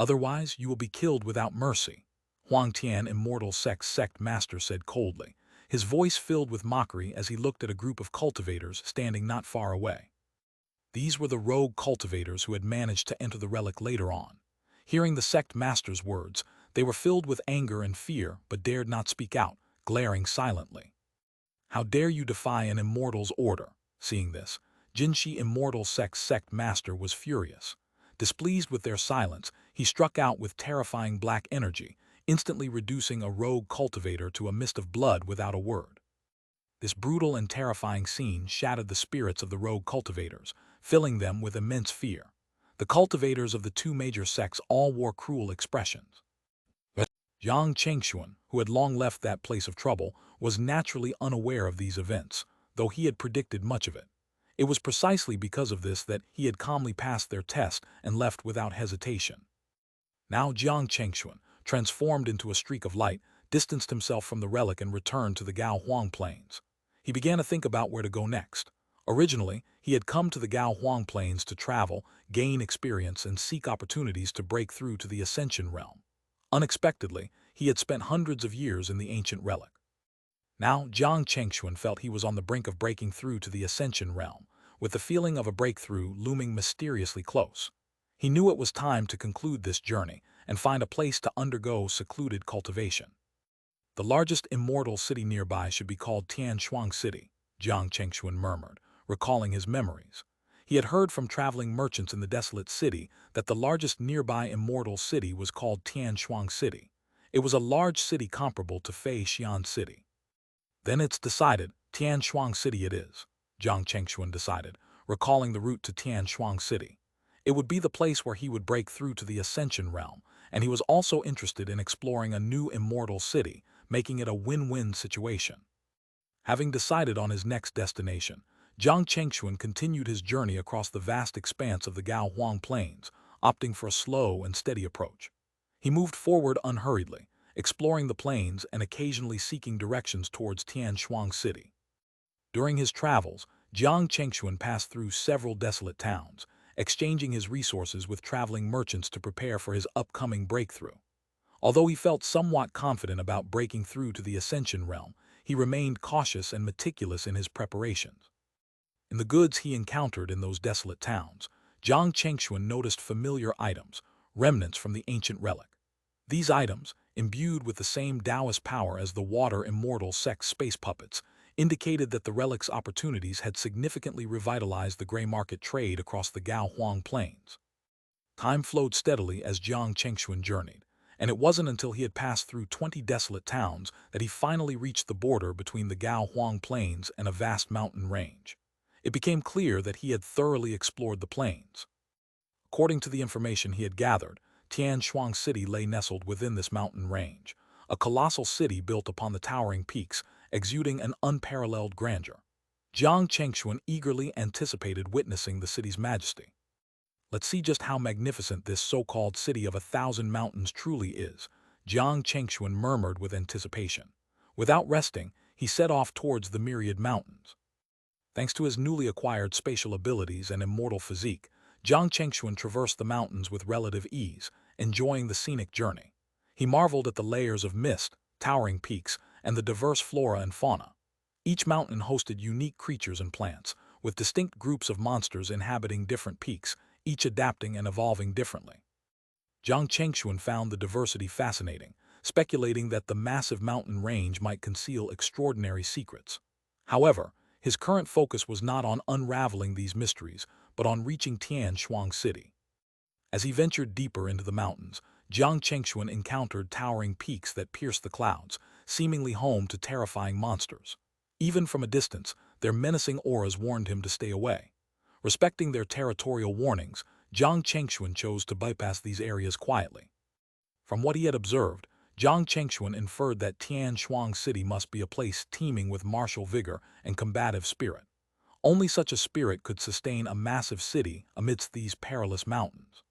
Otherwise, you will be killed without mercy, Huangtian Immortal Sect's Sect Master said coldly, his voice filled with mockery as he looked at a group of cultivators standing not far away. These were the rogue cultivators who had managed to enter the relic later on. Hearing the Sect Master's words, they were filled with anger and fear but dared not speak out, glaring silently. How dare you defy an immortal's order? Seeing this, Jinxi Immortal Sect's Sect Master was furious. Displeased with their silence, he struck out with terrifying black energy, instantly reducing a rogue cultivator to a mist of blood without a word. This brutal and terrifying scene shattered the spirits of the rogue cultivators, filling them with immense fear. The cultivators of the two major sects all wore cruel expressions. But Yang Chengxuan, who had long left that place of trouble, was naturally unaware of these events, though he had predicted much of it. It was precisely because of this that he had calmly passed their test and left without hesitation. Now Jiang Chengxuan, transformed into a streak of light, distanced himself from the relic and returned to the Gao Huang Plains. He began to think about where to go next. Originally, he had come to the Gao Huang Plains to travel, gain experience, and seek opportunities to break through to the Ascension realm. Unexpectedly, he had spent hundreds of years in the ancient relic. Now, Jiang Chengxuan felt he was on the brink of breaking through to the Ascension realm, with the feeling of a breakthrough looming mysteriously close. He knew it was time to conclude this journey and find a place to undergo secluded cultivation. The largest immortal city nearby should be called Tianshuang City, Jiang Chengxuan murmured, recalling his memories. He had heard from traveling merchants in the desolate city that the largest nearby immortal city was called Tianshuang City. It was a large city comparable to Fei Xian City. Then it's decided, Tianshuang City it is, Jiang Chengxuan decided, recalling the route to Tianshuang City. It would be the place where he would break through to the Ascension realm, and he was also interested in exploring a new immortal city, making it a win-win situation. Having decided on his next destination, Jiang Chengxuan continued his journey across the vast expanse of the Gao Huang Plains, opting for a slow and steady approach. He moved forward unhurriedly, exploring the plains and occasionally seeking directions towards Tianshuang City. During his travels, Jiang Chengxuan passed through several desolate towns, exchanging his resources with traveling merchants to prepare for his upcoming breakthrough. Although he felt somewhat confident about breaking through to the Ascension realm, he remained cautious and meticulous in his preparations. In the goods he encountered in those desolate towns, Jiang Chengxuan noticed familiar items, remnants from the ancient relic. These items, imbued with the same Taoist power as the Water Immortal Sect's space puppets, indicated that the relic's opportunities had significantly revitalized the gray market trade across the Gao Huang Plains. Time flowed steadily as Jiang Chengxuan journeyed, and it wasn't until he had passed through 20 desolate towns that he finally reached the border between the Gao Huang Plains and a vast mountain range. It became clear that he had thoroughly explored the plains. According to the information he had gathered, Tianshuang City lay nestled within this mountain range, a colossal city built upon the towering peaks, exuding an unparalleled grandeur. Jiang Chengxuan eagerly anticipated witnessing the city's majesty. Let's see just how magnificent this so-called city of 1,000 mountains truly is, Jiang Chengxuan murmured with anticipation. Without resting, he set off towards the myriad mountains. Thanks to his newly acquired spatial abilities and immortal physique, Jiang Chengxuan traversed the mountains with relative ease, enjoying the scenic journey. He marveled at the layers of mist, towering peaks, and the diverse flora and fauna. Each mountain hosted unique creatures and plants, with distinct groups of monsters inhabiting different peaks, each adapting and evolving differently. Jiang Chengxuan found the diversity fascinating, speculating that the massive mountain range might conceal extraordinary secrets. However, his current focus was not on unraveling these mysteries, but on reaching Tianshuang City. As he ventured deeper into the mountains, Jiang Chengxuan encountered towering peaks that pierced the clouds, seemingly home to terrifying monsters. Even from a distance, their menacing auras warned him to stay away. Respecting their territorial warnings, Jiang Chengxuan chose to bypass these areas quietly. From what he had observed, Jiang Chengxuan inferred that Tianshuang City must be a place teeming with martial vigor and combative spirit. Only such a spirit could sustain a massive city amidst these perilous mountains.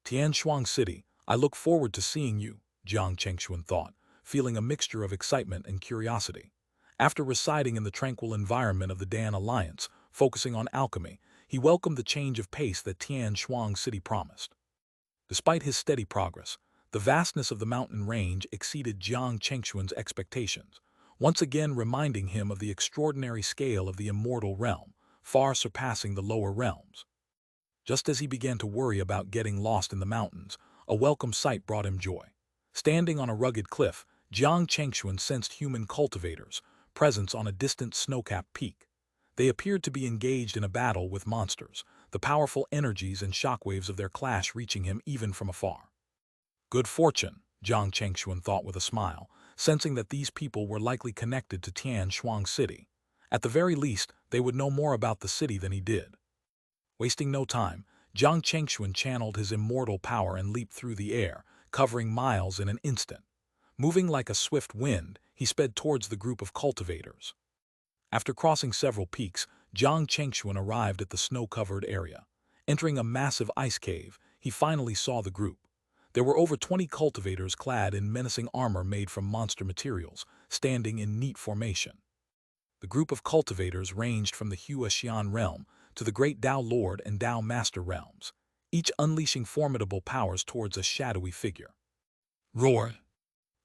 Tianshuang City, I look forward to seeing you, Jiang Chengxuan thought, feeling a mixture of excitement and curiosity. After residing in the tranquil environment of the Dan Alliance, focusing on alchemy, he welcomed the change of pace that Tianshuang City promised. Despite his steady progress, the vastness of the mountain range exceeded Jiang Chengxuan's expectations, once again reminding him of the extraordinary scale of the immortal realm, far surpassing the lower realms. Just as he began to worry about getting lost in the mountains, a welcome sight brought him joy. Standing on a rugged cliff, Jiang Chengxuan sensed human cultivators' presence on a distant snow-capped peak. They appeared to be engaged in a battle with monsters, the powerful energies and shockwaves of their clash reaching him even from afar. Good fortune, Jiang Chengxuan thought with a smile, sensing that these people were likely connected to Tianshuang City. At the very least, they would know more about the city than he did. Wasting no time, Jiang Chengxuan channeled his immortal power and leaped through the air, covering miles in an instant. Moving like a swift wind, he sped towards the group of cultivators. After crossing several peaks, Jiang Chengxuan arrived at the snow-covered area. Entering a massive ice cave, he finally saw the group. There were over 20 cultivators clad in menacing armor made from monster materials, standing in neat formation. The group of cultivators ranged from the Xian realm to the great Dao Lord and Dao Master realms, each unleashing formidable powers towards a shadowy figure. Roar!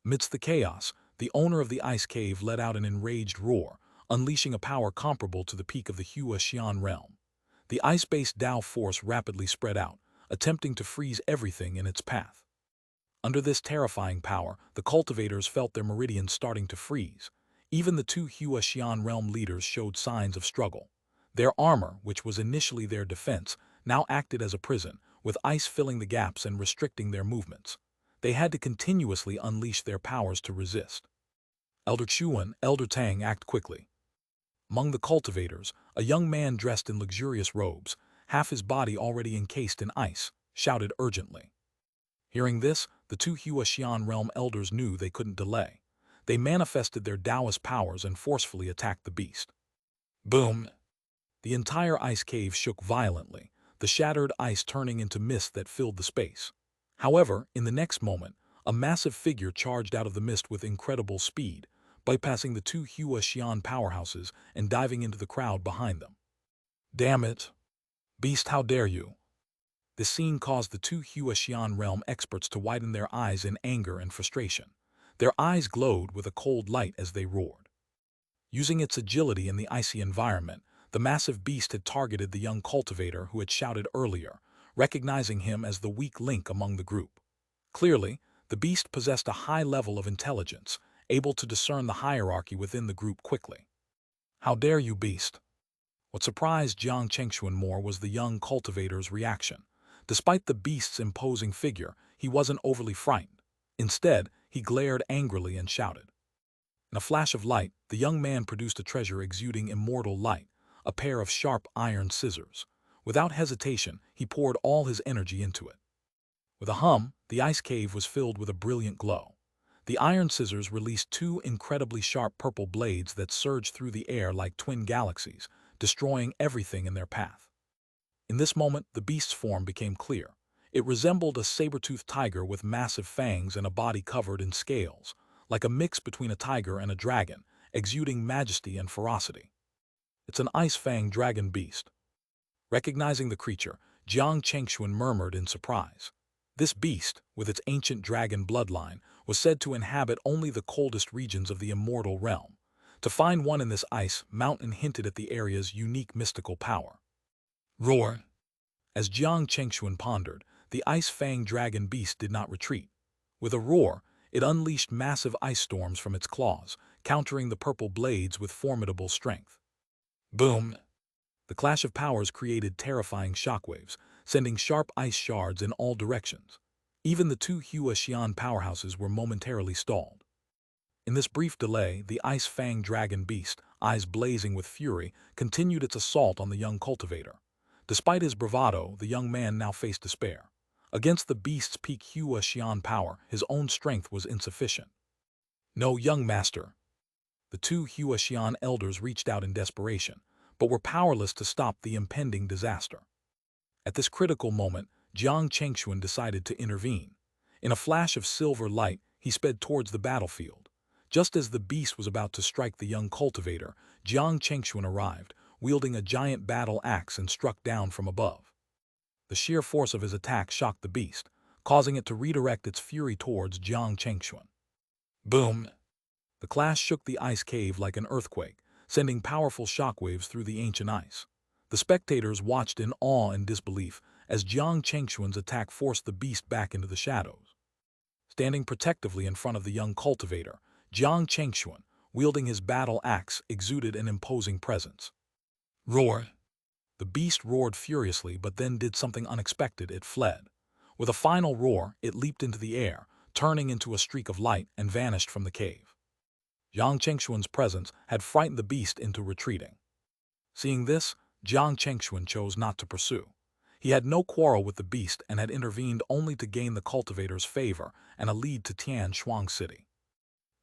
Amidst the chaos, the owner of the ice cave let out an enraged roar, unleashing a power comparable to the peak of the Xian realm. The ice-based Dao force rapidly spread out, attempting to freeze everything in its path. Under this terrifying power, the cultivators felt their meridians starting to freeze. Even the two Xian realm leaders showed signs of struggle. Their armor, which was initially their defense, now acted as a prison, with ice filling the gaps and restricting their movements. They had to continuously unleash their powers to resist. Elder Chuan, Elder Tang, act quickly. Among the cultivators, a young man dressed in luxurious robes, half his body already encased in ice, shouted urgently. Hearing this, the two Xian realm elders knew they couldn't delay. They manifested their Taoist powers and forcefully attacked the beast. Boom! The entire ice cave shook violently, the shattered ice turning into mist that filled the space. However, in the next moment, a massive figure charged out of the mist with incredible speed, bypassing the two Xian powerhouses and diving into the crowd behind them. Damn it! Beast, how dare you! This scene caused the two Xian realm experts to widen their eyes in anger and frustration. Their eyes glowed with a cold light as they roared. Using its agility in the icy environment, the massive beast had targeted the young cultivator who had shouted earlier, recognizing him as the weak link among the group. Clearly, the beast possessed a high level of intelligence, able to discern the hierarchy within the group quickly. How dare you, beast! What surprised Jiang Chengxuan more was the young cultivator's reaction. Despite the beast's imposing figure, he wasn't overly frightened. Instead, he glared angrily and shouted. In a flash of light, the young man produced a treasure exuding immortal light, a pair of sharp iron scissors. Without hesitation, he poured all his energy into it. With a hum, the ice cave was filled with a brilliant glow. The iron scissors released two incredibly sharp purple blades that surged through the air like twin galaxies, destroying everything in their path. In this moment, the beast's form became clear. It resembled a saber-toothed tiger with massive fangs and a body covered in scales, like a mix between a tiger and a dragon, exuding majesty and ferocity. It's an ice-fang dragon beast. Recognizing the creature, Jiang Chengxuan murmured in surprise. This beast, with its ancient dragon bloodline, was said to inhabit only the coldest regions of the immortal realm. To find one in this ice mountain hinted at the area's unique mystical power. Roar! As Jiang Chengxuan pondered, the ice-fang dragon beast did not retreat. With a roar, it unleashed massive ice storms from its claws, countering the purple blades with formidable strength. Boom! The clash of powers created terrifying shockwaves, sending sharp ice shards in all directions. Even the two Xianxia powerhouses were momentarily stalled. In this brief delay, the ice-fang dragon beast, eyes blazing with fury, continued its assault on the young cultivator. Despite his bravado, the young man now faced despair. Against the beast's peak Xianxia power, his own strength was insufficient. No, young master. The two Xianxia elders reached out in desperation, but were powerless to stop the impending disaster. At this critical moment, Jiang Chengxuan decided to intervene. In a flash of silver light, he sped towards the battlefield. Just as the beast was about to strike the young cultivator, Jiang Chengxuan arrived, wielding a giant battle axe and struck down from above. The sheer force of his attack shocked the beast, causing it to redirect its fury towards Jiang Chengxuan. Boom! The clash shook the ice cave like an earthquake, sending powerful shockwaves through the ancient ice. The spectators watched in awe and disbelief as Jiang Chengxuan's attack forced the beast back into the shadows. Standing protectively in front of the young cultivator, Jiang Chengxuan, wielding his battle axe, exuded an imposing presence. Roar! The beast roared furiously but then did something unexpected. It fled. With a final roar, it leaped into the air, turning into a streak of light and vanished from the cave. Jiang Chengxuan's presence had frightened the beast into retreating. Seeing this, Jiang Chengxuan chose not to pursue. He had no quarrel with the beast and had intervened only to gain the cultivator's favor and a lead to Xianxia City.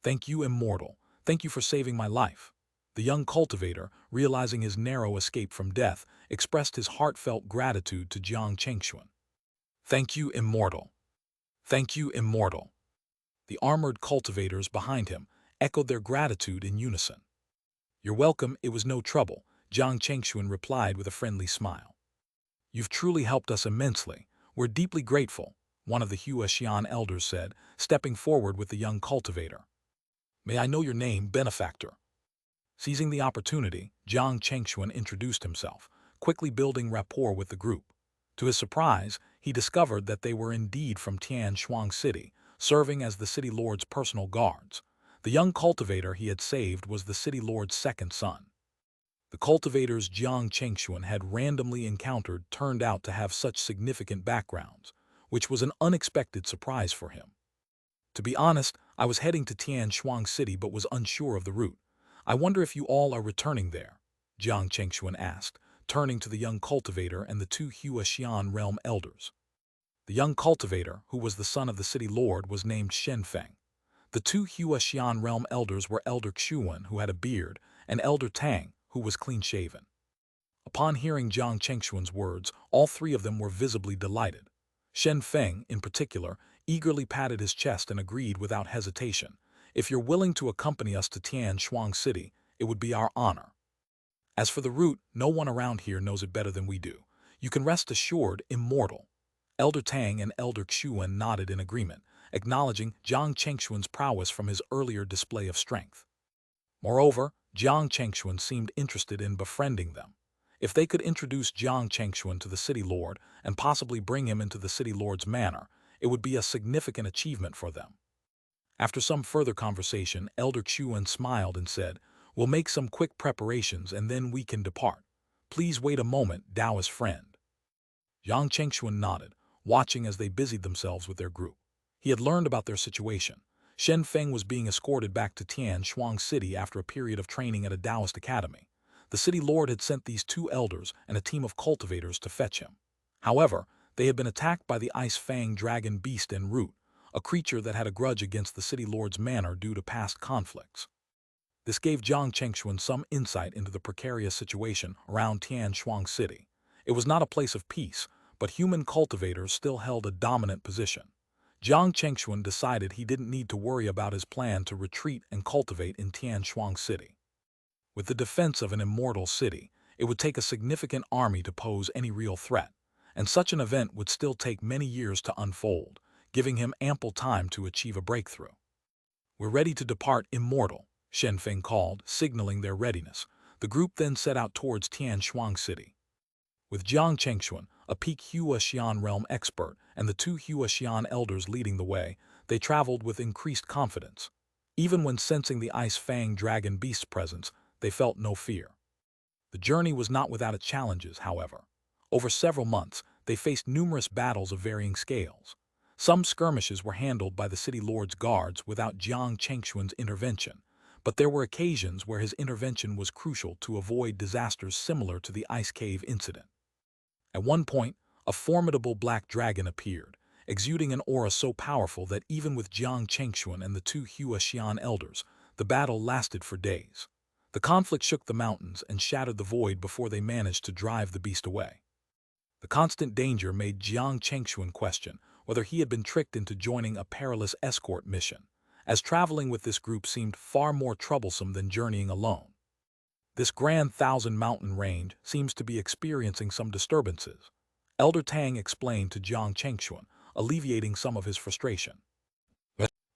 Thank you, immortal. Thank you for saving my life. The young cultivator, realizing his narrow escape from death, expressed his heartfelt gratitude to Jiang Chengxuan. Thank you, immortal. Thank you, immortal. The armored cultivators behind him echoed their gratitude in unison. You're welcome, it was no trouble, Jiang Chengxuan replied with a friendly smile. You've truly helped us immensely. We're deeply grateful, one of the Xianxia elders said, stepping forward with the young cultivator. May I know your name, benefactor? Seizing the opportunity, Jiang Chengxuan introduced himself, quickly building rapport with the group. To his surprise, he discovered that they were indeed from Xianxia City, serving as the city lord's personal guards. The young cultivator he had saved was the city lord's second son. The cultivators Jiang Chengxuan had randomly encountered turned out to have such significant backgrounds, which was an unexpected surprise for him. To be honest, I was heading to Xianxia City but was unsure of the route. I wonder if you all are returning there, Jiang Chengxuan asked, turning to the young cultivator and the two Xianxia realm elders. The young cultivator, who was the son of the city lord, was named Shen Feng. The two Xianxia realm elders were Elder Xuan, who had a beard, and Elder Tang, who was clean-shaven. Upon hearing Jiang Chengxuan's words, all three of them were visibly delighted. Shen Feng, in particular, eagerly patted his chest and agreed without hesitation. If you're willing to accompany us to Xianxia City, it would be our honor. As for the route, no one around here knows it better than we do. You can rest assured, immortal. Elder Tang and Elder Xuan nodded in agreement, acknowledging Jiang Chengxuan's prowess from his earlier display of strength. Moreover, Jiang Chengxuan seemed interested in befriending them. If they could introduce Jiang Chengxuan to the city lord and possibly bring him into the city lord's manor, it would be a significant achievement for them. After some further conversation, Elder Xuan smiled and said, "We'll make some quick preparations and then we can depart. Please wait a moment, Taoist friend." Jiang Chengxuan nodded, watching as they busied themselves with their group. He had learned about their situation. Shen Feng was being escorted back to Xianxia City after a period of training at a Taoist academy. The city lord had sent these two elders and a team of cultivators to fetch him. However, they had been attacked by the Ice Fang dragon beast en route, a creature that had a grudge against the city lord's manor due to past conflicts. This gave Jiang Chengxuan some insight into the precarious situation around Tianshuang City. It was not a place of peace, but human cultivators still held a dominant position. Jiang Chengxuan decided he didn't need to worry about his plan to retreat and cultivate in Tianshuang City. With the defense of an immortal city, it would take a significant army to pose any real threat, and such an event would still take many years to unfold, giving him ample time to achieve a breakthrough. "We're ready to depart immortal," Shen Feng called, signaling their readiness. The group then set out towards Tianshuang City. With Jiang Chengxuan, a peak Huaxian realm expert, and the two Huaxian elders leading the way, they traveled with increased confidence. Even when sensing the Ice Fang dragon beast's presence, they felt no fear. The journey was not without its challenges, however. Over several months, they faced numerous battles of varying scales. Some skirmishes were handled by the city lord's guards without Jiang Chengxuan's intervention, but there were occasions where his intervention was crucial to avoid disasters similar to the Ice Cave incident. At one point, a formidable black dragon appeared, exuding an aura so powerful that even with Jiang Chengxuan and the two Huaxian elders, the battle lasted for days. The conflict shook the mountains and shattered the void before they managed to drive the beast away. The constant danger made Jiang Chengxuan question whether he had been tricked into joining a perilous escort mission, as traveling with this group seemed far more troublesome than journeying alone. This grand thousand-mountain range seems to be experiencing some disturbances, Elder Tang explained to Jiang Chengxuan, alleviating some of his frustration.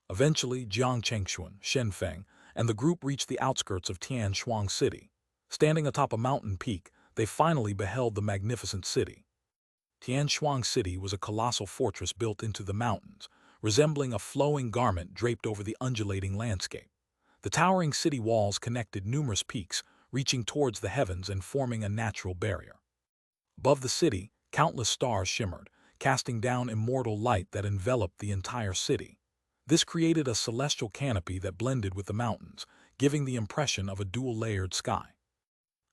Eventually, Jiang Chengxuan, Shen Feng, and the group reached the outskirts of Tianshuang City. Standing atop a mountain peak, they finally beheld the magnificent city. Tianshuang City was a colossal fortress built into the mountains, resembling a flowing garment draped over the undulating landscape. The towering city walls connected numerous peaks, reaching towards the heavens and forming a natural barrier. Above the city, countless stars shimmered, casting down immortal light that enveloped the entire city. This created a celestial canopy that blended with the mountains, giving the impression of a dual-layered sky.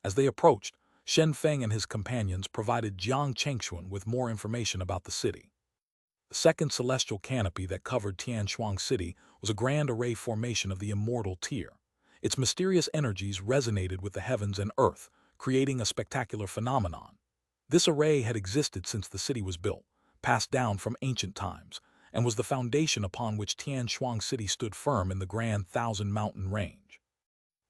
As they approached, Shen Feng and his companions provided Jiang Chengxuan with more information about the city. The second celestial canopy that covered Tianshuang City was a grand array formation of the immortal tier. Its mysterious energies resonated with the heavens and earth, creating a spectacular phenomenon. This array had existed since the city was built, passed down from ancient times, and was the foundation upon which Tianshuang City stood firm in the grand thousand-mountain range.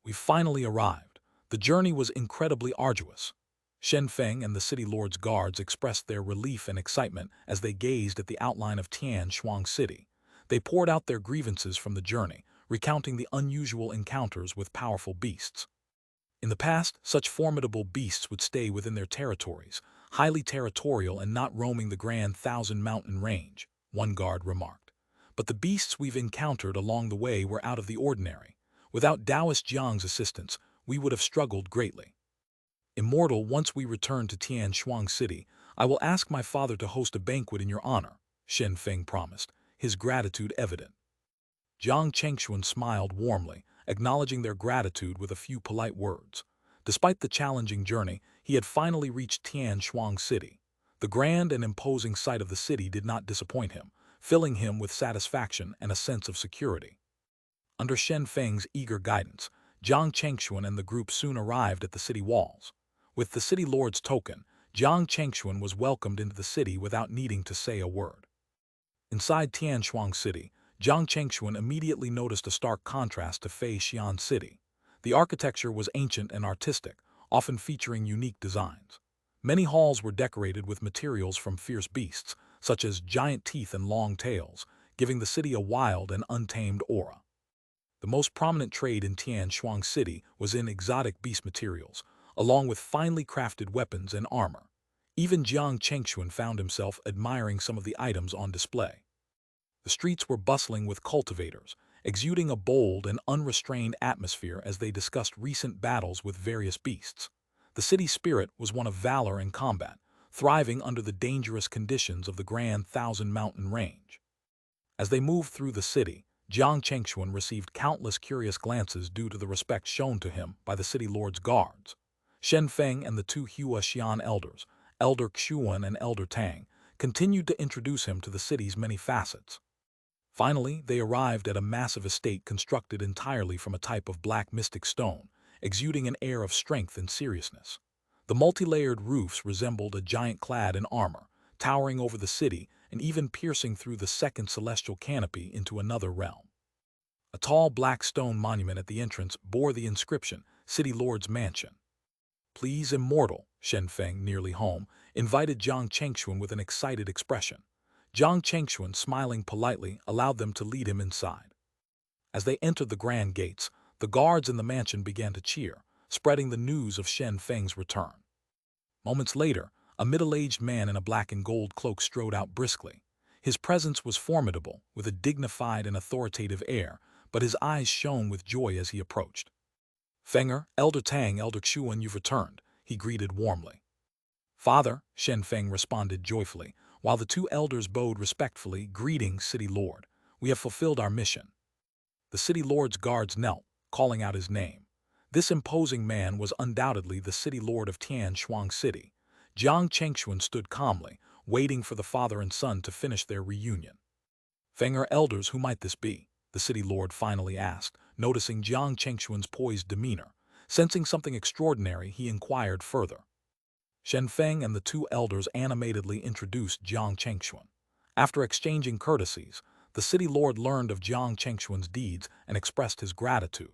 We finally arrived. The journey was incredibly arduous. Shen Feng and the city lord's guards expressed their relief and excitement as they gazed at the outline of Tianshuang City. They poured out their grievances from the journey, recounting the unusual encounters with powerful beasts. In the past, such formidable beasts would stay within their territories, highly territorial and not roaming the grand thousand-mountain range, one guard remarked. But the beasts we've encountered along the way were out of the ordinary. Without Taoist Jiang's assistance, we would have struggled greatly. Immortal, once we return to Tianshuang City, I will ask my father to host a banquet in your honor, Shen Feng promised, his gratitude evident. Jiang Chengxuan smiled warmly, acknowledging their gratitude with a few polite words. Despite the challenging journey, he had finally reached Tianshuang City. The grand and imposing sight of the city did not disappoint him, filling him with satisfaction and a sense of security. Under Shen Feng's eager guidance, Jiang Chengxuan and the group soon arrived at the city walls. With the city lord's token, Jiang Chengxuan was welcomed into the city without needing to say a word. Inside Tianshuang City, Jiang Chengxuan immediately noticed a stark contrast to Feixian City. The architecture was ancient and artistic, often featuring unique designs. Many halls were decorated with materials from fierce beasts, such as giant teeth and long tails, giving the city a wild and untamed aura. The most prominent trade in Tianshuang City was in exotic beast materials, along with finely crafted weapons and armor. Even Jiang Chengxuan found himself admiring some of the items on display. The streets were bustling with cultivators, exuding a bold and unrestrained atmosphere as they discussed recent battles with various beasts. The city's spirit was one of valor and combat, thriving under the dangerous conditions of the grand thousand-mountain range. As they moved through the city, Jiang Chengxuan received countless curious glances due to the respect shown to him by the city lord's guards. Shen Feng and the two Hua Xian elders, Elder Xuan and Elder Tang, continued to introduce him to the city's many facets. Finally, they arrived at a massive estate constructed entirely from a type of black mystic stone, exuding an air of strength and seriousness. The multi-layered roofs resembled a giant clad in armor, towering over the city and even piercing through the second celestial canopy into another realm. A tall black stone monument at the entrance bore the inscription, City Lord's Mansion. Please, immortal, Shen Feng, nearly home, invited Jiang Chengxuan with an excited expression. Jiang Chengxuan, smiling politely, allowed them to lead him inside. As they entered the grand gates, the guards in the mansion began to cheer, spreading the news of Shen Feng's return. Moments later, a middle-aged man in a black and gold cloak strode out briskly. His presence was formidable, with a dignified and authoritative air, but his eyes shone with joy as he approached. Fenger, Elder Tang, Elder Xuan, you've returned, he greeted warmly. Father, Shen Feng responded joyfully, while the two elders bowed respectfully, greetings, City Lord. We have fulfilled our mission. The City Lord's guards knelt, calling out his name. This imposing man was undoubtedly the City Lord of Tianshuang City. Jiang Chengxuan stood calmly, waiting for the father and son to finish their reunion. Fenger elders, who might this be? The City Lord finally asked, noticing Jiang Chengxuan's poised demeanor. Sensing something extraordinary, he inquired further. Shen Feng and the two elders animatedly introduced Jiang Chengxuan. After exchanging courtesies, the City Lord learned of Jiang Chengxuan's deeds and expressed his gratitude.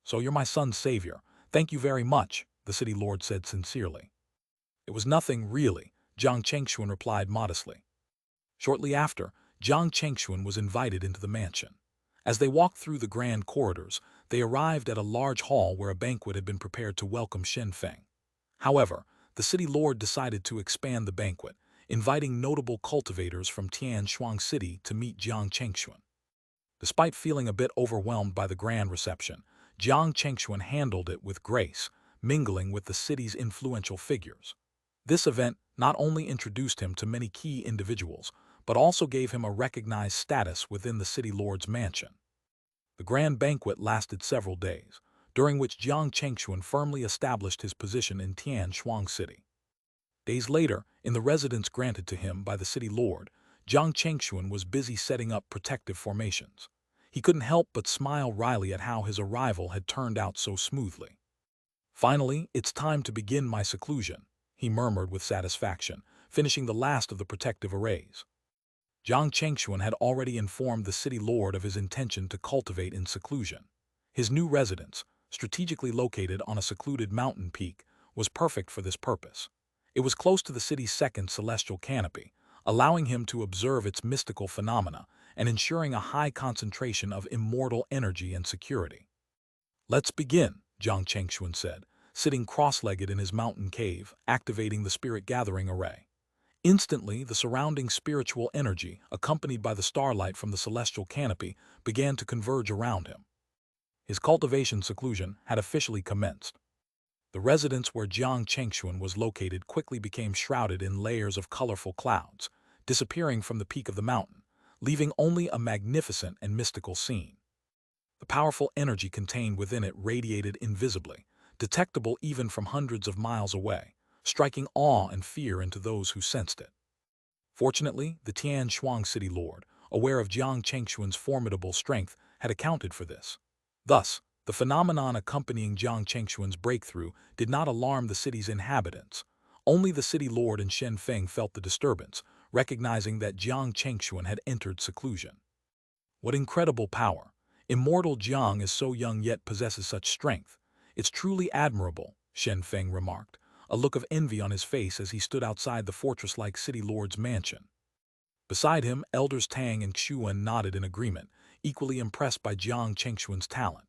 So you're my son's savior. Thank you very much, the City Lord said sincerely. It was nothing, really, Jiang Chengxuan replied modestly. Shortly after, Jiang Chengxuan was invited into the mansion. As they walked through the grand corridors, they arrived at a large hall where a banquet had been prepared to welcome Shen Feng. However, the City Lord decided to expand the banquet, inviting notable cultivators from Tianshuang City to meet Jiang Chengxuan. Despite feeling a bit overwhelmed by the grand reception, Jiang Chengxuan handled it with grace, mingling with the city's influential figures. This event not only introduced him to many key individuals, but also gave him a recognized status within the City Lord's mansion. The grand banquet lasted several days, during which Jiang Chengxuan firmly established his position in Tianshuang City. Days later, in the residence granted to him by the City Lord, Jiang Chengxuan was busy setting up protective formations. He couldn't help but smile wryly at how his arrival had turned out so smoothly. Finally, it's time to begin my seclusion, he murmured with satisfaction, finishing the last of the protective arrays. Jiang Chengxuan had already informed the City Lord of his intention to cultivate in seclusion. His new residence, strategically located on a secluded mountain peak, was perfect for this purpose. It was close to the city's second celestial canopy, allowing him to observe its mystical phenomena and ensuring a high concentration of immortal energy and security. Let's begin, Jiang Chengxuan said, sitting cross-legged in his mountain cave, activating the spirit gathering array. Instantly, the surrounding spiritual energy, accompanied by the starlight from the celestial canopy, began to converge around him. His cultivation seclusion had officially commenced. The residence where Jiang Chengxuan was located quickly became shrouded in layers of colorful clouds, disappearing from the peak of the mountain, leaving only a magnificent and mystical scene. The powerful energy contained within it radiated invisibly, detectable even from hundreds of miles away, striking awe and fear into those who sensed it. Fortunately, the Tianshuang City Lord, aware of Jiang Chengxuan's formidable strength, had accounted for this. Thus, the phenomenon accompanying Jiang Chengxuan's breakthrough did not alarm the city's inhabitants. Only the City Lord and Shen Feng felt the disturbance, recognizing that Jiang Chengxuan had entered seclusion. What incredible power! Immortal Jiang is so young yet possesses such strength. It's truly admirable, Shen Feng remarked, a look of envy on his face as he stood outside the fortress-like City Lord's mansion. Beside him, Elders Tang and Xuan nodded in agreement, equally impressed by Jiang Chengxuan's talent.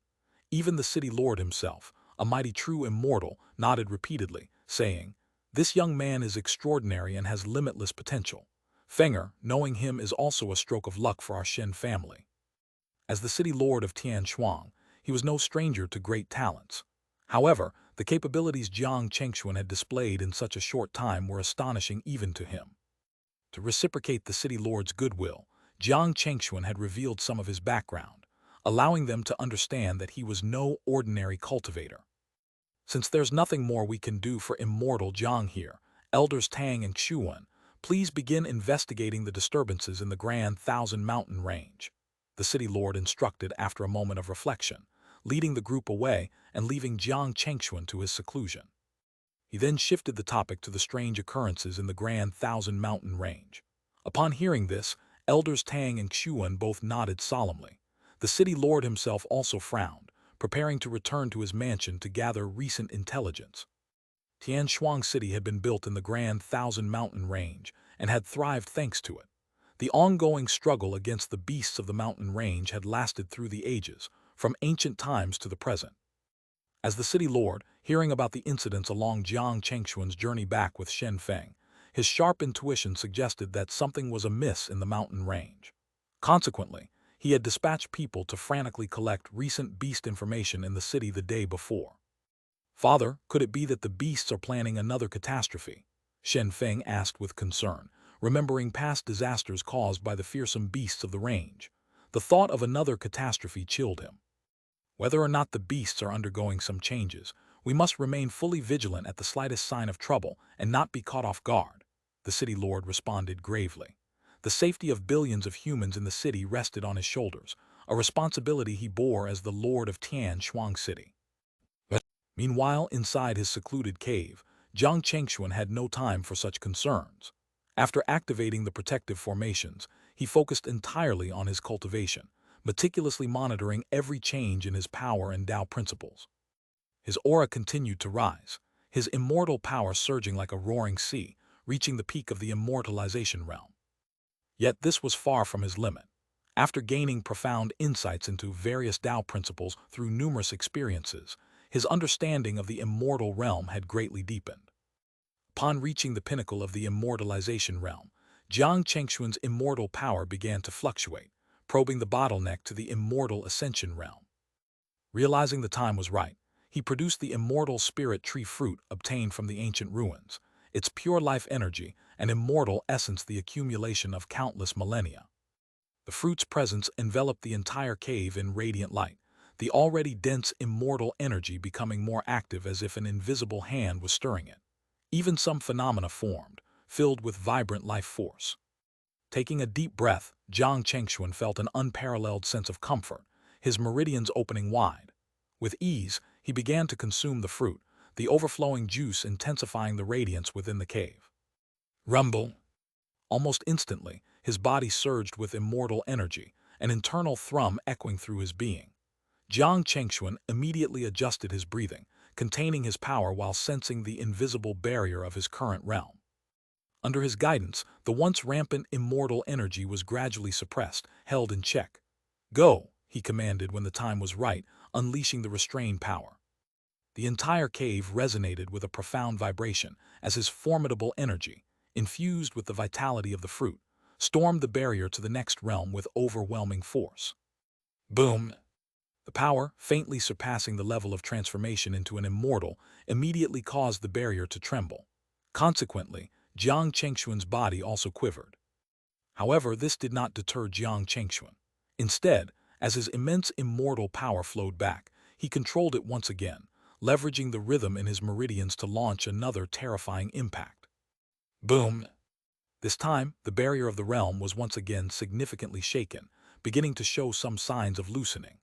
Even the City Lord himself, a mighty true immortal, nodded repeatedly, saying, "This young man is extraordinary and has limitless potential. Fenger, knowing him is also a stroke of luck for our Shen family." As the City Lord of Tianshuang, he was no stranger to great talents. However, the capabilities Jiang Chengxuan had displayed in such a short time were astonishing even to him. To reciprocate the City Lord's goodwill, Jiang Chengxuan had revealed some of his background, allowing them to understand that he was no ordinary cultivator. Since there's nothing more we can do for immortal Jiang here, Elders Tang and Xuan, please begin investigating the disturbances in the Grand Thousand Mountain Range, the city lord instructed after a moment of reflection, leading the group away and leaving Jiang Chengxuan to his seclusion. He then shifted the topic to the strange occurrences in the Grand Thousand Mountain Range. Upon hearing this, Elders Tang and Xuan both nodded solemnly. The city lord himself also frowned, preparing to return to his mansion to gather recent intelligence. Tianshuang City had been built in the Grand Thousand Mountain Range and had thrived thanks to it. The ongoing struggle against the beasts of the mountain range had lasted through the ages, from ancient times to the present. As the city lord, hearing about the incidents along Jiang Chengxuan's journey back with Shen Feng, his sharp intuition suggested that something was amiss in the mountain range. Consequently, he had dispatched people to frantically collect recent beast information in the city the day before. "Father, could it be that the beasts are planning another catastrophe?" Shen Feng asked with concern, remembering past disasters caused by the fearsome beasts of the range. The thought of another catastrophe chilled him. "Whether or not the beasts are undergoing some changes, we must remain fully vigilant at the slightest sign of trouble and not be caught off guard," the city lord responded gravely. The safety of billions of humans in the city rested on his shoulders, a responsibility he bore as the lord of Tianshuang City. Meanwhile, inside his secluded cave, Jiang Chengxuan had no time for such concerns. After activating the protective formations, he focused entirely on his cultivation, meticulously monitoring every change in his power and Tao principles. His aura continued to rise, his immortal power surging like a roaring sea, reaching the peak of the immortalization realm. Yet this was far from his limit. After gaining profound insights into various Tao principles through numerous experiences, his understanding of the immortal realm had greatly deepened. Upon reaching the pinnacle of the immortalization realm, Jiang Chengxuan's immortal power began to fluctuate, probing the bottleneck to the immortal ascension realm. Realizing the time was right, he produced the immortal spirit tree fruit obtained from the ancient ruins, its pure life energy and immortal essence the accumulation of countless millennia. The fruit's presence enveloped the entire cave in radiant light, the already dense immortal energy becoming more active as if an invisible hand was stirring it. Even some phenomena formed, filled with vibrant life force. Taking a deep breath, Jiang Chengxuan felt an unparalleled sense of comfort, his meridians opening wide. With ease, he began to consume the fruit, the overflowing juice intensifying the radiance within the cave. Rumble! Almost instantly, his body surged with immortal energy, an internal thrum echoing through his being. Jiang Chengxuan immediately adjusted his breathing, containing his power while sensing the invisible barrier of his current realm. Under his guidance, the once rampant immortal energy was gradually suppressed, held in check. "Go," he commanded when the time was right, unleashing the restrained power. The entire cave resonated with a profound vibration as his formidable energy, infused with the vitality of the fruit, stormed the barrier to the next realm with overwhelming force. Boom! The power, faintly surpassing the level of transformation into an immortal, immediately caused the barrier to tremble. Consequently, Jiang Chengxuan's body also quivered. However, this did not deter Jiang Chengxuan. Instead, as his immense immortal power flowed back, he controlled it once again, leveraging the rhythm in his meridians to launch another terrifying impact. Boom! This time, the barrier of the realm was once again significantly shaken, beginning to show some signs of loosening.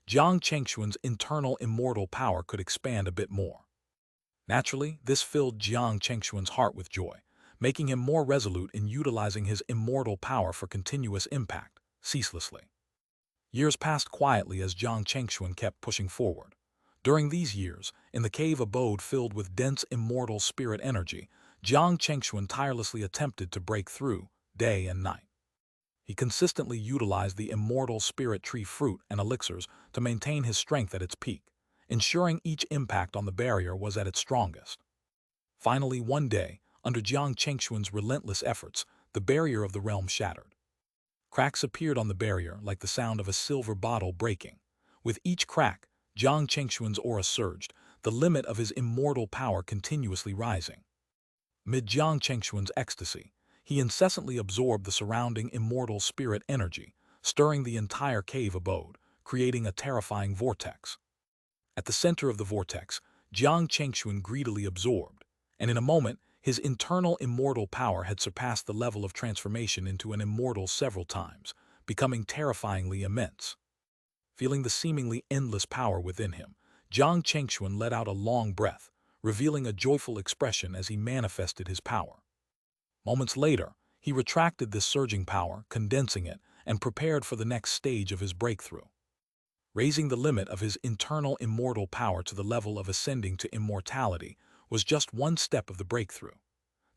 Jiang Chengxuan's internal immortal power could expand a bit more. Naturally, this filled Jiang Chengxuan's heart with joy, making him more resolute in utilizing his immortal power for continuous impact, ceaselessly. Years passed quietly as Jiang Chengxuan kept pushing forward. During these years, in the cave abode filled with dense immortal spirit energy, Jiang Chengxuan tirelessly attempted to break through, day and night. He consistently utilized the immortal spirit tree fruit and elixirs to maintain his strength at its peak, ensuring each impact on the barrier was at its strongest. Finally, one day, under Jiang Chengxuan's relentless efforts, the barrier of the realm shattered. Cracks appeared on the barrier like the sound of a silver bottle breaking. With each crack, Jiang Chengxuan's aura surged, the limit of his immortal power continuously rising. Amid Jiang Chengxuan's ecstasy, he incessantly absorbed the surrounding immortal spirit energy, stirring the entire cave abode, creating a terrifying vortex. At the center of the vortex, Jiang Chengxuan greedily absorbed, and in a moment, his internal immortal power had surpassed the level of transformation into an immortal several times, becoming terrifyingly immense. Feeling the seemingly endless power within him, Jiang Chengxuan let out a long breath, revealing a joyful expression as he manifested his power. Moments later, he retracted this surging power, condensing it, and prepared for the next stage of his breakthrough. Raising the limit of his internal immortal power to the level of ascending to immortality was just one step of the breakthrough.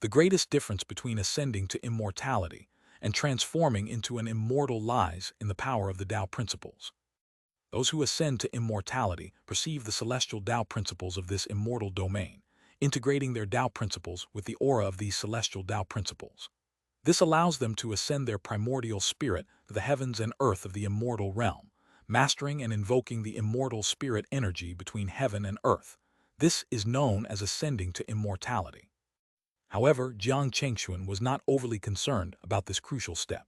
The greatest difference between ascending to immortality and transforming into an immortal lies in the power of the Tao principles. Those who ascend to immortality perceive the celestial Tao principles of this immortal domain, integrating their Tao principles with the aura of these celestial Tao principles. This allows them to ascend their primordial spirit to the heavens and earth of the immortal realm, mastering and invoking the immortal spirit energy between heaven and earth. This is known as ascending to immortality. However, Jiang Chengxuan was not overly concerned about this crucial step.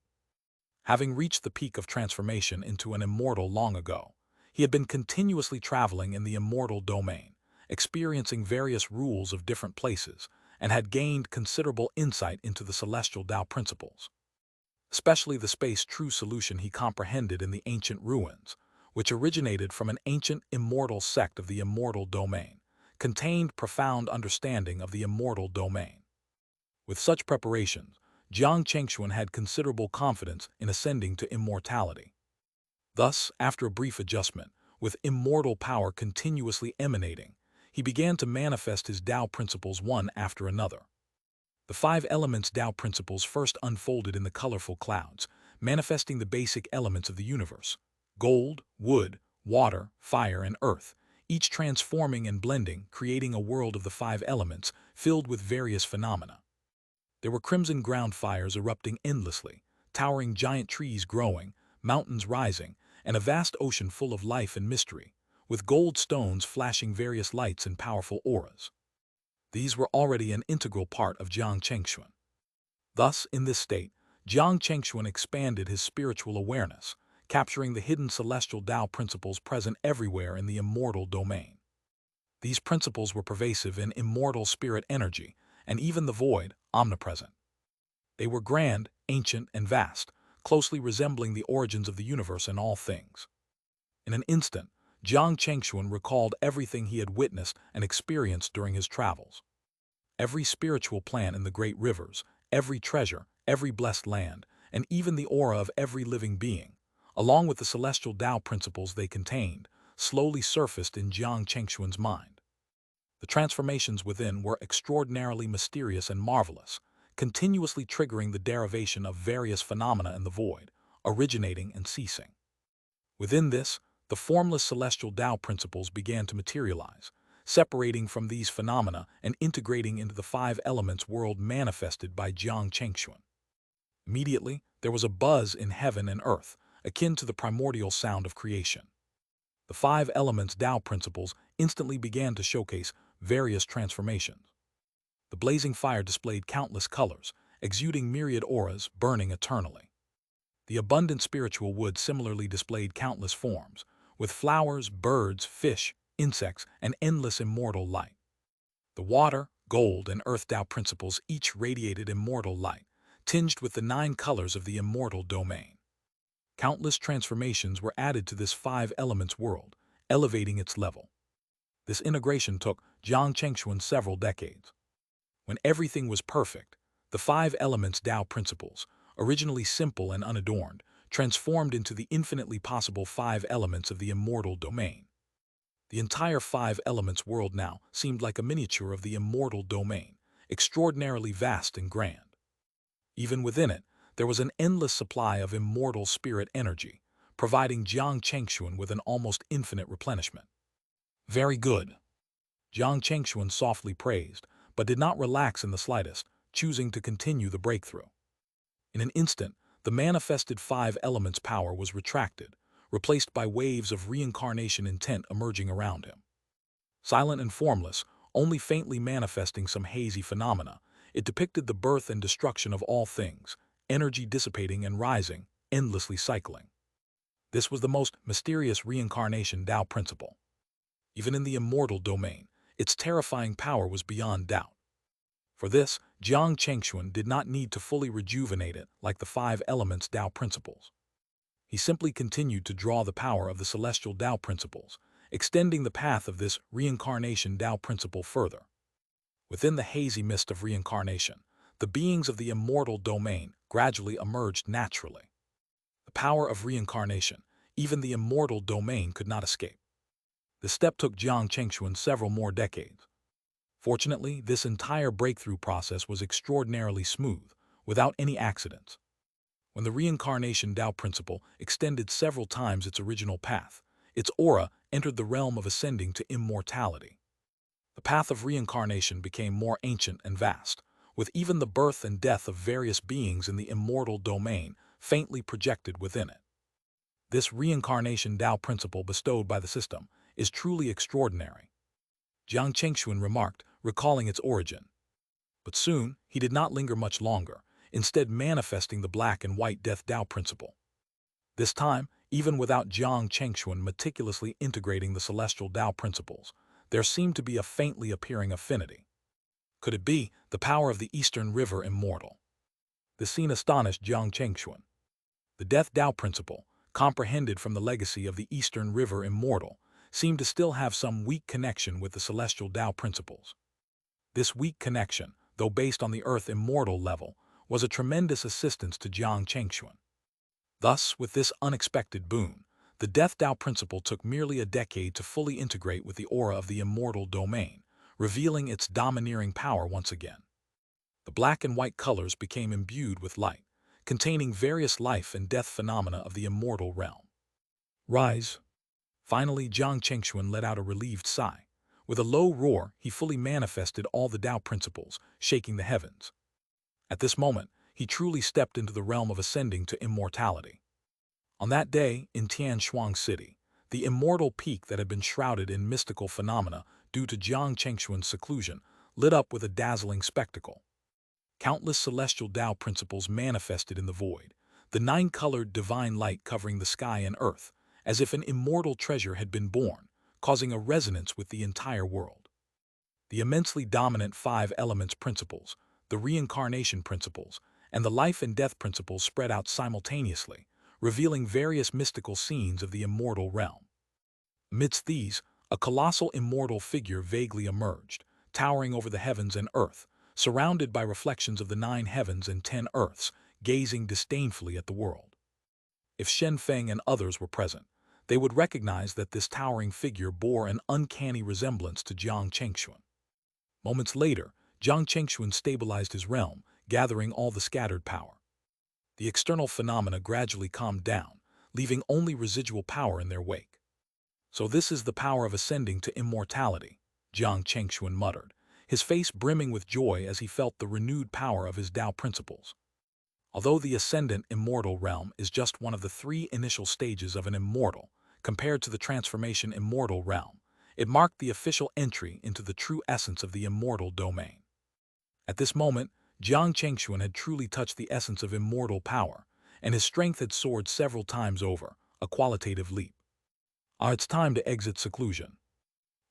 Having reached the peak of transformation into an immortal long ago, he had been continuously traveling in the immortal domain, experiencing various rules of different places, and had gained considerable insight into the celestial Tao principles. Especially the space true solution he comprehended in the ancient ruins, which originated from an ancient immortal sect of the immortal domain, contained profound understanding of the immortal domain. With such preparations, Jiang Chengxuan had considerable confidence in ascending to immortality. Thus, after a brief adjustment, with immortal power continuously emanating, he began to manifest his Tao principles one after another. The 5 elements Tao principles first unfolded in the colorful clouds, manifesting the basic elements of the universe: gold, wood, water, fire, and earth, each transforming and blending, creating a world of the 5 elements filled with various phenomena. There were crimson ground fires erupting endlessly, towering giant trees growing, mountains rising, and a vast ocean full of life and mystery, with gold stones flashing various lights and powerful auras. These were already an integral part of Jiang Chengxuan. Thus, in this state, Jiang Chengxuan expanded his spiritual awareness, capturing the hidden celestial Tao principles present everywhere in the immortal domain. These principles were pervasive in immortal spirit energy, and even the void, omnipresent. They were grand, ancient, and vast, closely resembling the origins of the universe and all things. In an instant, Jiang Chengxuan recalled everything he had witnessed and experienced during his travels. Every spiritual plant in the great rivers, every treasure, every blessed land, and even the aura of every living being, along with the celestial Tao principles they contained, slowly surfaced in Jiang Chengxuan's mind. The transformations within were extraordinarily mysterious and marvelous, continuously triggering the derivation of various phenomena in the void, originating and ceasing. Within this, the formless celestial Tao principles began to materialize, separating from these phenomena and integrating into the 5 elements world manifested by Jiang Chengxuan. Immediately, there was a buzz in heaven and earth, akin to the primordial sound of creation. The 5 elements Tao principles instantly began to showcase various transformations. The blazing fire displayed countless colors, exuding myriad auras, burning eternally. The abundant spiritual wood similarly displayed countless forms, with flowers, birds, fish, insects, and endless immortal light. The water, gold, and earth Tao principles each radiated immortal light, tinged with the 9 colors of the immortal domain. Countless transformations were added to this 5 elements world, elevating its level. This integration took Jiang Chengxuan several decades. When everything was perfect, the 5 elements Tao principles, originally simple and unadorned, transformed into the infinitely possible 5 elements of the immortal domain. The entire 5 elements world now seemed like a miniature of the immortal domain, extraordinarily vast and grand. Even within it, there was an endless supply of immortal spirit energy, providing Jiang Chengxuan with an almost infinite replenishment. Very good, Jiang Chengxuan softly praised, but did not relax in the slightest, choosing to continue the breakthrough. In an instant, the manifested 5 elements power was retracted, replaced by waves of reincarnation intent emerging around him. Silent and formless, only faintly manifesting some hazy phenomena, It depicted the birth and destruction of all things, energy dissipating and rising, endlessly cycling. This was the most mysterious reincarnation Tao principle. Even in the immortal domain, its terrifying power was beyond doubt. For this, Jiang Chengxuan did not need to fully rejuvenate it like the five elements Tao principles. He simply continued to draw the power of the celestial Tao principles, extending the path of this reincarnation Tao principle further. Within the hazy mist of reincarnation, the beings of the immortal domain gradually emerged naturally. The power of reincarnation, even the immortal domain could not escape. This step took Jiang Chengxuan several more decades. Fortunately, this entire breakthrough process was extraordinarily smooth, without any accidents. When the reincarnation Tao principle extended several times its original path, its aura entered the realm of ascending to immortality. The path of reincarnation became more ancient and vast, with even the birth and death of various beings in the immortal domain faintly projected within it. This reincarnation Tao principle bestowed by the system is truly extraordinary, Jiang Chengxuan remarked, recalling its origin. But soon, he did not linger much longer, instead manifesting the black and white death Tao principle. This time, even without Jiang Chengxuan meticulously integrating the celestial Tao principles, there seemed to be a faintly appearing affinity. Could it be the power of the Eastern River immortal? The scene astonished Jiang Chengxuan. The death Tao principle, comprehended from the legacy of the Eastern River immortal, seemed to still have some weak connection with the celestial Tao principles. This weak connection, though based on the Earth immortal level, was a tremendous assistance to Jiang Chengxuan. Thus, with this unexpected boon, the death Tao principle took merely a decade to fully integrate with the aura of the immortal domain, revealing its domineering power once again. The black and white colors became imbued with light, containing various life and death phenomena of the immortal realm. Rise. Finally, Jiang Chengxuan let out a relieved sigh. With a low roar, he fully manifested all the Tao principles, shaking the heavens. At this moment, he truly stepped into the realm of ascending to immortality. On that day, in Tianshuang City, the immortal peak that had been shrouded in mystical phenomena due to Jiang Chengxuan's seclusion lit up with a dazzling spectacle. Countless celestial Tao principles manifested in the void, the nine-colored divine light covering the sky and earth, as if an immortal treasure had been born, causing a resonance with the entire world. The immensely dominant five elements principles, the reincarnation principles, and the life and death principles spread out simultaneously, revealing various mystical scenes of the immortal realm. Amidst these, a colossal immortal figure vaguely emerged, towering over the heavens and earth, surrounded by reflections of the 9 heavens and 10 earths, gazing disdainfully at the world. If Shen Feng and others were present, they would recognize that this towering figure bore an uncanny resemblance to Jiang Chengxuan. Moments later, Jiang Chengxuan stabilized his realm, gathering all the scattered power. The external phenomena gradually calmed down, leaving only residual power in their wake. So this is the power of ascending to immortality, Jiang Chengxuan muttered, his face brimming with joy as he felt the renewed power of his Tao principles. Although the ascendant immortal realm is just one of the 3 initial stages of an immortal, compared to the transformation immortal realm, it marked the official entry into the true essence of the immortal domain. At this moment, Jiang Chengxuan had truly touched the essence of immortal power, and his strength had soared several times over, a qualitative leap. It's time to exit seclusion.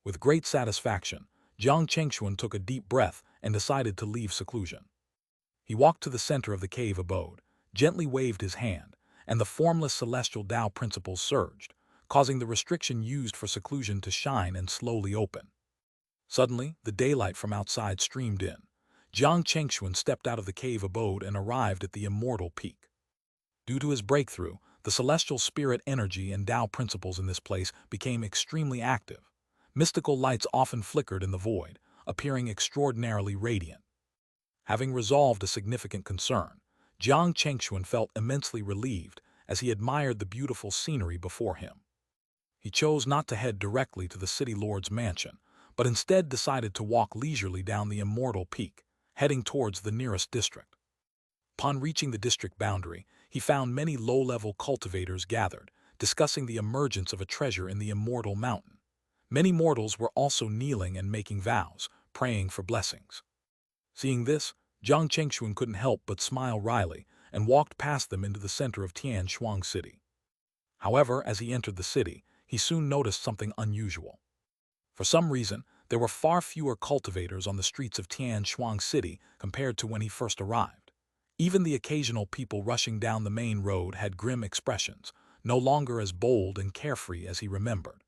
With great satisfaction, Jiang Chengxuan took a deep breath and decided to leave seclusion. He walked to the center of the cave abode, gently waved his hand, and the formless celestial Tao principles surged, causing the restriction used for seclusion to shine and slowly open. Suddenly, the daylight from outside streamed in. Jiang Chengxuan stepped out of the cave abode and arrived at the immortal peak. Due to his breakthrough, the celestial spirit energy and Tao principles in this place became extremely active. Mystical lights often flickered in the void, appearing extraordinarily radiant. Having resolved a significant concern, Jiang Chengxuan felt immensely relieved as he admired the beautiful scenery before him. He chose not to head directly to the city lord's mansion, but instead decided to walk leisurely down the immortal peak, heading towards the nearest district. Upon reaching the district boundary, he found many low-level cultivators gathered, discussing the emergence of a treasure in the immortal mountain. Many mortals were also kneeling and making vows, praying for blessings. Seeing this, Jiang Chengxuan couldn't help but smile wryly and walked past them into the center of Tianshuang City. However, as he entered the city, he soon noticed something unusual. For some reason, there were far fewer cultivators on the streets of Tianshuang City compared to when he first arrived. Even the occasional people rushing down the main road had grim expressions, no longer as bold and carefree as he remembered.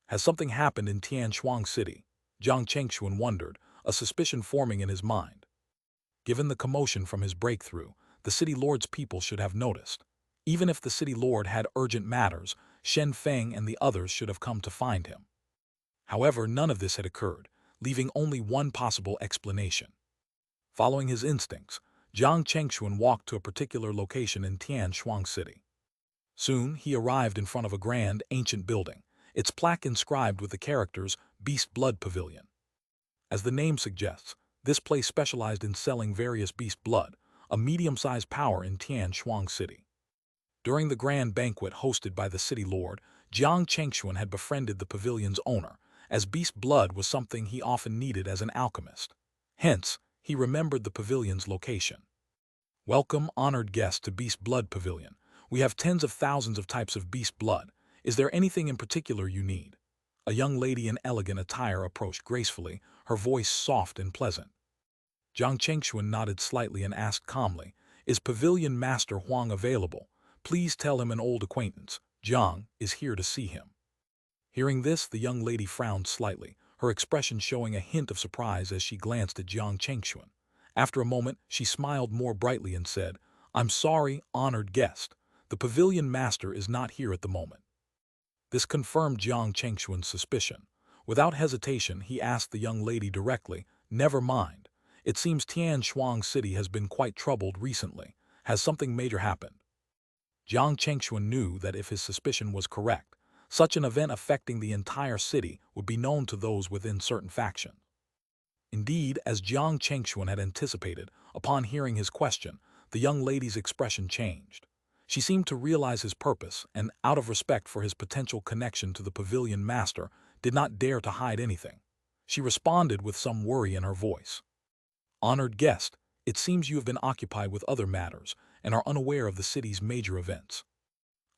Has something happened in Tianshuang City? Jiang Chengxuan wondered, a suspicion forming in his mind. Given the commotion from his breakthrough, the city lord's people should have noticed. Even if the city lord had urgent matters, Shen Feng and the others should have come to find him. However, none of this had occurred, leaving only one possible explanation. Following his instincts, Jiang Chengxuan walked to a particular location in Tianshuang City. Soon, he arrived in front of a grand, ancient building, its plaque inscribed with the characters Beast Blood Pavilion. As the name suggests, this place specialized in selling various beast blood, a medium-sized power in Tianshuang City. During the grand banquet hosted by the city lord, Jiang Chengxuan had befriended the pavilion's owner, as beast blood was something he often needed as an alchemist. Hence, he remembered the pavilion's location. Welcome, honored guests, to Beast Blood Pavilion. We have tens of thousands of types of beast blood. Is there anything in particular you need? A young lady in elegant attire approached gracefully, her voice soft and pleasant. Jiang Chengxuan nodded slightly and asked calmly, "Is Pavilion Master Huang available? Please tell him an old acquaintance, Jiang, is here to see him." Hearing this, the young lady frowned slightly, her expression showing a hint of surprise as she glanced at Jiang Chengxuan. After a moment, she smiled more brightly and said, "I'm sorry, honored guest. The Pavilion Master is not here at the moment." This confirmed Jiang Chengxuan's suspicion. Without hesitation, he asked the young lady directly, "Never mind. It seems Tianshuang City has been quite troubled recently. Has something major happened?" Jiang Chengxuan knew that if his suspicion was correct, such an event affecting the entire city would be known to those within certain factions. Indeed, as Jiang Chengxuan had anticipated, upon hearing his question, the young lady's expression changed. She seemed to realize his purpose and, out of respect for his potential connection to the Pavilion Master, did not dare to hide anything. She responded with some worry in her voice. "Honored guest, it seems you have been occupied with other matters and are unaware of the city's major events.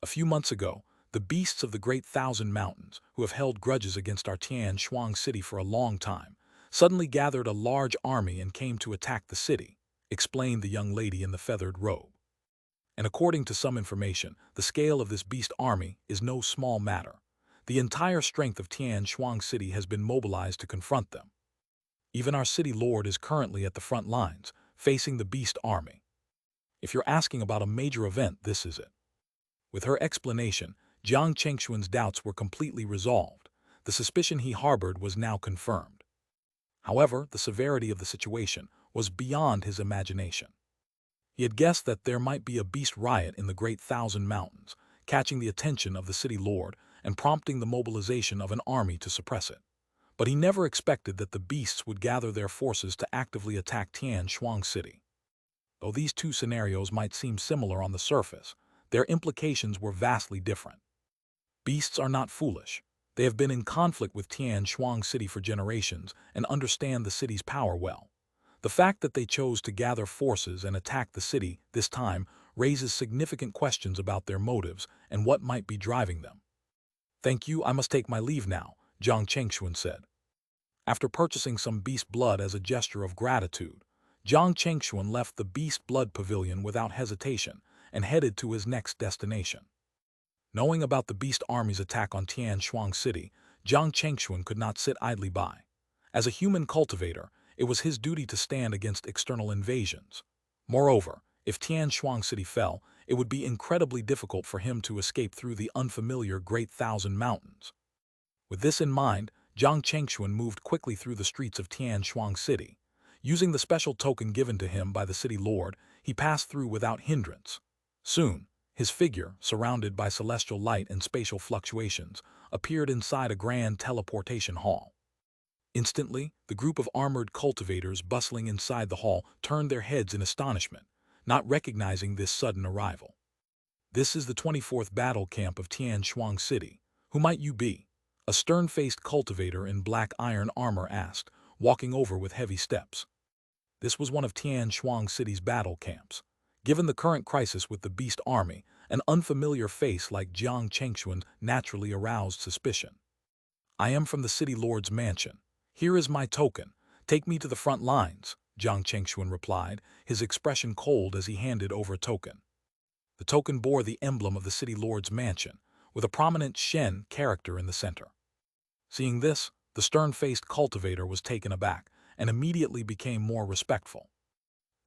A few months ago, the beasts of the Great Thousand Mountains, who have held grudges against our Tianshuang City for a long time, suddenly gathered a large army and came to attack the city," explained the young lady in the feathered robe. "And according to some information, the scale of this beast army is no small matter. The entire strength of Tianshuang City has been mobilized to confront them. Even our city lord is currently at the front lines, facing the beast army. If you're asking about a major event, this is it." With her explanation, Jiang Chengxuan's doubts were completely resolved. The suspicion he harbored was now confirmed. However, the severity of the situation was beyond his imagination. He had guessed that there might be a beast riot in the Great Thousand Mountains, catching the attention of the city lord and prompting the mobilization of an army to suppress it. But he never expected that the beasts would gather their forces to actively attack Tianshuang City. Though these two scenarios might seem similar on the surface, their implications were vastly different. Beasts are not foolish. They have been in conflict with Tianshuang City for generations and understand the city's power well. The fact that they chose to gather forces and attack the city this time raises significant questions about their motives and what might be driving them. "Thank you, I must take my leave now," Jiang Chengxuan said. After purchasing some beast blood as a gesture of gratitude, Jiang Chengxuan left the Beast Blood Pavilion without hesitation and headed to his next destination. Knowing about the beast army's attack on Tianshuang City, Jiang Chengxuan could not sit idly by. As a human cultivator, it was his duty to stand against external invasions. Moreover, if Tianshuang City fell, it would be incredibly difficult for him to escape through the unfamiliar Great Thousand Mountains. With this in mind, Jiang Chengxuan moved quickly through the streets of Tianshuang City. Using the special token given to him by the city lord, he passed through without hindrance. Soon, his figure, surrounded by celestial light and spatial fluctuations, appeared inside a grand teleportation hall. Instantly, the group of armored cultivators bustling inside the hall turned their heads in astonishment, not recognizing this sudden arrival. "This is the 24th battle camp of Tianshuang City. Who might you be?" a stern-faced cultivator in black iron armor asked, walking over with heavy steps. This was one of Tianxia City's battle camps. Given the current crisis with the beast army, an unfamiliar face like Jiang Chengxuan naturally aroused suspicion. "I am from the city lord's mansion. Here is my token. Take me to the front lines," Jiang Chengxuan replied, his expression cold as he handed over a token. The token bore the emblem of the city lord's mansion, with a prominent Shen character in the center. Seeing this, the stern-faced cultivator was taken aback and immediately became more respectful.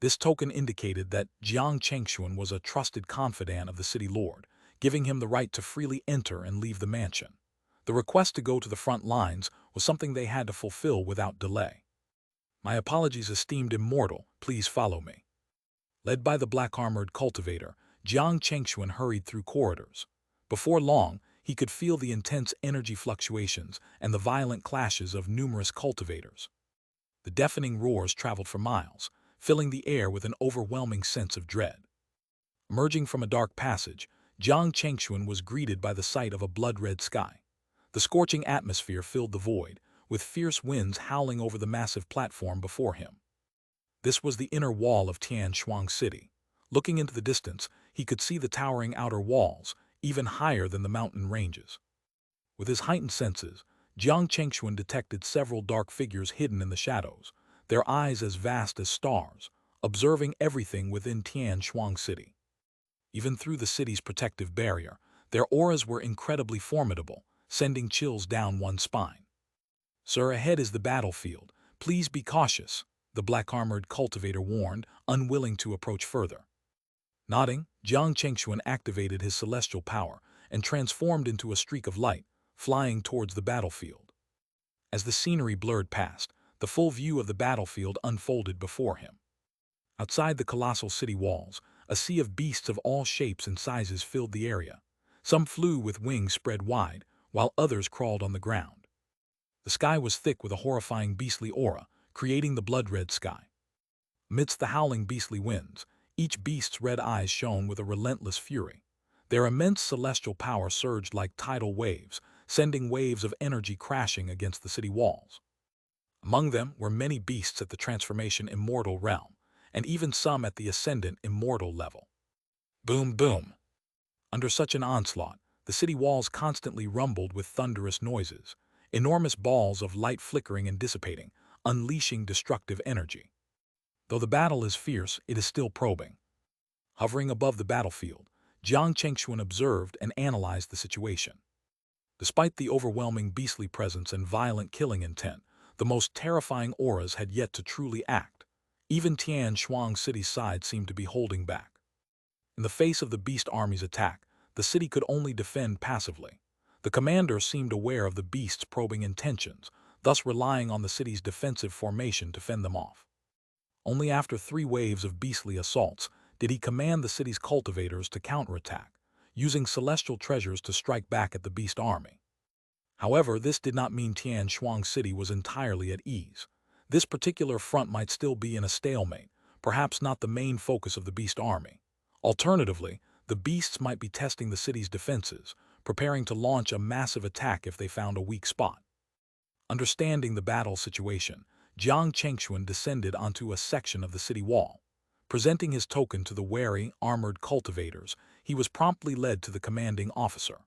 This token indicated that Jiang Chengxuan was a trusted confidant of the city lord, giving him the right to freely enter and leave the mansion. The request to go to the front lines was something they had to fulfill without delay. "My apologies, esteemed immortal, please follow me." Led by the black-armored cultivator, Jiang Chengxuan hurried through corridors. Before long, he could feel the intense energy fluctuations and the violent clashes of numerous cultivators. The deafening roars traveled for miles, filling the air with an overwhelming sense of dread. Emerging from a dark passage, Jiang Chengxuan was greeted by the sight of a blood-red sky. The scorching atmosphere filled the void, with fierce winds howling over the massive platform before him. This was the inner wall of Tianxia City. Looking into the distance, he could see the towering outer walls, even higher than the mountain ranges. With his heightened senses, Jiang Chengxuan detected several dark figures hidden in the shadows, their eyes as vast as stars, observing everything within Tianxia City. Even through the city's protective barrier, their auras were incredibly formidable, sending chills down one's spine. "Sir, ahead is the battlefield. Please be cautious," the black-armored cultivator warned, unwilling to approach further. Nodding, Jiang Chengxuan activated his celestial power and transformed into a streak of light, flying towards the battlefield. As the scenery blurred past, the full view of the battlefield unfolded before him. Outside the colossal city walls, a sea of beasts of all shapes and sizes filled the area. Some flew with wings spread wide, while others crawled on the ground. The sky was thick with a horrifying beastly aura, creating the blood-red sky. Amidst the howling beastly winds, each beast's red eyes shone with a relentless fury. Their immense celestial power surged like tidal waves, sending waves of energy crashing against the city walls. Among them were many beasts at the transformation immortal realm, and even some at the ascendant immortal level. Boom, boom! Under such an onslaught, the city walls constantly rumbled with thunderous noises, enormous balls of light flickering and dissipating, unleashing destructive energy. Though the battle is fierce, it is still probing. Hovering above the battlefield, Jiang Chengxuan observed and analyzed the situation. Despite the overwhelming beastly presence and violent killing intent, the most terrifying auras had yet to truly act. Even Tianxia City's side seemed to be holding back. In the face of the beast army's attack, the city could only defend passively. The commander seemed aware of the beast's probing intentions, thus relying on the city's defensive formation to fend them off. Only after 3 waves of beastly assaults did he command the city's cultivators to counterattack, using celestial treasures to strike back at the beast army. However, this did not mean Tianxia City was entirely at ease. This particular front might still be in a stalemate, perhaps not the main focus of the beast army. Alternatively, the beasts might be testing the city's defenses, preparing to launch a massive attack if they found a weak spot. Understanding the battle situation, Jiang Chengxuan descended onto a section of the city wall. Presenting his token to the wary, armored cultivators, he was promptly led to the commanding officer.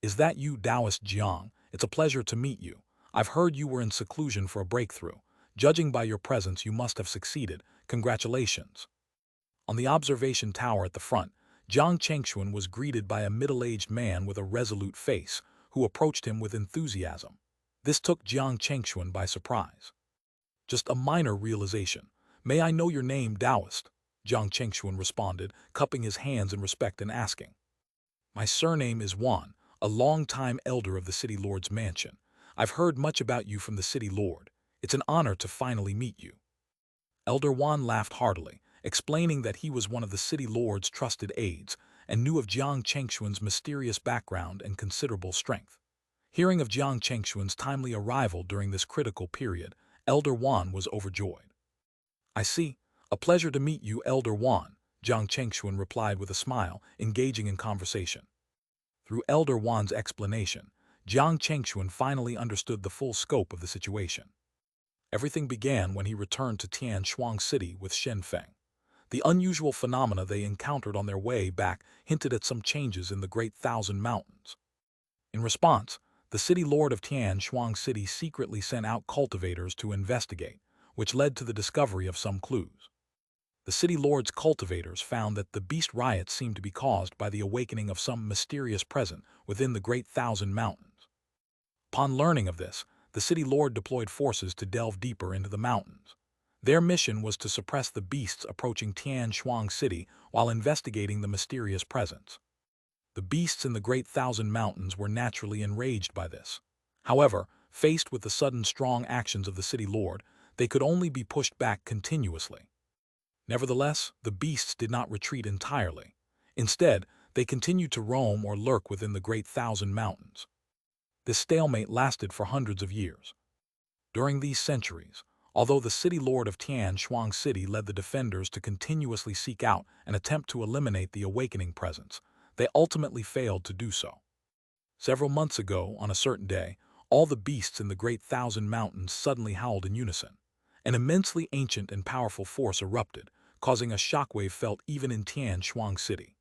"Is that you, Taoist Jiang? It's a pleasure to meet you. I've heard you were in seclusion for a breakthrough. Judging by your presence, you must have succeeded. Congratulations." On the observation tower at the front, Jiang Chengxuan was greeted by a middle-aged man with a resolute face, who approached him with enthusiasm. This took Jiang Chengxuan by surprise. "Just a minor realization. May I know your name, Taoist?" Jiang Chengxuan responded, cupping his hands in respect and asking. "My surname is Wan, a long-time elder of the city lord's mansion. I've heard much about you from the city lord. It's an honor to finally meet you." Elder Wan laughed heartily, explaining that he was one of the city lord's trusted aides and knew of Jiang Chengxuan's mysterious background and considerable strength. Hearing of Jiang Chengxuan's timely arrival during this critical period, Elder Wan was overjoyed. "I see. A pleasure to meet you, Elder Wan," Jiang Chengxuan replied with a smile, engaging in conversation. Through Elder Wan's explanation, Jiang Chengxuan finally understood the full scope of the situation. Everything began when he returned to Tianshuang City with Shen Feng. The unusual phenomena they encountered on their way back hinted at some changes in the Great Thousand Mountains. In response, the city lord of Tianshuang City secretly sent out cultivators to investigate, which led to the discovery of some clues. The city lord's cultivators found that the beast riots seemed to be caused by the awakening of some mysterious presence within the Great Thousand Mountains. Upon learning of this, the city lord deployed forces to delve deeper into the mountains. Their mission was to suppress the beasts approaching Tianshuang City while investigating the mysterious presence. The beasts in the Great Thousand Mountains were naturally enraged by this. However, faced with the sudden strong actions of the city lord, they could only be pushed back continuously. Nevertheless, the beasts did not retreat entirely. Instead, they continued to roam or lurk within the Great Thousand Mountains. This stalemate lasted for hundreds of years. During these centuries, although the city lord of Tianshuang City led the defenders to continuously seek out and attempt to eliminate the awakening presence, they ultimately failed to do so. Several months ago, on a certain day, all the beasts in the Great Thousand Mountains suddenly howled in unison. An immensely ancient and powerful force erupted, causing a shockwave felt even in Tianshuang City.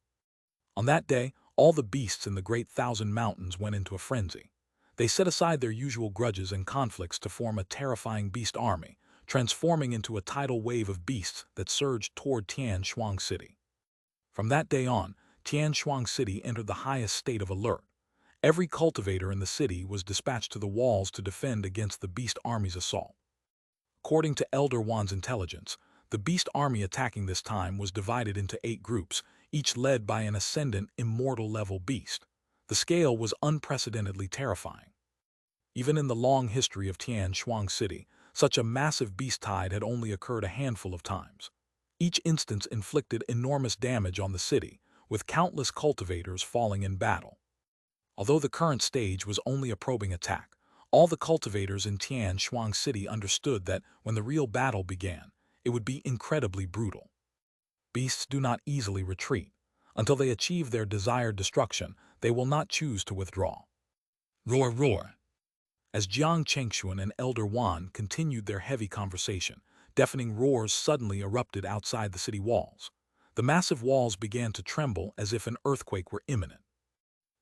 On that day, all the beasts in the Great Thousand Mountains went into a frenzy. They set aside their usual grudges and conflicts to form a terrifying beast army, transforming into a tidal wave of beasts that surged toward Tianshuang City. From that day on, Tianshuang City entered the highest state of alert. Every cultivator in the city was dispatched to the walls to defend against the beast army's assault. According to Elder Wan's intelligence, the beast army attacking this time was divided into 8 groups, each led by an ascendant immortal-level beast. The scale was unprecedentedly terrifying. Even in the long history of Tianshuang City, such a massive beast tide had only occurred a handful of times. Each instance inflicted enormous damage on the city, with countless cultivators falling in battle. Although the current stage was only a probing attack, all the cultivators in Tianshuang City understood that when the real battle began, it would be incredibly brutal. Beasts do not easily retreat. Until they achieve their desired destruction, they will not choose to withdraw. Roar, roar! As Jiang Chengxuan and Elder Wan continued their heavy conversation, deafening roars suddenly erupted outside the city walls. The massive walls began to tremble as if an earthquake were imminent.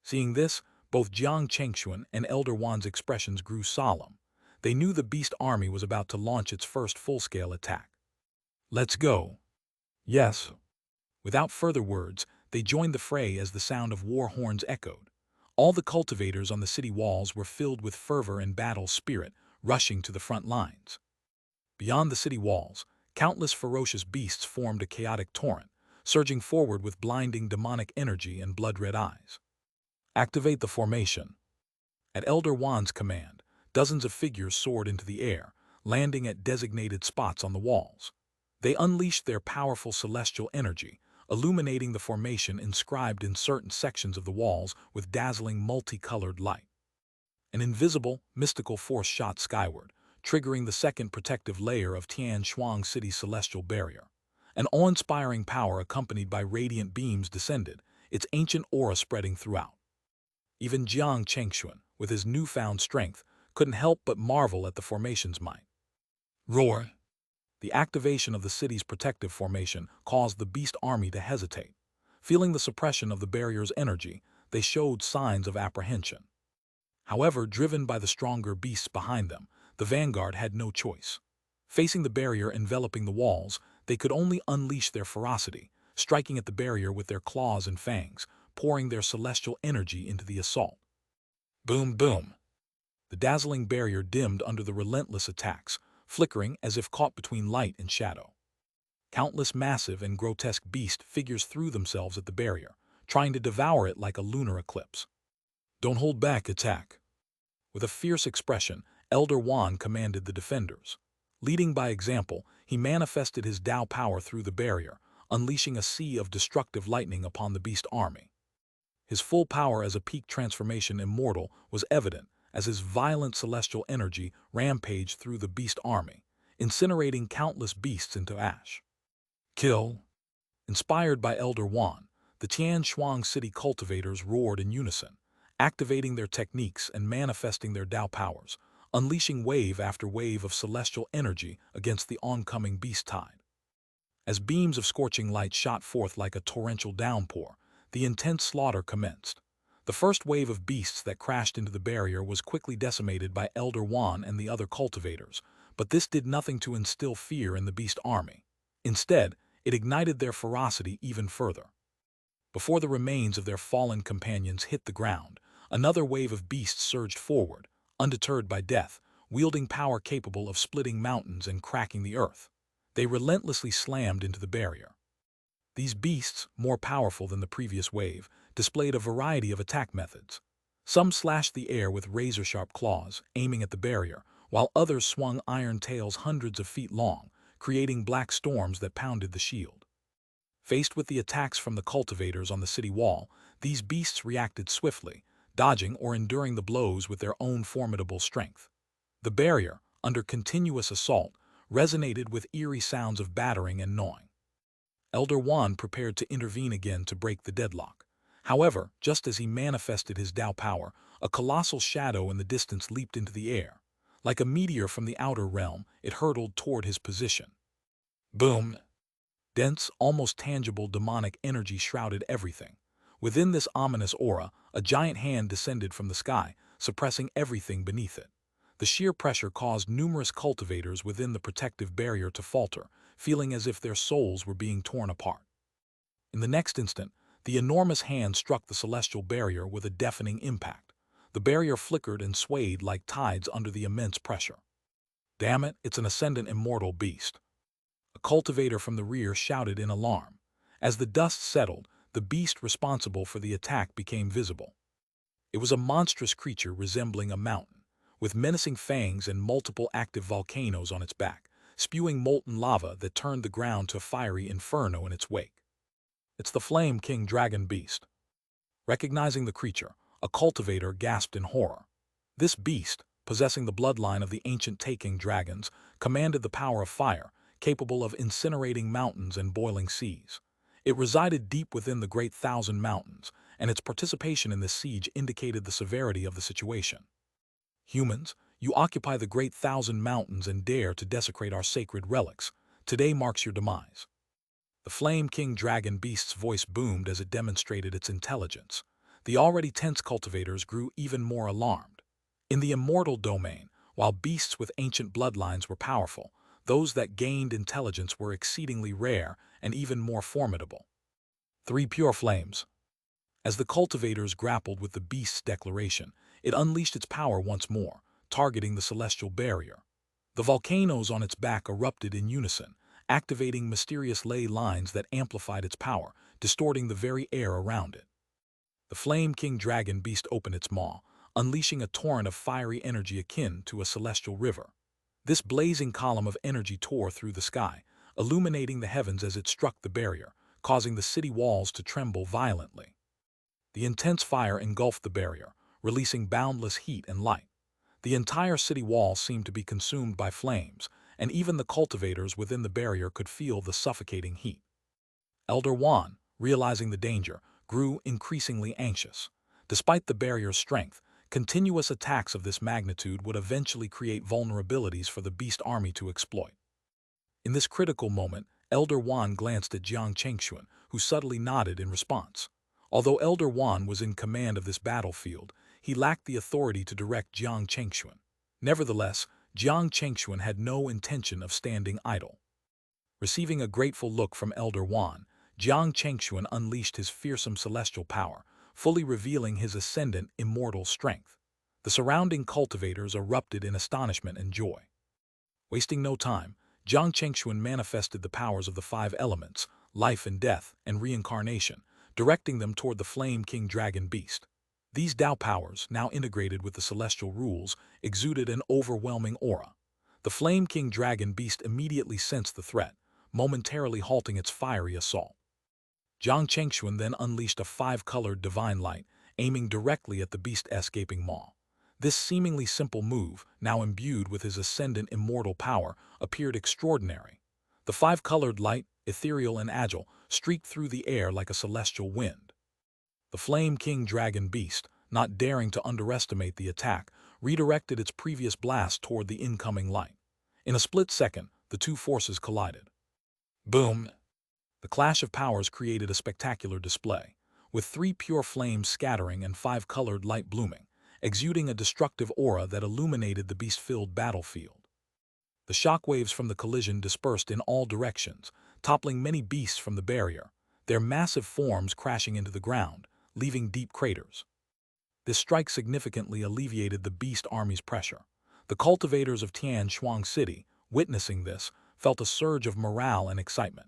Seeing this, both Jiang Chengxuan and Elder Wan's expressions grew solemn. They knew the beast army was about to launch its first full-scale attack. Let's go. Yes. Without further words, they joined the fray as the sound of war horns echoed. All the cultivators on the city walls were filled with fervor and battle spirit, rushing to the front lines. Beyond the city walls, countless ferocious beasts formed a chaotic torrent, surging forward with blinding demonic energy and blood-red eyes. Activate the formation. At Elder Wan's command, dozens of figures soared into the air, landing at designated spots on the walls. They unleashed their powerful celestial energy, illuminating the formation inscribed in certain sections of the walls with dazzling multicolored light. An invisible, mystical force shot skyward, triggering the second protective layer of Tianshuang City's celestial barrier. An awe-inspiring power accompanied by radiant beams descended, its ancient aura spreading throughout. Even Jiang Chengxuan, with his newfound strength, couldn't help but marvel at the formation's might. Roar! The activation of the city's protective formation caused the beast army to hesitate. Feeling the suppression of the barrier's energy, they showed signs of apprehension. However, driven by the stronger beasts behind them, the vanguard had no choice. Facing the barrier enveloping the walls, they could only unleash their ferocity, striking at the barrier with their claws and fangs, pouring their celestial energy into the assault. Boom, boom! The dazzling barrier dimmed under the relentless attacks, flickering as if caught between light and shadow. Countless massive and grotesque beast figures threw themselves at the barrier, trying to devour it like a lunar eclipse. Don't hold back, attack! With a fierce expression, Elder Wan commanded the defenders. Leading by example, he manifested his Tao power through the barrier, unleashing a sea of destructive lightning upon the beast army. His full power as a peak transformation immortal was evident as his violent celestial energy rampaged through the beast army, incinerating countless beasts into ash. Kill! Inspired by Elder Wan, the Tianshuang City cultivators roared in unison, activating their techniques and manifesting their Tao powers, unleashing wave after wave of celestial energy against the oncoming beast tide. As beams of scorching light shot forth like a torrential downpour, the intense slaughter commenced. The first wave of beasts that crashed into the barrier was quickly decimated by Elder Juan and the other cultivators, but this did nothing to instill fear in the beast army. Instead, it ignited their ferocity even further. Before the remains of their fallen companions hit the ground, another wave of beasts surged forward, undeterred by death, wielding power capable of splitting mountains and cracking the earth. They relentlessly slammed into the barrier. These beasts, more powerful than the previous wave, displayed a variety of attack methods. Some slashed the air with razor-sharp claws, aiming at the barrier, while others swung iron tails hundreds of feet long, creating black storms that pounded the shield. Faced with the attacks from the cultivators on the city wall, these beasts reacted swiftly, dodging or enduring the blows with their own formidable strength. The barrier, under continuous assault, resonated with eerie sounds of battering and gnawing. Elder Juan prepared to intervene again to break the deadlock. However, just as he manifested his Tao power, a colossal shadow in the distance leaped into the air. Like a meteor from the outer realm, it hurtled toward his position. Boom! Dense, almost tangible demonic energy shrouded everything. Within this ominous aura, a giant hand descended from the sky, suppressing everything beneath it. The sheer pressure caused numerous cultivators within the protective barrier to falter, feeling as if their souls were being torn apart. In the next instant, the enormous hand struck the celestial barrier with a deafening impact. The barrier flickered and swayed like tides under the immense pressure. Damn it, it's an ascendant immortal beast. A cultivator from the rear shouted in alarm. As the dust settled, the beast responsible for the attack became visible. It was a monstrous creature resembling a mountain, with menacing fangs and multiple active volcanoes on its back, spewing molten lava that turned the ground to a fiery inferno in its wake. It's the Flame King Dragon Beast. Recognizing the creature, a cultivator gasped in horror. This beast, possessing the bloodline of the ancient Taking dragons, commanded the power of fire, capable of incinerating mountains and boiling seas. It resided deep within the Great Thousand Mountains, and its participation in this siege indicated the severity of the situation. Humans, you occupy the Great Thousand Mountains and dare to desecrate our sacred relics. Today marks your demise. The Flame King Dragon Beast's voice boomed as it demonstrated its intelligence. The already tense cultivators grew even more alarmed. In the immortal domain, while beasts with ancient bloodlines were powerful, those that gained intelligence were exceedingly rare and even more formidable. 3 pure flames. As the cultivators grappled with the beast's declaration, it unleashed its power once more, targeting the celestial barrier. The volcanoes on its back erupted in unison, activating mysterious ley lines that amplified its power, distorting the very air around it. The Flame King Dragon Beast opened its maw, unleashing a torrent of fiery energy akin to a celestial river. This blazing column of energy tore through the sky, illuminating the heavens as it struck the barrier, causing the city walls to tremble violently. The intense fire engulfed the barrier, releasing boundless heat and light. The entire city wall seemed to be consumed by flames, and even the cultivators within the barrier could feel the suffocating heat. Elder Juan, realizing the danger, grew increasingly anxious. Despite the barrier's strength, continuous attacks of this magnitude would eventually create vulnerabilities for the beast army to exploit. In this critical moment, Elder Juan glanced at Xianxia, who subtly nodded in response. Although Elder Juan was in command of this battlefield, he lacked the authority to direct Xianxia. Nevertheless, Xianxia had no intention of standing idle. Receiving a grateful look from Elder Juan, Xianxia unleashed his fearsome celestial power, fully revealing his ascendant immortal strength. The surrounding cultivators erupted in astonishment and joy. Wasting no time, Xianxia manifested the powers of the 5 elements, life and death, and reincarnation, directing them toward the Flame King Dragon Beast. These Tao powers, now integrated with the celestial rules, exuded an overwhelming aura. The Flame King Dragon Beast immediately sensed the threat, momentarily halting its fiery assault. Xianxia then unleashed a 5-colored divine light, aiming directly at the beast's escaping maw. This seemingly simple move, now imbued with his ascendant immortal power, appeared extraordinary. The 5-colored light, ethereal and agile, streaked through the air like a celestial wind. The Flame King Dragon Beast, not daring to underestimate the attack, redirected its previous blast toward the incoming light. In a split second, the two forces collided. Boom! The clash of powers created a spectacular display, with 3 pure flames scattering and 5 colored light blooming, exuding a destructive aura that illuminated the beast-filled battlefield. The shockwaves from the collision dispersed in all directions, toppling many beasts from the barrier, their massive forms crashing into the ground, leaving deep craters. This strike significantly alleviated the beast army's pressure. The cultivators of Xianxia City, witnessing this, felt a surge of morale and excitement.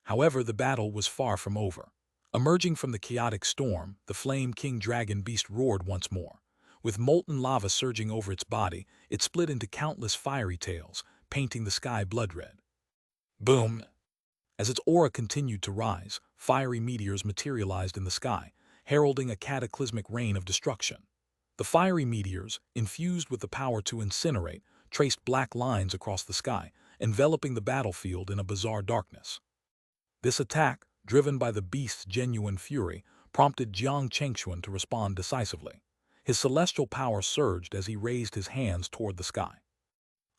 However, the battle was far from over. Emerging from the chaotic storm, the Flame King Dragon Beast roared once more. With molten lava surging over its body, it split into countless fiery tails, painting the sky blood red. Boom! As its aura continued to rise, fiery meteors materialized in the sky, heralding a cataclysmic reign of destruction. The fiery meteors, infused with the power to incinerate, traced black lines across the sky, enveloping the battlefield in a bizarre darkness. This attack, driven by the beast's genuine fury, prompted Jiang Chengxuan to respond decisively. His celestial power surged as he raised his hands toward the sky.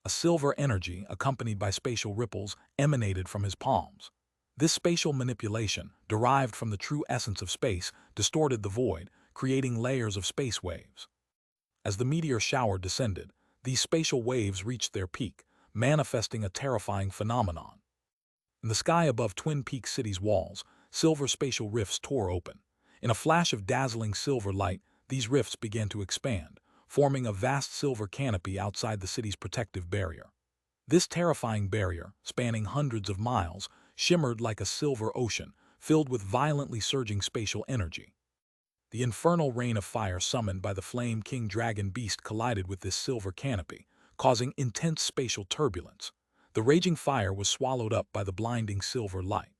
A silver energy, accompanied by spatial ripples, emanated from his palms. This spatial manipulation, derived from the true essence of space, distorted the void, creating layers of space waves. As the meteor shower descended, these spatial waves reached their peak, manifesting a terrifying phenomenon. In the sky above Twin Peaks City's walls, silver spatial rifts tore open. In a flash of dazzling silver light, these rifts began to expand, forming a vast silver canopy outside the city's protective barrier. This terrifying barrier, spanning hundreds of miles, shimmered like a silver ocean, filled with violently surging spatial energy. The infernal rain of fire summoned by the Flame King Dragon Beast collided with this silver canopy, causing intense spatial turbulence. The raging fire was swallowed up by the blinding silver light.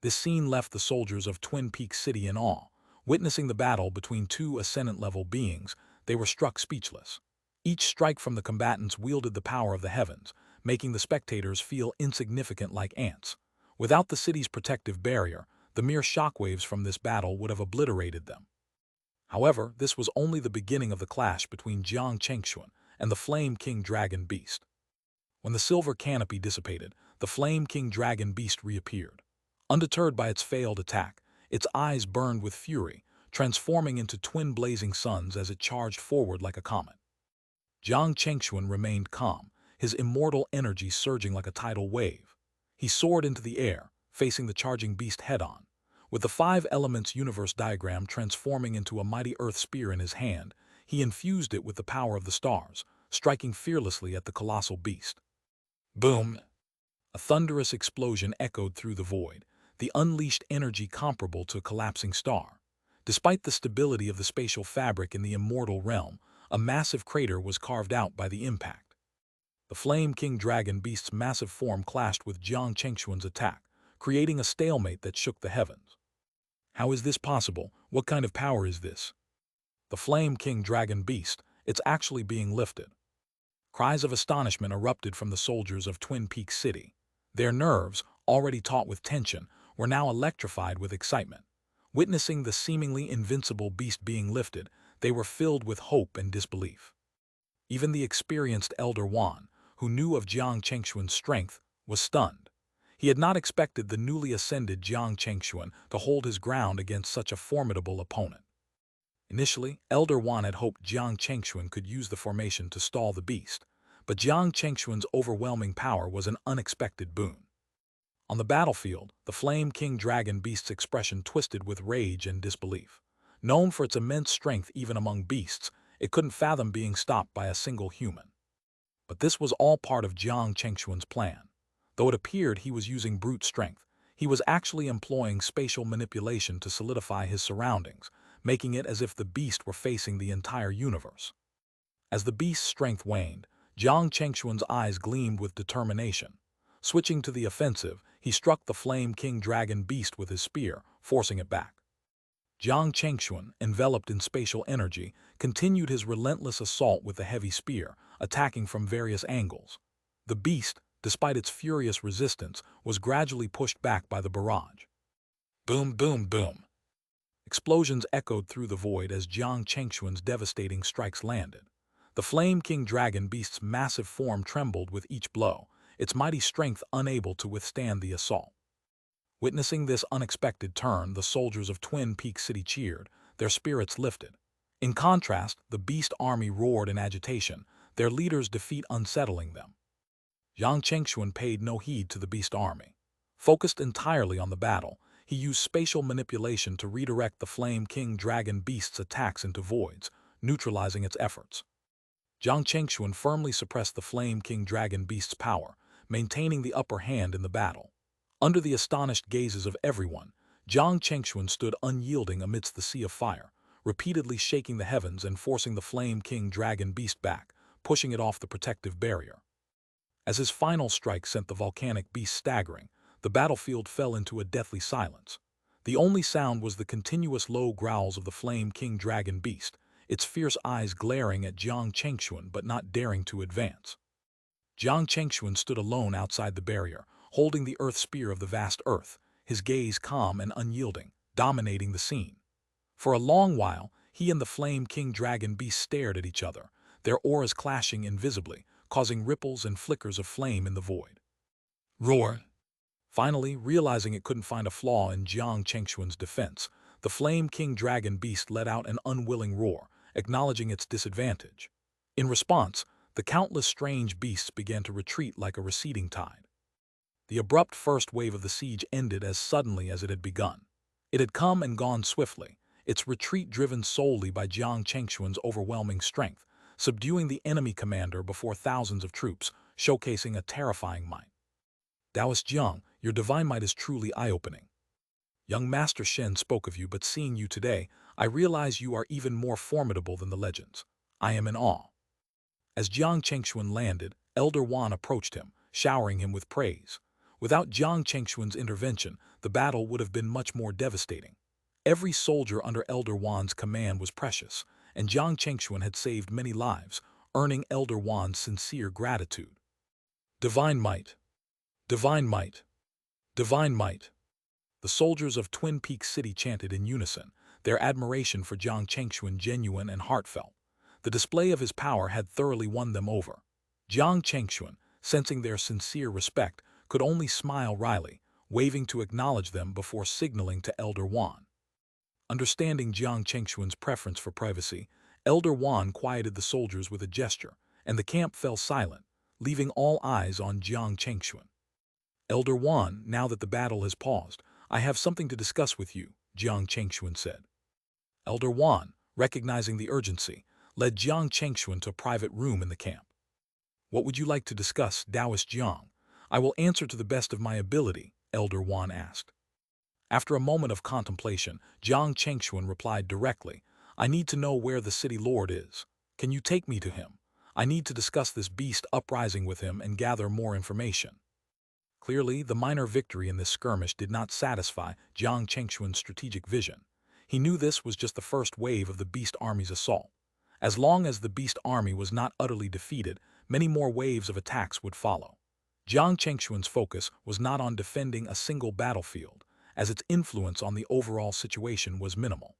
This scene left the soldiers of Twin Peaks City in awe. Witnessing the battle between two ascendant-level beings, they were struck speechless. Each strike from the combatants wielded the power of the heavens, making the spectators feel insignificant like ants. Without the city's protective barrier, the mere shockwaves from this battle would have obliterated them. However, this was only the beginning of the clash between Jiang Chengxuan and the Flame King Dragon Beast. When the silver canopy dissipated, the Flame King Dragon Beast reappeared. Undeterred by its failed attack, its eyes burned with fury, transforming into twin blazing suns as it charged forward like a comet. Jiang Chengxuan remained calm, his immortal energy surging like a tidal wave. He soared into the air, facing the charging beast head-on. With the 5 elements universe diagram transforming into a mighty earth spear in his hand, he infused it with the power of the stars, striking fearlessly at the colossal beast. Boom! A thunderous explosion echoed through the void, the unleashed energy comparable to a collapsing star. Despite the stability of the spatial fabric in the immortal realm, a massive crater was carved out by the impact. The Flame King Dragon Beast's massive form clashed with Jiang Chengxuan's attack, creating a stalemate that shook the heavens. How is this possible? What kind of power is this? The Flame King Dragon Beast, it's actually being lifted. Cries of astonishment erupted from the soldiers of Twin Peaks City. Their nerves, already taut with tension, were now electrified with excitement. Witnessing the seemingly invincible beast being lifted, they were filled with hope and disbelief. Even the experienced Elder Wan, who knew of Jiang Chengxuan's strength, was stunned. He had not expected the newly ascended Jiang Chengxuan to hold his ground against such a formidable opponent. Initially, Elder Wan had hoped Jiang Chengxuan could use the formation to stall the beast, but Jiang Chengxuan's overwhelming power was an unexpected boon. On the battlefield, the Flame King Dragon Beast's expression twisted with rage and disbelief. Known for its immense strength even among beasts, it couldn't fathom being stopped by a single human. But this was all part of Jiang Chengxuan's plan. Though it appeared he was using brute strength, he was actually employing spatial manipulation to solidify his surroundings, making it as if the beast were facing the entire universe. As the beast's strength waned, Jiang Chengxuan's eyes gleamed with determination. Switching to the offensive, he struck the Flame King Dragon Beast with his spear, forcing it back. Jiang Chengxuan, enveloped in spatial energy, continued his relentless assault with the heavy spear, attacking from various angles. The beast, despite its furious resistance, was gradually pushed back by the barrage. Boom, boom, boom. Explosions echoed through the void as Jiang Chengxuan's devastating strikes landed. The Flame King Dragon Beast's massive form trembled with each blow, its mighty strength unable to withstand the assault. Witnessing this unexpected turn, the soldiers of Twin Peaks City cheered, their spirits lifted. In contrast, the beast army roared in agitation, their leader's defeat unsettling them. Yang Chengxuan paid no heed to the beast army. Focused entirely on the battle, he used spatial manipulation to redirect the Flame King Dragon Beast's attacks into voids, neutralizing its efforts. Yang Chengxuan firmly suppressed the Flame King Dragon Beast's power, maintaining the upper hand in the battle. Under the astonished gazes of everyone, Yang Chengxuan stood unyielding amidst the sea of fire, repeatedly shaking the heavens and forcing the Flame King Dragon Beast back, pushing it off the protective barrier. As his final strike sent the volcanic beast staggering, the battlefield fell into a deathly silence. The only sound was the continuous low growls of the Flame King Dragon Beast, its fierce eyes glaring at Jiang Chengxuan but not daring to advance. Jiang Chengxuan stood alone outside the barrier, holding the earth spear of the vast earth, his gaze calm and unyielding, dominating the scene. For a long while, he and the Flame King Dragon Beast stared at each other, their auras clashing invisibly, causing ripples and flickers of flame in the void. Roar! Finally, realizing it couldn't find a flaw in Jiang Chengxuan's defense, the Flame King Dragon Beast let out an unwilling roar, acknowledging its disadvantage. In response, the countless strange beasts began to retreat like a receding tide. The abrupt first wave of the siege ended as suddenly as it had begun. It had come and gone swiftly, its retreat driven solely by Jiang Chengxuan's overwhelming strength, subduing the enemy commander before thousands of troops, showcasing a terrifying might. Taoist Jiang, your divine might is truly eye-opening. Young Master Shen spoke of you, but seeing you today, I realize you are even more formidable than the legends. I am in awe. As Jiang Chengxuan landed, Elder Wan approached him, showering him with praise. Without Jiang Chengxuan's intervention, the battle would have been much more devastating. Every soldier under Elder Wan's command was precious, and Jiang Chengxuan had saved many lives, earning Elder Wan's sincere gratitude. Divine might! Divine might! Divine might! The soldiers of Twin Peaks City chanted in unison, their admiration for Jiang Chengxuan genuine and heartfelt. The display of his power had thoroughly won them over. Jiang Chengxuan, sensing their sincere respect, could only smile wryly, waving to acknowledge them before signaling to Elder Wan. Understanding Jiang Chengxuan's preference for privacy, Elder Wan quieted the soldiers with a gesture, and the camp fell silent, leaving all eyes on Jiang Chengxuan. Elder Wan, now that the battle has paused, I have something to discuss with you, Jiang Chengxuan said. Elder Wan, recognizing the urgency, led Jiang Chengxuan to a private room in the camp. What would you like to discuss, Taoist Jiang? I will answer to the best of my ability, Elder Wan asked. After a moment of contemplation, Jiang Chengxuan replied directly, I need to know where the city lord is. Can you take me to him? I need to discuss this beast uprising with him and gather more information. Clearly, the minor victory in this skirmish did not satisfy Jiang Chengxuan's strategic vision. He knew this was just the first wave of the beast army's assault. As long as the beast army was not utterly defeated, many more waves of attacks would follow. Jiang Chengxuan's focus was not on defending a single battlefield, as its influence on the overall situation was minimal.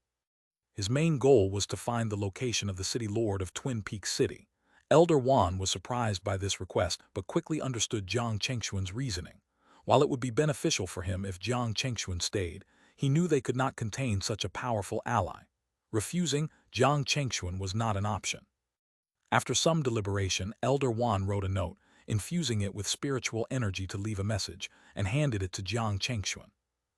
His main goal was to find the location of the city lord of Twin Peaks City. Elder Wan was surprised by this request but quickly understood Jiang Chengxuan's reasoning. While it would be beneficial for him if Jiang Chengxuan stayed, he knew they could not contain such a powerful ally. Refusing Jiang Chengxuan was not an option. After some deliberation, Elder Wan wrote a note, infusing it with spiritual energy to leave a message, and handed it to Jiang Chengxuan.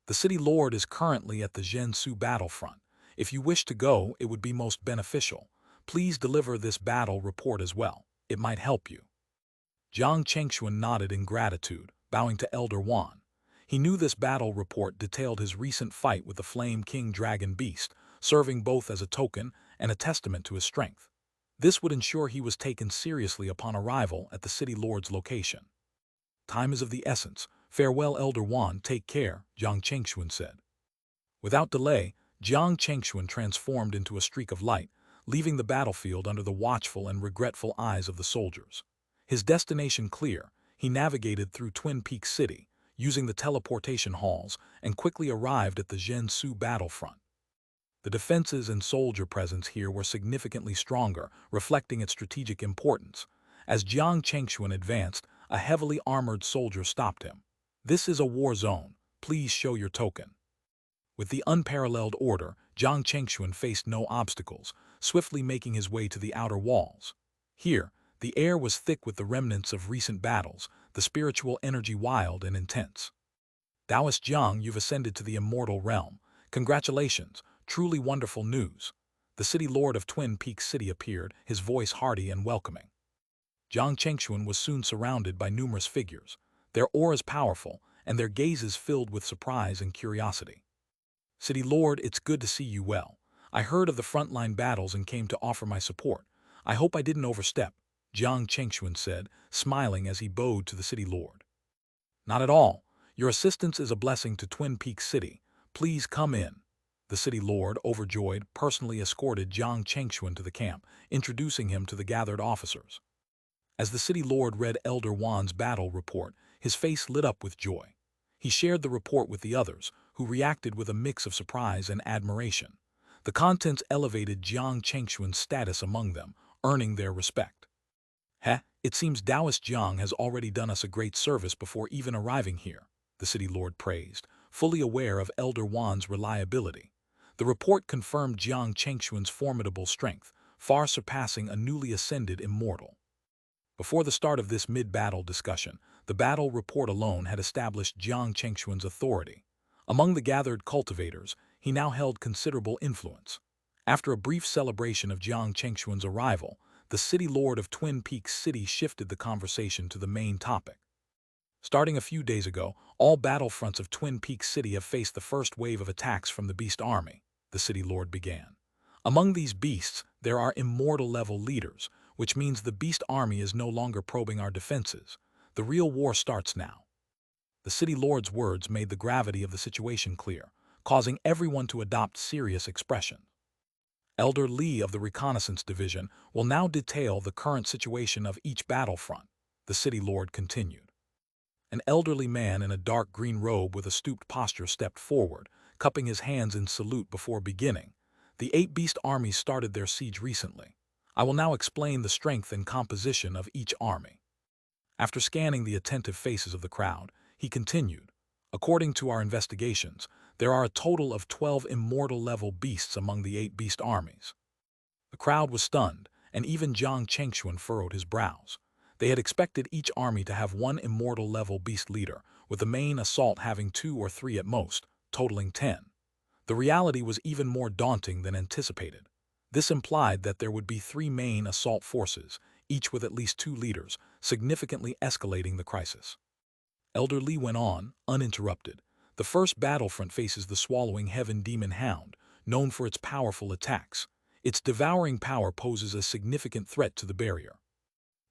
The city lord is currently at the Zhensu battlefront. If you wish to go, it would be most beneficial. Please deliver this battle report as well. It might help you. Jiang Chengxuan nodded in gratitude, bowing to Elder Wan. He knew this battle report detailed his recent fight with the Flame King Dragon Beast, serving both as a token and a testament to his strength. This would ensure he was taken seriously upon arrival at the city lord's location. Time is of the essence. Farewell, Elder Wan, take care, Jiang Chengxuan said. Without delay, Jiang Chengxuan transformed into a streak of light, leaving the battlefield under the watchful and regretful eyes of the soldiers. His destination clear, he navigated through Twin Peaks City, using the teleportation halls, and quickly arrived at the Zhensu battlefront. The defenses and soldier presence here were significantly stronger, reflecting its strategic importance. As Jiang Chengxuan advanced, a heavily armored soldier stopped him. "This is a war zone. Please show your token." With the unparalleled order, Jiang Chengxuan faced no obstacles, swiftly making his way to the outer walls. Here, the air was thick with the remnants of recent battles, the spiritual energy wild and intense. "Taoist Jiang, you've ascended to the immortal realm. Congratulations, truly wonderful news." The city lord of Twin Peaks City appeared, his voice hearty and welcoming. Jiang Chengxuan was soon surrounded by numerous figures, their auras powerful, and their gazes filled with surprise and curiosity. "City Lord, it's good to see you well. I heard of the frontline battles and came to offer my support. I hope I didn't overstep," Jiang Chengxuan said, smiling as he bowed to the City Lord. "Not at all. Your assistance is a blessing to Twin Peaks City. Please come in." The City Lord, overjoyed, personally escorted Jiang Chengxuan to the camp, introducing him to the gathered officers. As the City Lord read Elder Wan's battle report, his face lit up with joy. He shared the report with the others, who reacted with a mix of surprise and admiration. The contents elevated Jiang Chengxuan's status among them, earning their respect. It seems Taoist Jiang has already done us a great service before even arriving here," the City Lord praised, fully aware of Elder Wan's reliability. The report confirmed Jiang Chengxuan's formidable strength, far surpassing a newly ascended immortal. Before the start of this mid-battle discussion, the battle report alone had established Jiang Chengxuan's authority. Among the gathered cultivators, he now held considerable influence. After a brief celebration of Jiang Chengxuan's arrival, the City Lord of Twin Peaks City shifted the conversation to the main topic. "Starting a few days ago, all battlefronts of Twin Peaks City have faced the first wave of attacks from the Beast Army," the City Lord began. "Among these beasts, there are immortal-level leaders, which means the Beast Army is no longer probing our defenses. The real war starts now." The City Lord's words made the gravity of the situation clear, causing everyone to adopt serious expression. Elder Li of the Reconnaissance Division will now detail the current situation of each battlefront, the City Lord continued. An elderly man in a dark green robe with a stooped posture stepped forward, cupping his hands in salute before beginning. "The 8 beast armies started their siege recently. I will now explain the strength and composition of each army." After scanning the attentive faces of the crowd, he continued, "According to our investigations, there are a total of 12 immortal-level beasts among the 8 beast armies." The crowd was stunned, and even Jiang Chengxuan furrowed his brows. They had expected each army to have one immortal-level beast leader, with the main assault having 2 or 3 at most, totaling 10. The reality was even more daunting than anticipated. This implied that there would be 3 main assault forces, each with at least 2 leaders, significantly escalating the crisis. Elder Li went on, uninterrupted. "The first battlefront faces the swallowing heaven demon hound, known for its powerful attacks. Its devouring power poses a significant threat to the barrier.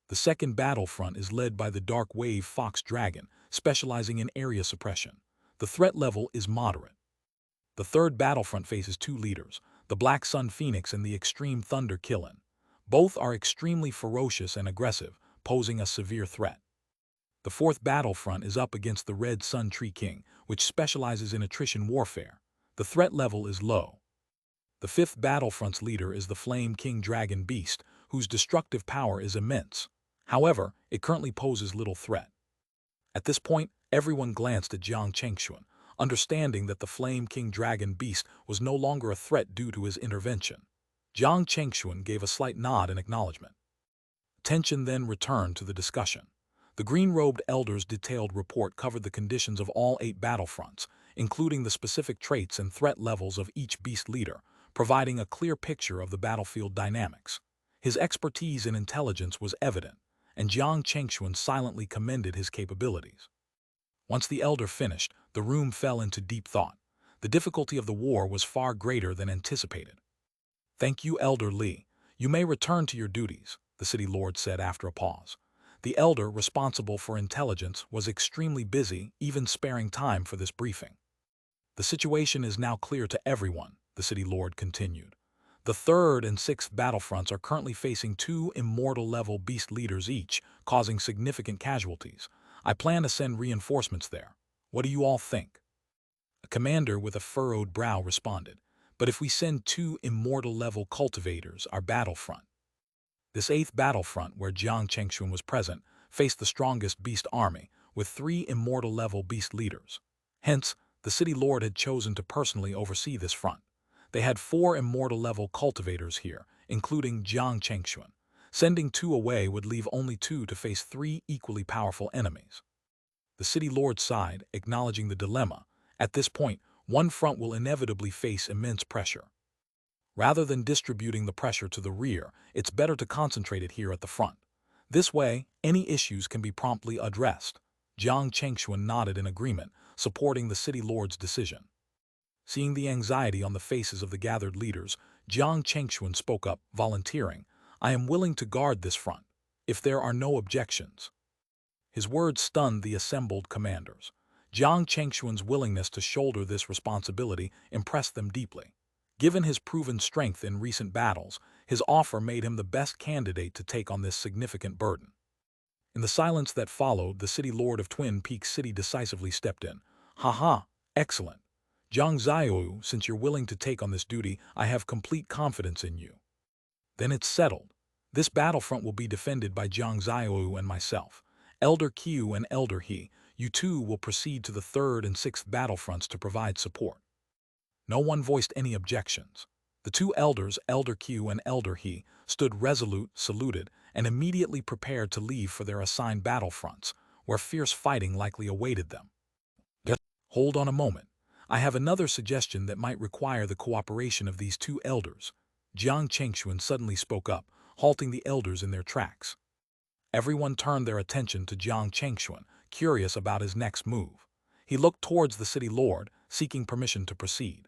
The second battlefront is led by the dark wave fox dragon, specializing in area suppression. The threat level is moderate. The third battlefront faces 2 leaders, the Black Sun Phoenix and the Extreme Thunder Killin. Both are extremely ferocious and aggressive, posing a severe threat. The fourth battlefront is up against the Red Sun Tree King, which specializes in attrition warfare. The threat level is low. The fifth battlefront's leader is the Flame King Dragon Beast, whose destructive power is immense. However, it currently poses little threat." At this point, everyone glanced at Jiang Chengxuan, understanding that the Flame King Dragon Beast was no longer a threat due to his intervention. Jiang Chengxuan gave a slight nod in acknowledgement. Attention then returned to the discussion. The green-robed elder's detailed report covered the conditions of all 8 battlefronts, including the specific traits and threat levels of each beast leader, providing a clear picture of the battlefield dynamics. His expertise and intelligence was evident, and Jiang Chengxuan silently commended his capabilities. Once the elder finished, the room fell into deep thought. The difficulty of the war was far greater than anticipated. "Thank you, Elder Li. You may return to your duties," the City Lord said after a pause. The elder, responsible for intelligence, was extremely busy, even sparing time for this briefing. "The situation is now clear to everyone," the City Lord continued. "The third and sixth battlefronts are currently facing 2 immortal-level beast leaders each, causing significant casualties. I plan to send reinforcements there. What do you all think?" A commander with a furrowed brow responded, But if we send 2 immortal-level cultivators, our battlefront. This 8th battlefront, where Jiang Chengxuan was present, faced the strongest beast army, with 3 immortal-level beast leaders. Hence, the city lord had chosen to personally oversee this front. They had 4 immortal-level cultivators here, including Jiang Chengxuan. Sending 2 away would leave only 2 to face 3 equally powerful enemies. The city lord sighed, acknowledging the dilemma. At this point, one front will inevitably face immense pressure. Rather than distributing the pressure to the rear, it's better to concentrate it here at the front. This way, any issues can be promptly addressed. Jiang Chengxuan nodded in agreement, supporting the city lord's decision. Seeing the anxiety on the faces of the gathered leaders, Jiang Chengxuan spoke up, volunteering, "I am willing to guard this front, if there are no objections." His words stunned the assembled commanders. Jiang Chengxuan's willingness to shoulder this responsibility impressed them deeply. Given his proven strength in recent battles, his offer made him the best candidate to take on this significant burden. In the silence that followed, the city lord of Twin Peaks City decisively stepped in. "Haha, excellent. Zhang Xiaoyu, since you're willing to take on this duty, I have complete confidence in you." "Then it's settled. This battlefront will be defended by Zhang Xiaoyu and myself. Elder Qiu and Elder He, you two will proceed to the 3rd and 6th battlefronts to provide support." No one voiced any objections. The 2 elders, Elder Qiu and Elder He, stood resolute, saluted, and immediately prepared to leave for their assigned battlefronts, where fierce fighting likely awaited them. "Hold on a moment. I have another suggestion that might require the cooperation of these 2 elders." Jiang Chengxuan suddenly spoke up, halting the elders in their tracks. Everyone turned their attention to Jiang Chengxuan, curious about his next move. He looked towards the city lord, seeking permission to proceed.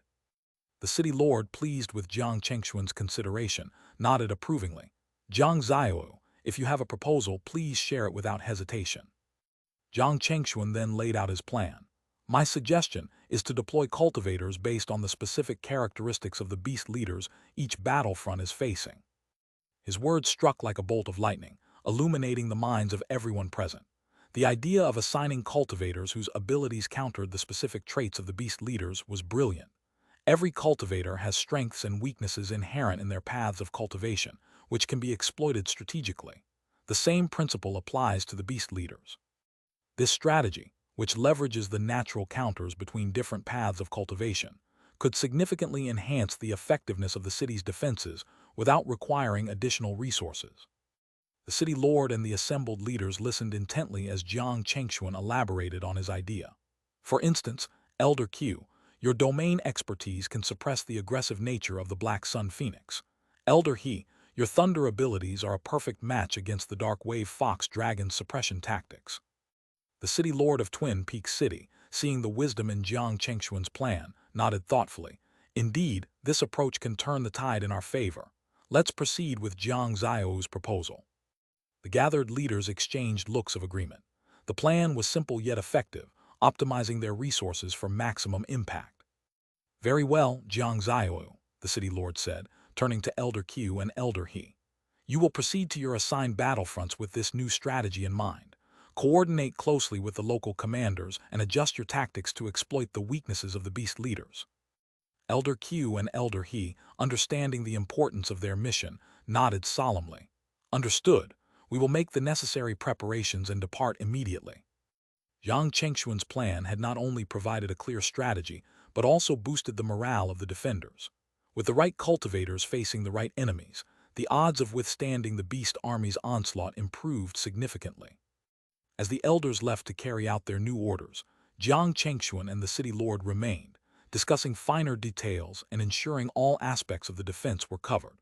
The city lord, pleased with Jiang Chengxuan's consideration, nodded approvingly. "Jiang Xiaoyu, if you have a proposal, please share it without hesitation." Jiang Chengxuan then laid out his plan. "My suggestion is to deploy cultivators based on the specific characteristics of the beast leaders each battlefront is facing." His words struck like a bolt of lightning, illuminating the minds of everyone present. The idea of assigning cultivators whose abilities countered the specific traits of the beast leaders was brilliant. Every cultivator has strengths and weaknesses inherent in their paths of cultivation, which can be exploited strategically. The same principle applies to the beast leaders. This strategy, which leverages the natural counters between different paths of cultivation, could significantly enhance the effectiveness of the city's defenses without requiring additional resources. The city lord and the assembled leaders listened intently as Jiang Chengxuan elaborated on his idea. "For instance, Elder Qiu, your domain expertise can suppress the aggressive nature of the Black Sun Phoenix. Elder He, your thunder abilities are a perfect match against the Dark Wave Fox Dragon's suppression tactics." The city lord of Twin Peaks City, seeing the wisdom in Jiang Chengxuan's plan, nodded thoughtfully. "Indeed, this approach can turn the tide in our favor. Let's proceed with Jiang Xiaoyu's proposal." The gathered leaders exchanged looks of agreement. The plan was simple yet effective, optimizing their resources for maximum impact. "Very well, Jiang Xiaoyu," the city lord said, turning to Elder Qiu and Elder He. "You will proceed to your assigned battlefronts with this new strategy in mind. Coordinate closely with the local commanders and adjust your tactics to exploit the weaknesses of the beast leaders." Elder Qiu and Elder He, understanding the importance of their mission, nodded solemnly. "Understood. We will make the necessary preparations and depart immediately." Jiang Chengxuan's plan had not only provided a clear strategy, but also boosted the morale of the defenders. With the right cultivators facing the right enemies, the odds of withstanding the beast army's onslaught improved significantly. As the elders left to carry out their new orders, Jiang Chengxuan and the city lord remained, discussing finer details and ensuring all aspects of the defense were covered.